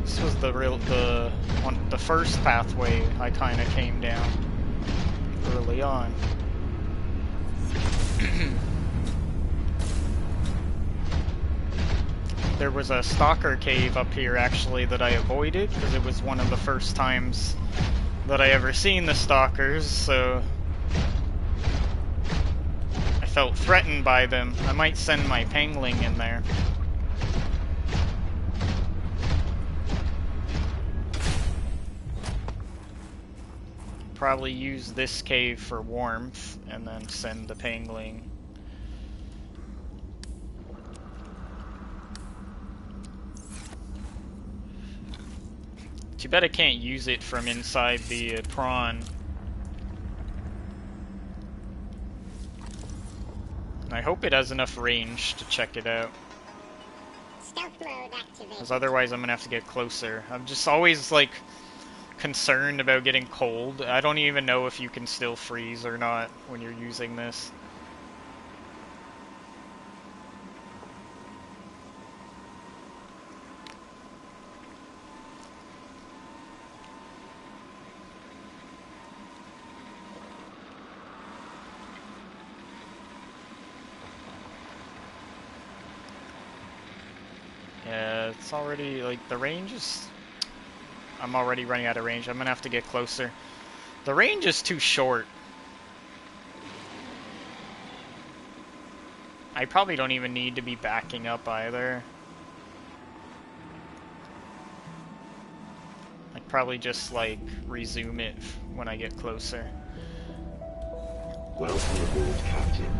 This was the first pathway I kind of came down early on. There was a stalker cave up here actually that I avoided because it was one of the first times that I ever seen the stalkers, so I felt threatened by them. I might send my pangling in there. Probably use this cave for warmth and then send the pangling. Too bad I can't use it from inside the prawn. I hope it has enough range to check it out. Stealth mode activated. Because otherwise I'm gonna have to get closer. I'm just always, like, concerned about getting cold. I don't even know if you can still freeze or not when you're using this. Yeah, it's already, like, the range is... I'm already running out of range. I'm gonna have to get closer. The range is too short. I probably don't even need to be backing up either. I'd probably just, like, resume it when I get closer. Welcome aboard, Captain.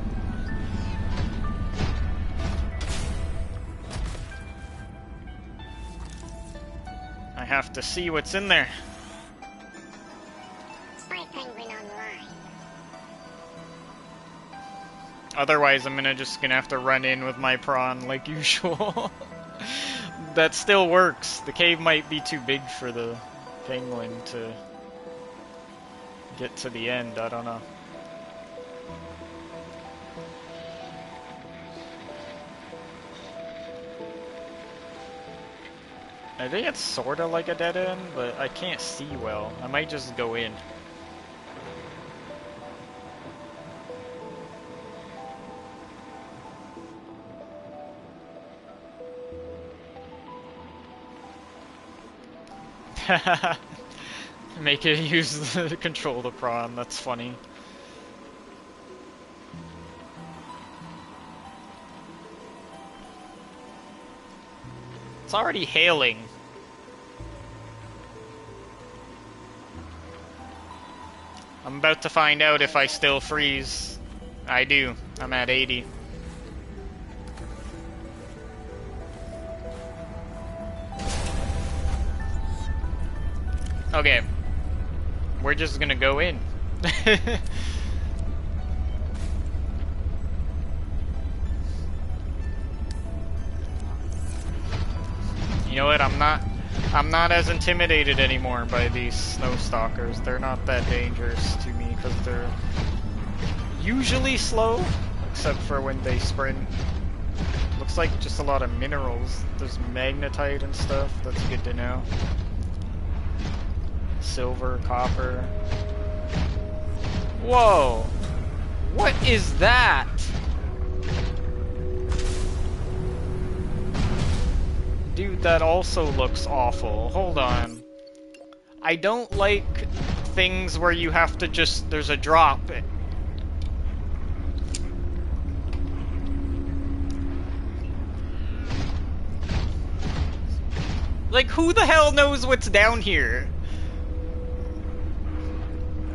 I have to see what's in there. Spy Penguin online. Otherwise, I'm just gonna have to run in with my prawn like usual. That still works. The cave might be too big for the penguin to get to the end. I don't know. I think it's sorta like a dead end, but I can't see well. I might just go in. Make it use the control the prawn, that's funny. It's already hailing. I'm about to find out if I still freeze. I do. I'm at 80. Okay. We're just gonna go in. You know what? I'm not as intimidated anymore by these snow stalkers. They're not that dangerous to me because they're usually slow, except for when they sprint. Looks like just a lot of minerals. There's magnetite and stuff. That's good to know. Silver, copper. Whoa! What is that? Dude, that also looks awful. Hold on. I don't like things where you have to just... there's a drop. Like, who the hell knows what's down here?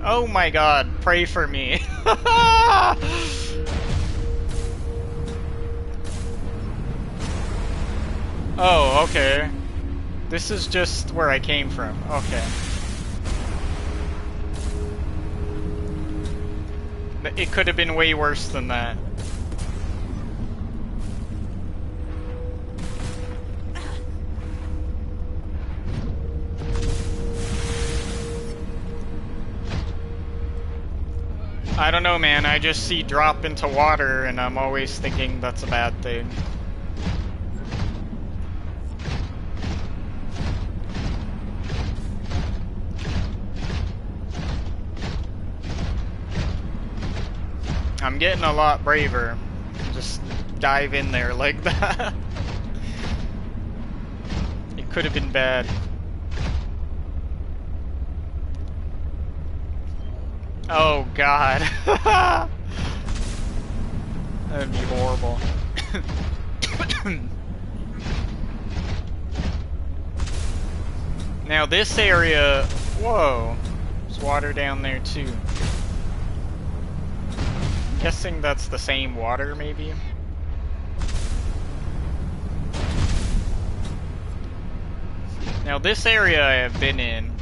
Oh my god, pray for me. Oh, okay. This is just where I came from. Okay. It could have been way worse than that. I don't know, man. I just see drop into water, and I'm always thinking that's a bad thing. I'm getting a lot braver. Just dive in there like that. It could have been bad. Oh god. That'd be horrible. Now this area, whoa, there's water down there too. I'm guessing that's the same water maybe. Now this area I have been in.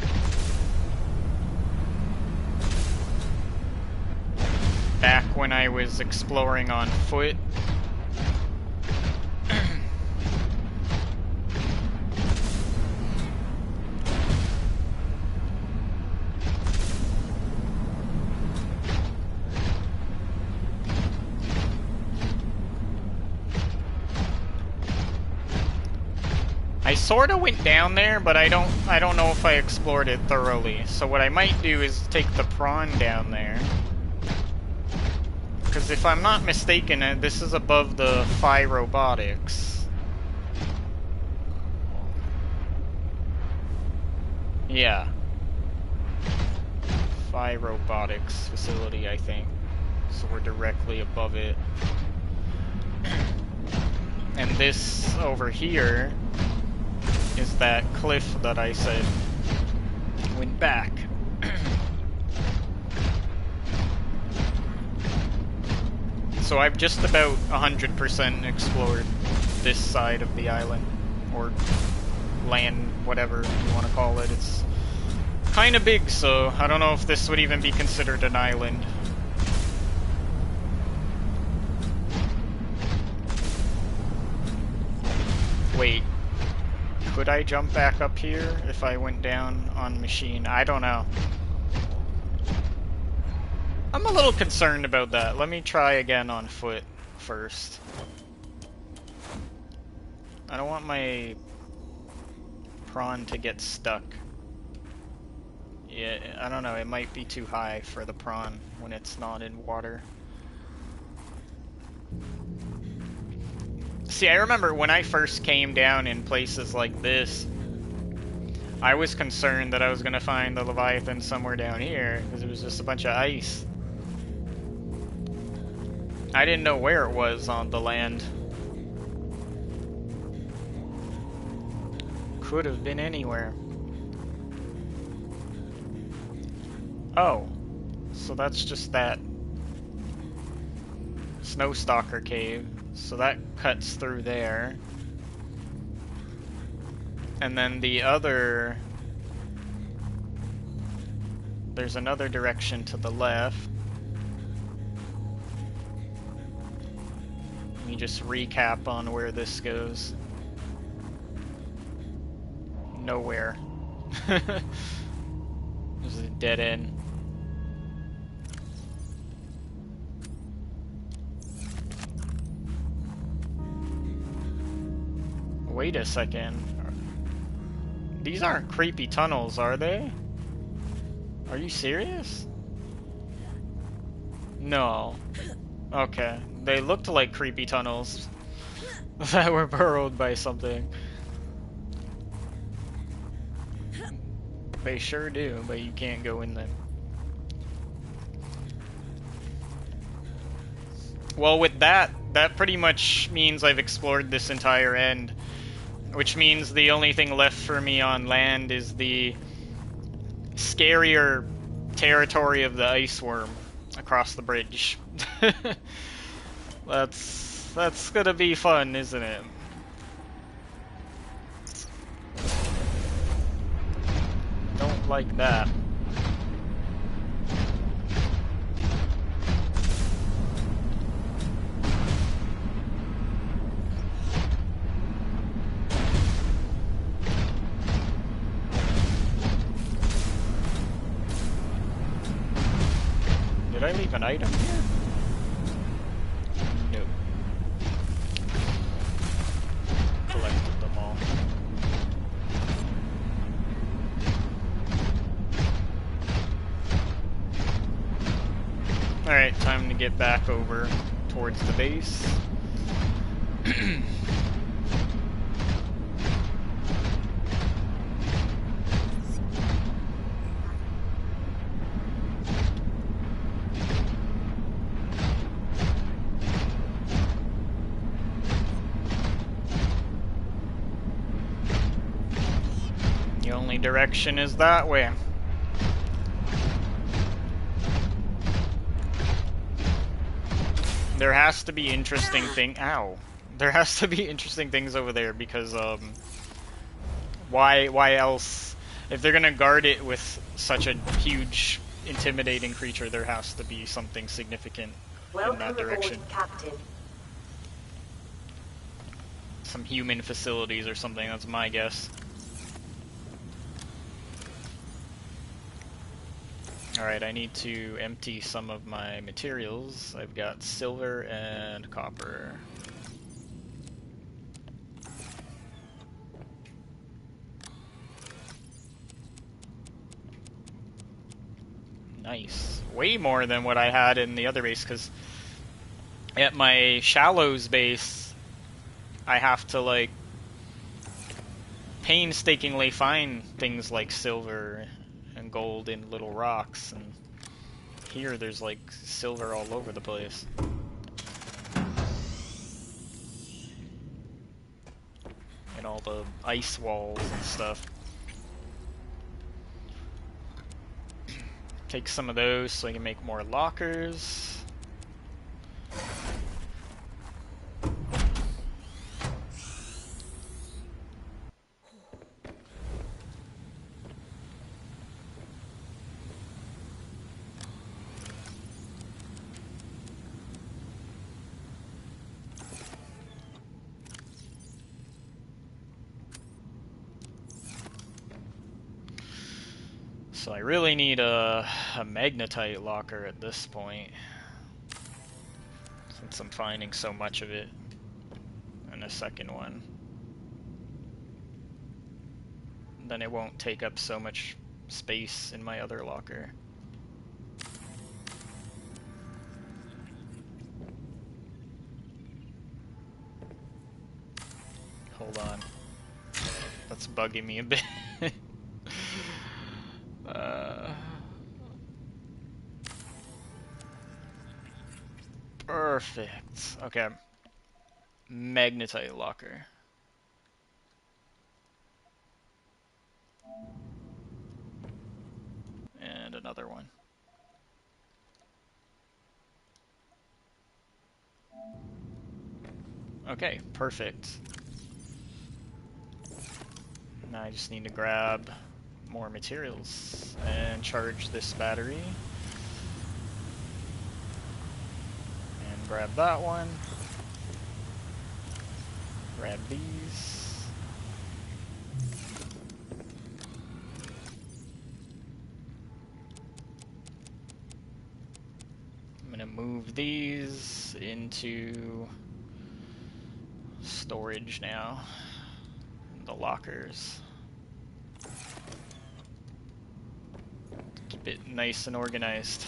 Back when I was exploring on foot. I sorta went down there, but I don't know if I explored it thoroughly. So what I might do is take the prawn down there. Because if I'm not mistaken, this is above the Phi Robotics. Yeah. Phi Robotics facility, I think. So we're directly above it. And this over here is that cliff that I said went back. So I've just about 100% explored this side of the island, or land, whatever you want to call it. It's kind of big, so I don't know if this would even be considered an island. Wait. Could I jump back up here if I went down on machine? I don't know. I'm a little concerned about that. Let me try again on foot first. I don't want my prawn to get stuck. Yeah, I don't know. It might be too high for the prawn when it's not in water. See, I remember when I first came down in places like this, I was concerned that I was going to find the Leviathan somewhere down here, because it was just a bunch of ice. I didn't know where it was on the land. Could have been anywhere. Oh, so that's just that Snowstalker cave. So that cuts through there. And then the other... There's another direction to the left. Let me just recap on where this goes. Nowhere. This is a dead end. Wait a second. These aren't creepy tunnels, are they? Are you serious? No. Okay. They looked like creepy tunnels that were burrowed by something. They sure do, but you can't go in them. Well, with that pretty much means I've explored this entire end. Which means the only thing left for me on land is the scarier territory of the ice worm across the bridge. That's gonna be fun, isn't it? Don't like that. Did I leave an item here? No. Collected them all. Alright, time to get back over towards the base. The only direction is that way. There has to be interesting There has to be interesting things over there because Why else? If they're gonna guard it with such a huge, intimidating creature, there has to be something significant in that Welcome aboard, direction. Captain. Some human facilities or something, that's my guess. Alright, I need to empty some of my materials. I've got silver and copper. Nice. Way more than what I had in the other base, because at my Shallows base, I have to, like, painstakingly find things like silver and gold in little rocks, and here there's, like, silver all over the place. And all the ice walls and stuff. Take some of those so I can make more lockers. So I really need a magnetite locker at this point, since I'm finding so much of it, and a second one. Then it won't take up so much space in my other locker. Hold on. That's bugging me a bit. Perfect. Okay. Magnetite locker. And another one. Okay, perfect. Now I just need to grab more materials and charge this battery. And grab that one. Grab these. I'm gonna move these into storage now. The lockers. Keep it nice and organized.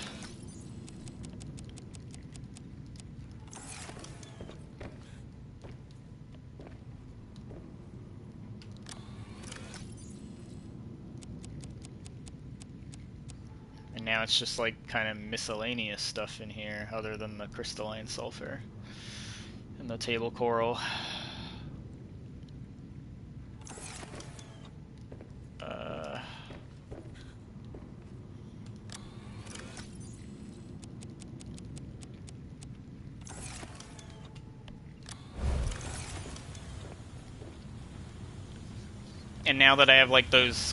And now it's just like kind of miscellaneous stuff in here other than the crystalline sulfur and the table coral. And now that I have like those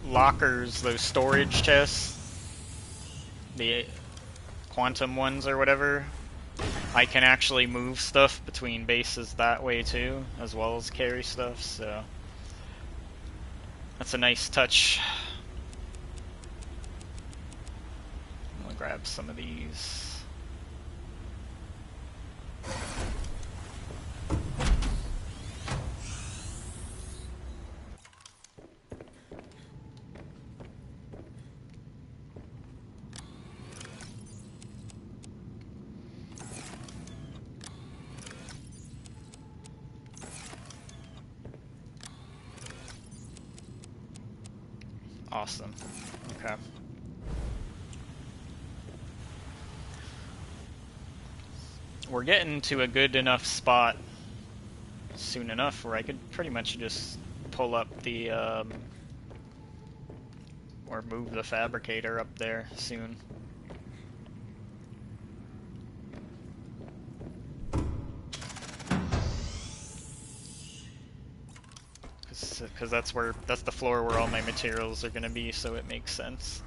lockers, those storage chests, the quantum ones or whatever, I can actually move stuff between bases that way too, as well as carry stuff, so that's a nice touch. I'm gonna grab some of these. Awesome. Okay. We're getting to a good enough spot soon enough where I could pretty much just pull up the, or move the fabricator up there soon. because that's the floor where all my materials are gonna be, so it makes sense.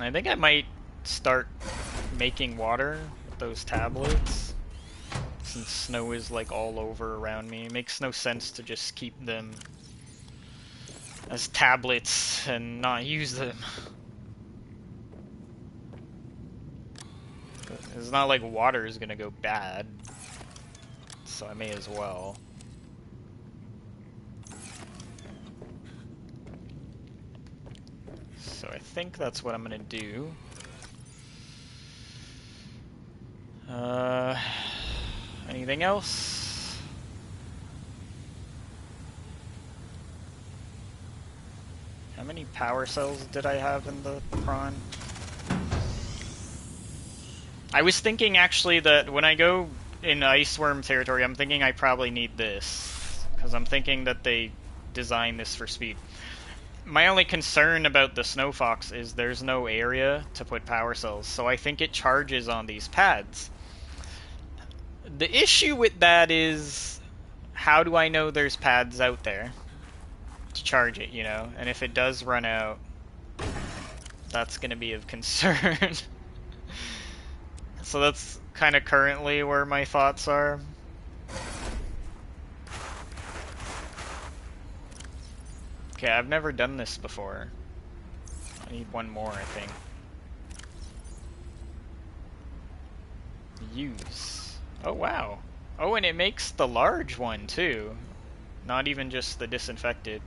I think I might start making water with those tablets, since snow is like all over around me. It makes no sense to just keep them as tablets and not use them. It's not like water is gonna go bad, so I may as well. So I think that's what I'm gonna do. Anything else? How many power cells did I have in the prawn? I was thinking actually that when I go in Iceworm territory, I'm thinking I probably need this, because I'm thinking that they designed this for speed. My only concern about the Snow Fox is there's no area to put power cells, so I think it charges on these pads. The issue with that is, how do I know there's pads out there to charge it, you know? And if it does run out, that's going to be of concern. So that's kind of currently where my thoughts are. Okay, I've never done this before. I need one more, I think. Use. Oh, wow. Oh, and it makes the large one, too. Not even just the disinfected.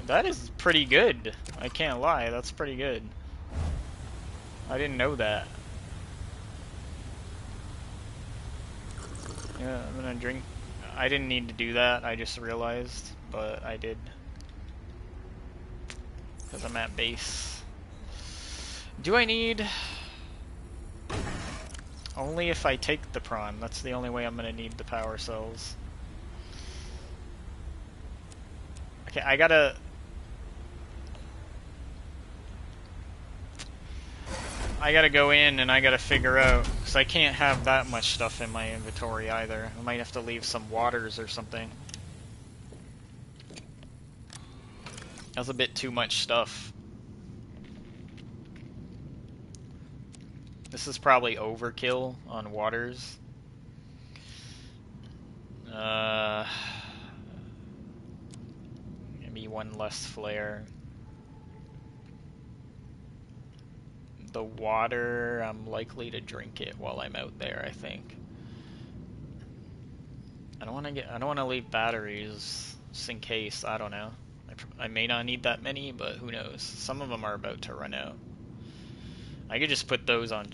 That is pretty good. I can't lie, that's pretty good. I didn't know that. Yeah, I'm gonna drink. I didn't need to do that, I just realized, but I did. Because I'm at base. Do I need... Only if I take the prawn. That's the only way I'm gonna need the power cells. Okay, I gotta go in and I gotta figure out, because I can't have that much stuff in my inventory either. I might have to leave some waters or something. That's a bit too much stuff. This is probably overkill on waters. Maybe one less flare. The water, I'm likely to drink it while I'm out there, I think. I don't want to leave batteries just in case. I don't know. I may not need that many, but who knows? Some of them are about to run out. I could just put those on.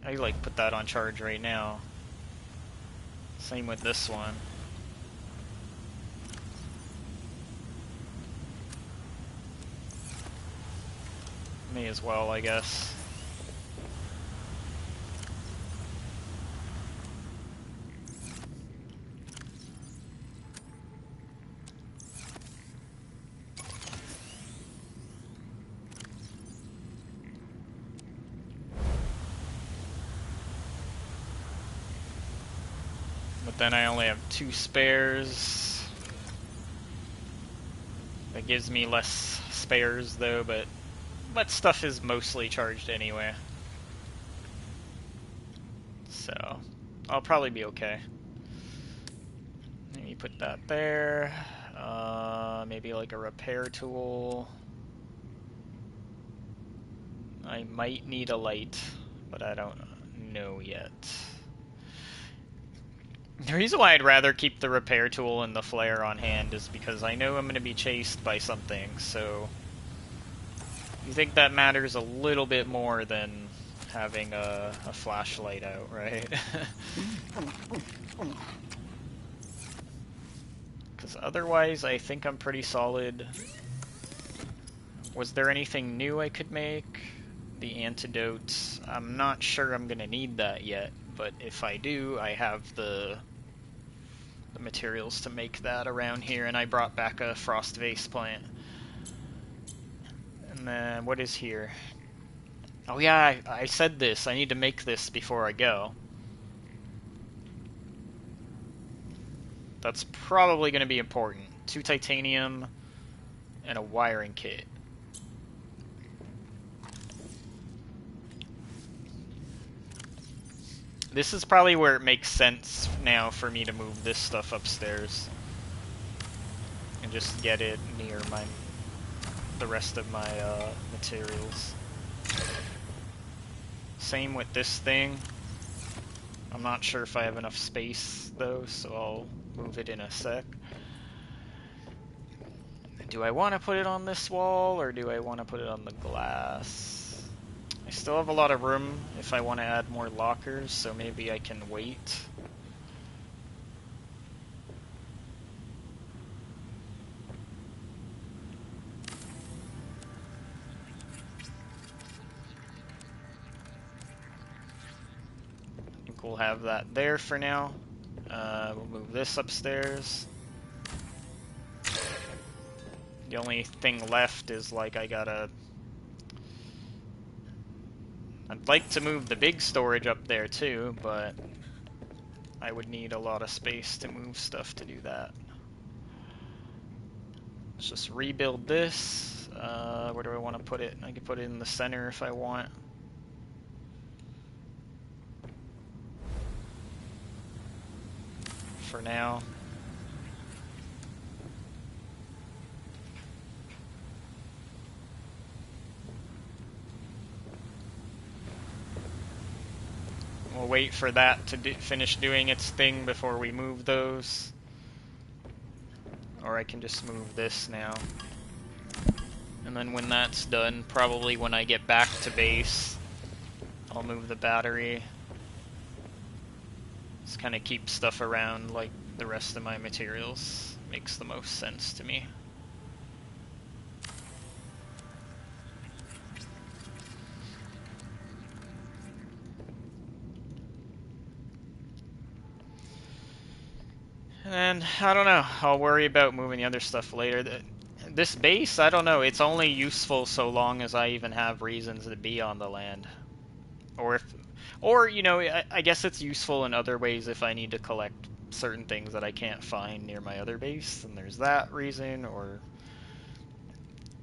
I like put that on charge right now. Same with this one. May as well, I guess. But then I only have 2 spares. That gives me less spares though, but stuff is mostly charged anyway. So, I'll probably be okay. Maybe put that there. Maybe like a repair tool. I might need a light, but I don't know yet. The reason why I'd rather keep the repair tool and the flare on hand is because I know I'm going to be chased by something, so you think that matters a little bit more than having a flashlight out, right? Because otherwise I think I'm pretty solid. Was there anything new I could make? The antidote, I'm not sure I'm going to need that yet, but if I do, I have the materials to make that around here, and I brought back a frost vase plant. And then, what is here? Oh yeah, I said this, I need to make this before I go. That's probably going to be important. 2 titanium and a wiring kit. This is probably where it makes sense now for me to move this stuff upstairs and just get it near the rest of my materials. Same with this thing. I'm not sure if I have enough space though, so I'll move it in a sec. Do I want to put it on this wall or do I want to put it on the glass? I still have a lot of room if I want to add more lockers, so maybe I can wait. I think we'll have that there for now. We'll move this upstairs. The only thing left is like I'd like to move the big storage up there too, but I would need a lot of space to move stuff to do that. Let's just rebuild this. Where do I want to put it? I can put it in the center if I want. For now. We'll wait for that to finish doing its thing before we move those. Or I can just move this now. And then when that's done, probably when I get back to base, I'll move the battery. Just kind of keep stuff around like the rest of my materials. Makes the most sense to me. And I don't know, I'll worry about moving the other stuff later. This base, I don't know, it's only useful so long as I even have reasons to be on the land. Or you know, I guess it's useful in other ways if I need to collect certain things that I can't find near my other base, and there's that reason, or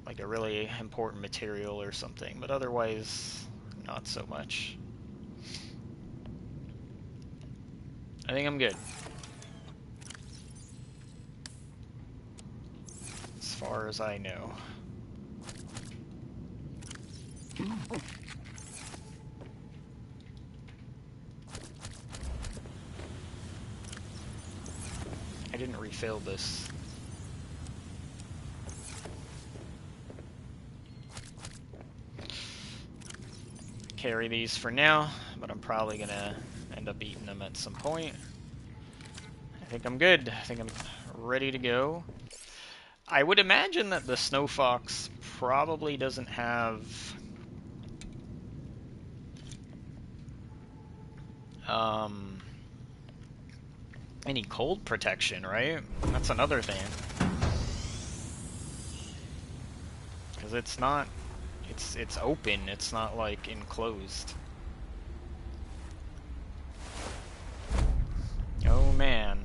like a really important material or something, but otherwise, not so much. I think I'm good. As far as I know. I didn't refill this. Carry these for now, but I'm probably gonna end up eating them at some point. I think I'm good. I think I'm ready to go. I would imagine that the Snow Fox probably doesn't have any cold protection, right? That's another thing. Because it's not, it's open, it's not like enclosed. Oh man.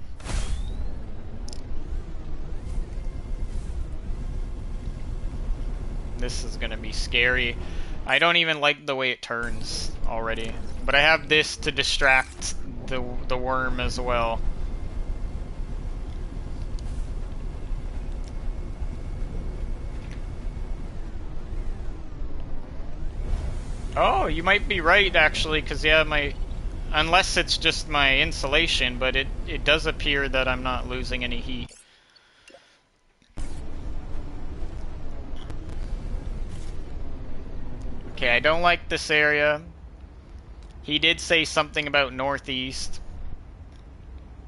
This is gonna be scary. I don't even like the way it turns already. But I have this to distract the worm as well. Oh, you might be right actually, because yeah, unless it's just my insulation, but it does appear that I'm not losing any heat. Okay, I don't like this area. He did say something about northeast.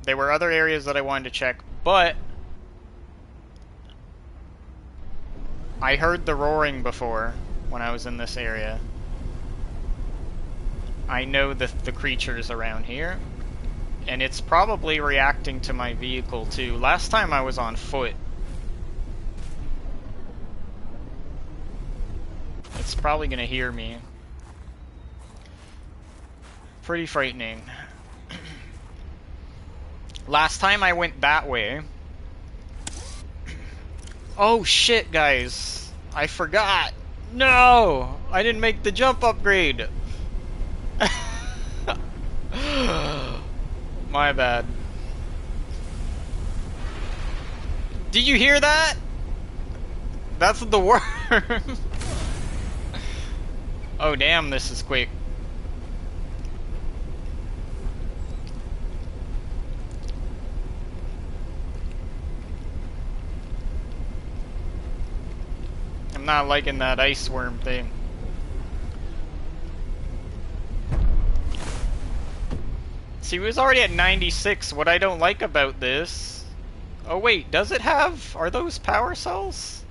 There were other areas that I wanted to check, but I heard the roaring before when I was in this area. I know the creatures around here, and it's probably reacting to my vehicle too. Last time I was on foot. It's probably gonna hear me. Pretty frightening. Last time I went that way. Oh shit, guys. I forgot. No! I didn't make the jump upgrade. My bad. Did you hear that? That's the worm. Oh damn, this is quick. I'm not liking that ice worm thing. See, we was already at 96. What I don't like about this... Oh wait, does it have... Are those power cells?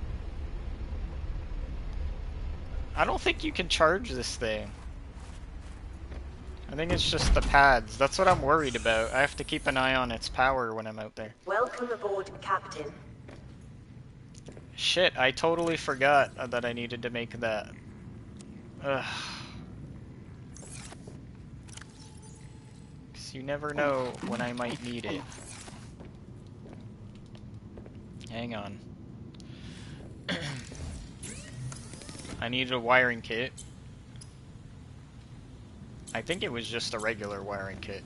I don't think you can charge this thing. I think it's just the pads. That's what I'm worried about. I have to keep an eye on its power when I'm out there. Welcome aboard, Captain. Shit, I totally forgot that I needed to make that. Ugh. 'Cause you never know when I might need it. Hang on. I needed a wiring kit. I think it was just a regular wiring kit.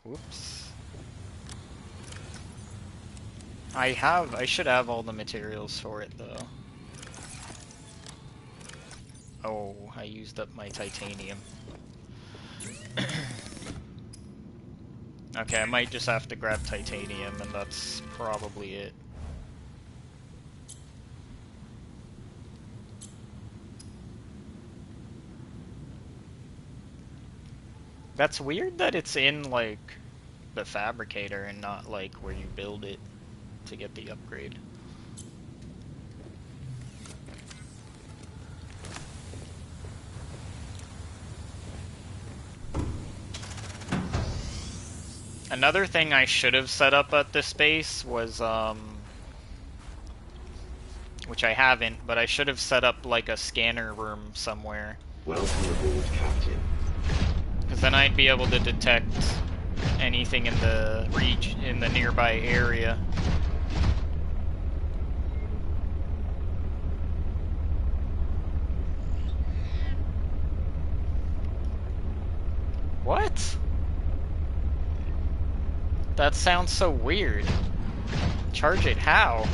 Whoops. I should have all the materials for it though. Oh, I used up my titanium. Okay, I might just have to grab titanium and that's probably it. That's weird that it's in, like, the fabricator and not, like, where you build it to get the upgrade. Another thing I should have set up at this base was, which I haven't, but I should have set up, like, a scanner room somewhere. Welcome aboard, Captain. Because then I'd be able to detect anything in the in the nearby area. What? That sounds so weird. Charge it how?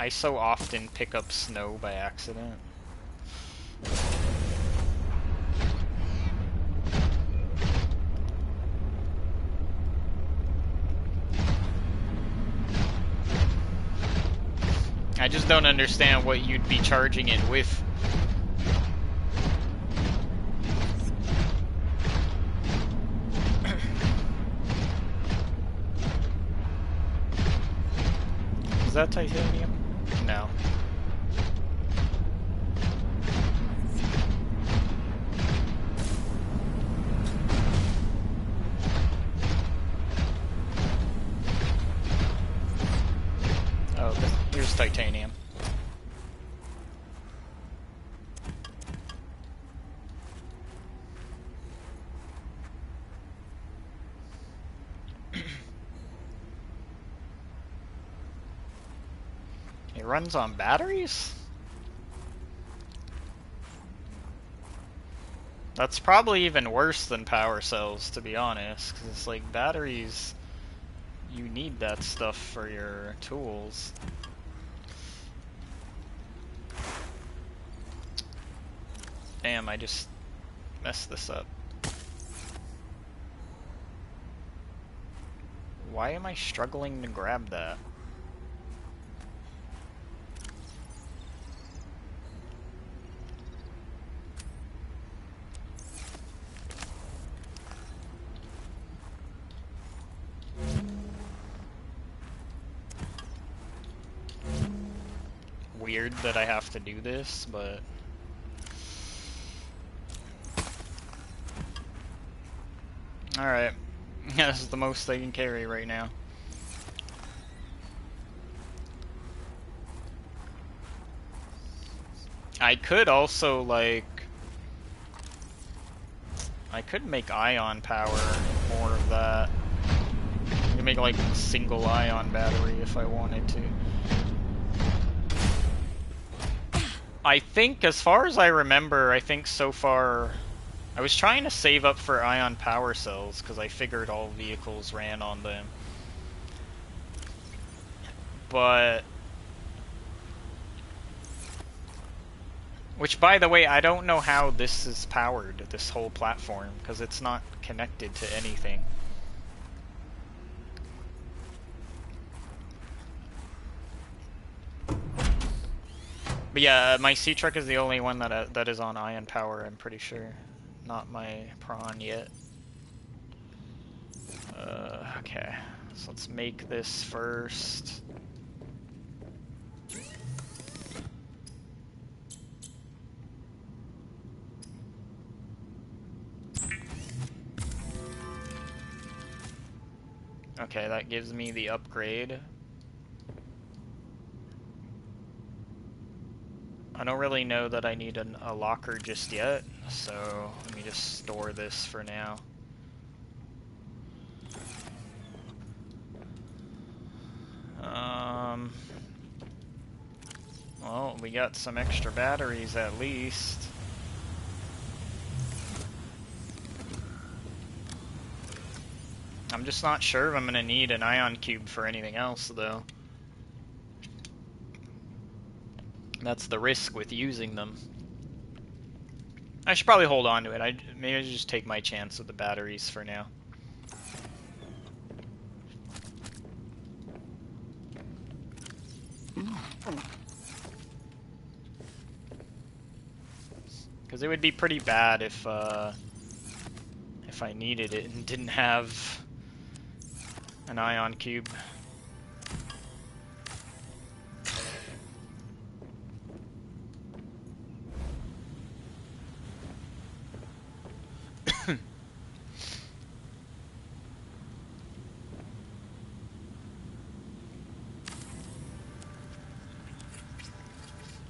I so often pick up snow by accident. I just don't understand what you'd be charging it with. Is that titanium? No. Oh, here's titanium. It runs on batteries? That's probably even worse than power cells, to be honest, because it's like batteries, you need that stuff for your tools. Damn, I just messed this up. Why am I struggling to grab that? weird that I have to do this, but... Alright. This is the most I can carry right now. I could also, like... I could make ion power more of that. I could make, like, a single ion battery if I wanted to. I think, as far as I remember, I think so far... I was trying to save up for ion power cells, because I figured all vehicles ran on them. But... Which, by the way, I don't know how this is powered, this whole platform, because it's not connected to anything. But yeah, my sea truck is the only one that is on ion power, I'm pretty sure. Not my prawn yet. Okay, so let's make this first. Okay, that gives me the upgrade. I don't really know that I need a locker just yet, so let me just store this for now. Well, we got some extra batteries at least. I'm just not sure if I'm gonna need an ion cube for anything else, though. That's the risk with using them. I should probably hold on to it. Maybe I should just take my chance with the batteries for now. Because it would be pretty bad if I needed it and didn't have an ion cube.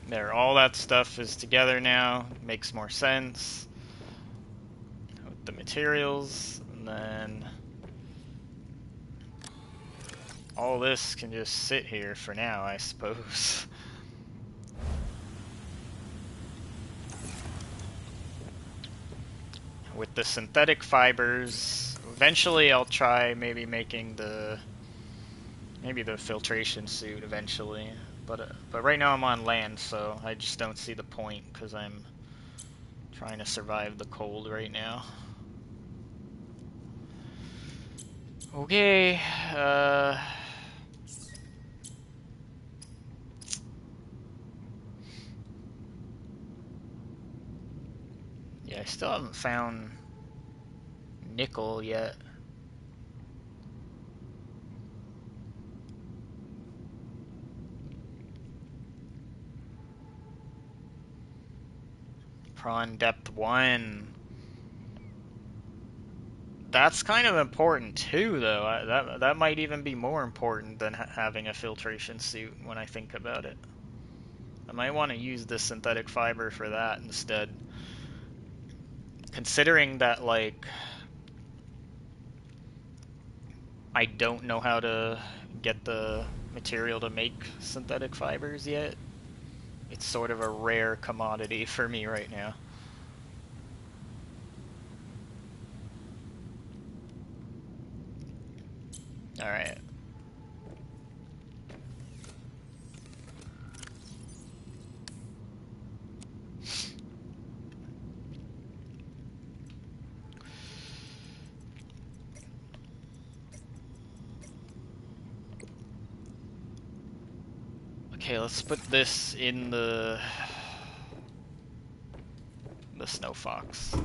There, all that stuff is together now. Makes more sense with the materials, and then all this can just sit here for now, I suppose. With the synthetic fibers, eventually I'll try maybe making the filtration suit eventually. But right now I'm on land, so I just don't see the point because I'm trying to survive the cold right now. Okay, yeah, I still haven't found nickel yet. Prawn depth 1. That's kind of important too, though. That might even be more important than having a filtration suit when I think about it. I might want to use the synthetic fiber for that instead. Considering that, like, I don't know how to get the material to make synthetic fibers yet. It's sort of a rare commodity for me right now. Alright. Okay, let's put this in the snow fox.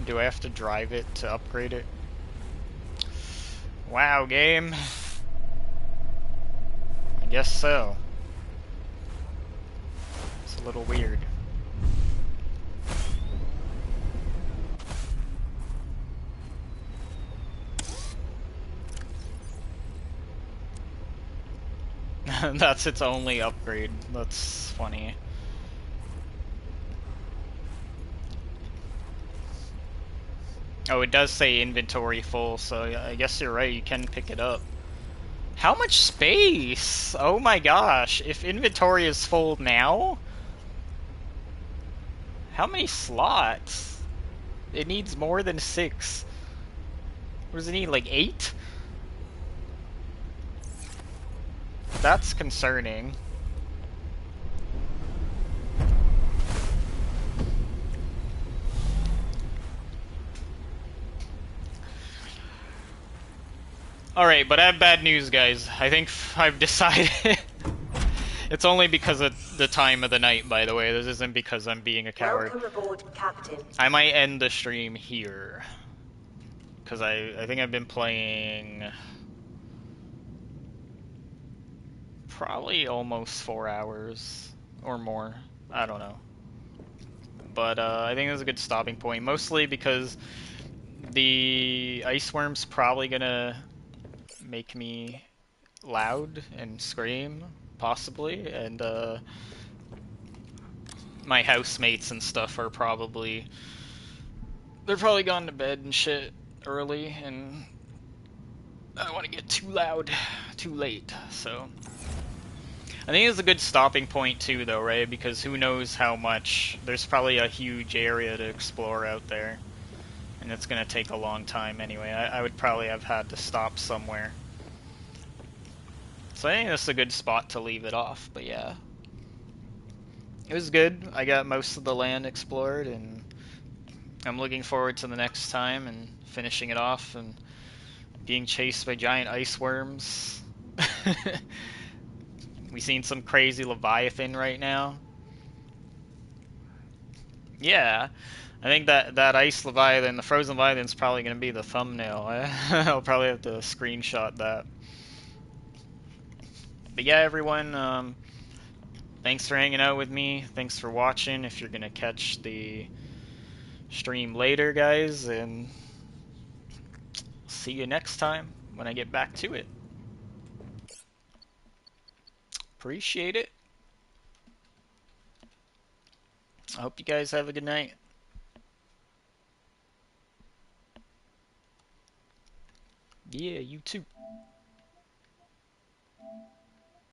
Do I have to drive it to upgrade it? Wow, game. I guess so. It's a little weird. That's its only upgrade. That's funny. Oh, it does say inventory full, so I guess you're right, you can pick it up. How much space? Oh my gosh, if inventory is full now? How many slots? It needs more than 6. What does it need, like 8? That's concerning. Alright, but I have bad news, guys. I think I've decided... It's only because of the time of the night, by the way. This isn't because I'm being a coward. Welcome aboard, Captain. I might end the stream here. Because I think I've been playing... probably almost 4 hours. Or more. I don't know. But I think it's a good stopping point. Mostly because the ice worm's probably gonna make me loud and scream, possibly, and my housemates and stuff are probably... they're probably gone to bed and shit early, and I don't want to get too loud too late, so... I think it's a good stopping point too, though, right? Because who knows how much... there's probably a huge area to explore out there, and it's gonna take a long time anyway. I would probably have had to stop somewhere. So I think that's a good spot to leave it off, but yeah. It was good. I got most of the land explored, and I'm looking forward to the next time and finishing it off and being chased by giant ice worms. We seen some crazy Leviathan right now. Yeah, I think that ice Leviathan, the frozen Leviathan's probably going to be the thumbnail. I'll probably have to screenshot that. But yeah, everyone, thanks for hanging out with me. Thanks for watching. If you're going to catch the stream later, guys, and see you next time when I get back to it. Appreciate it. I hope you guys have a good night. Yeah, you too.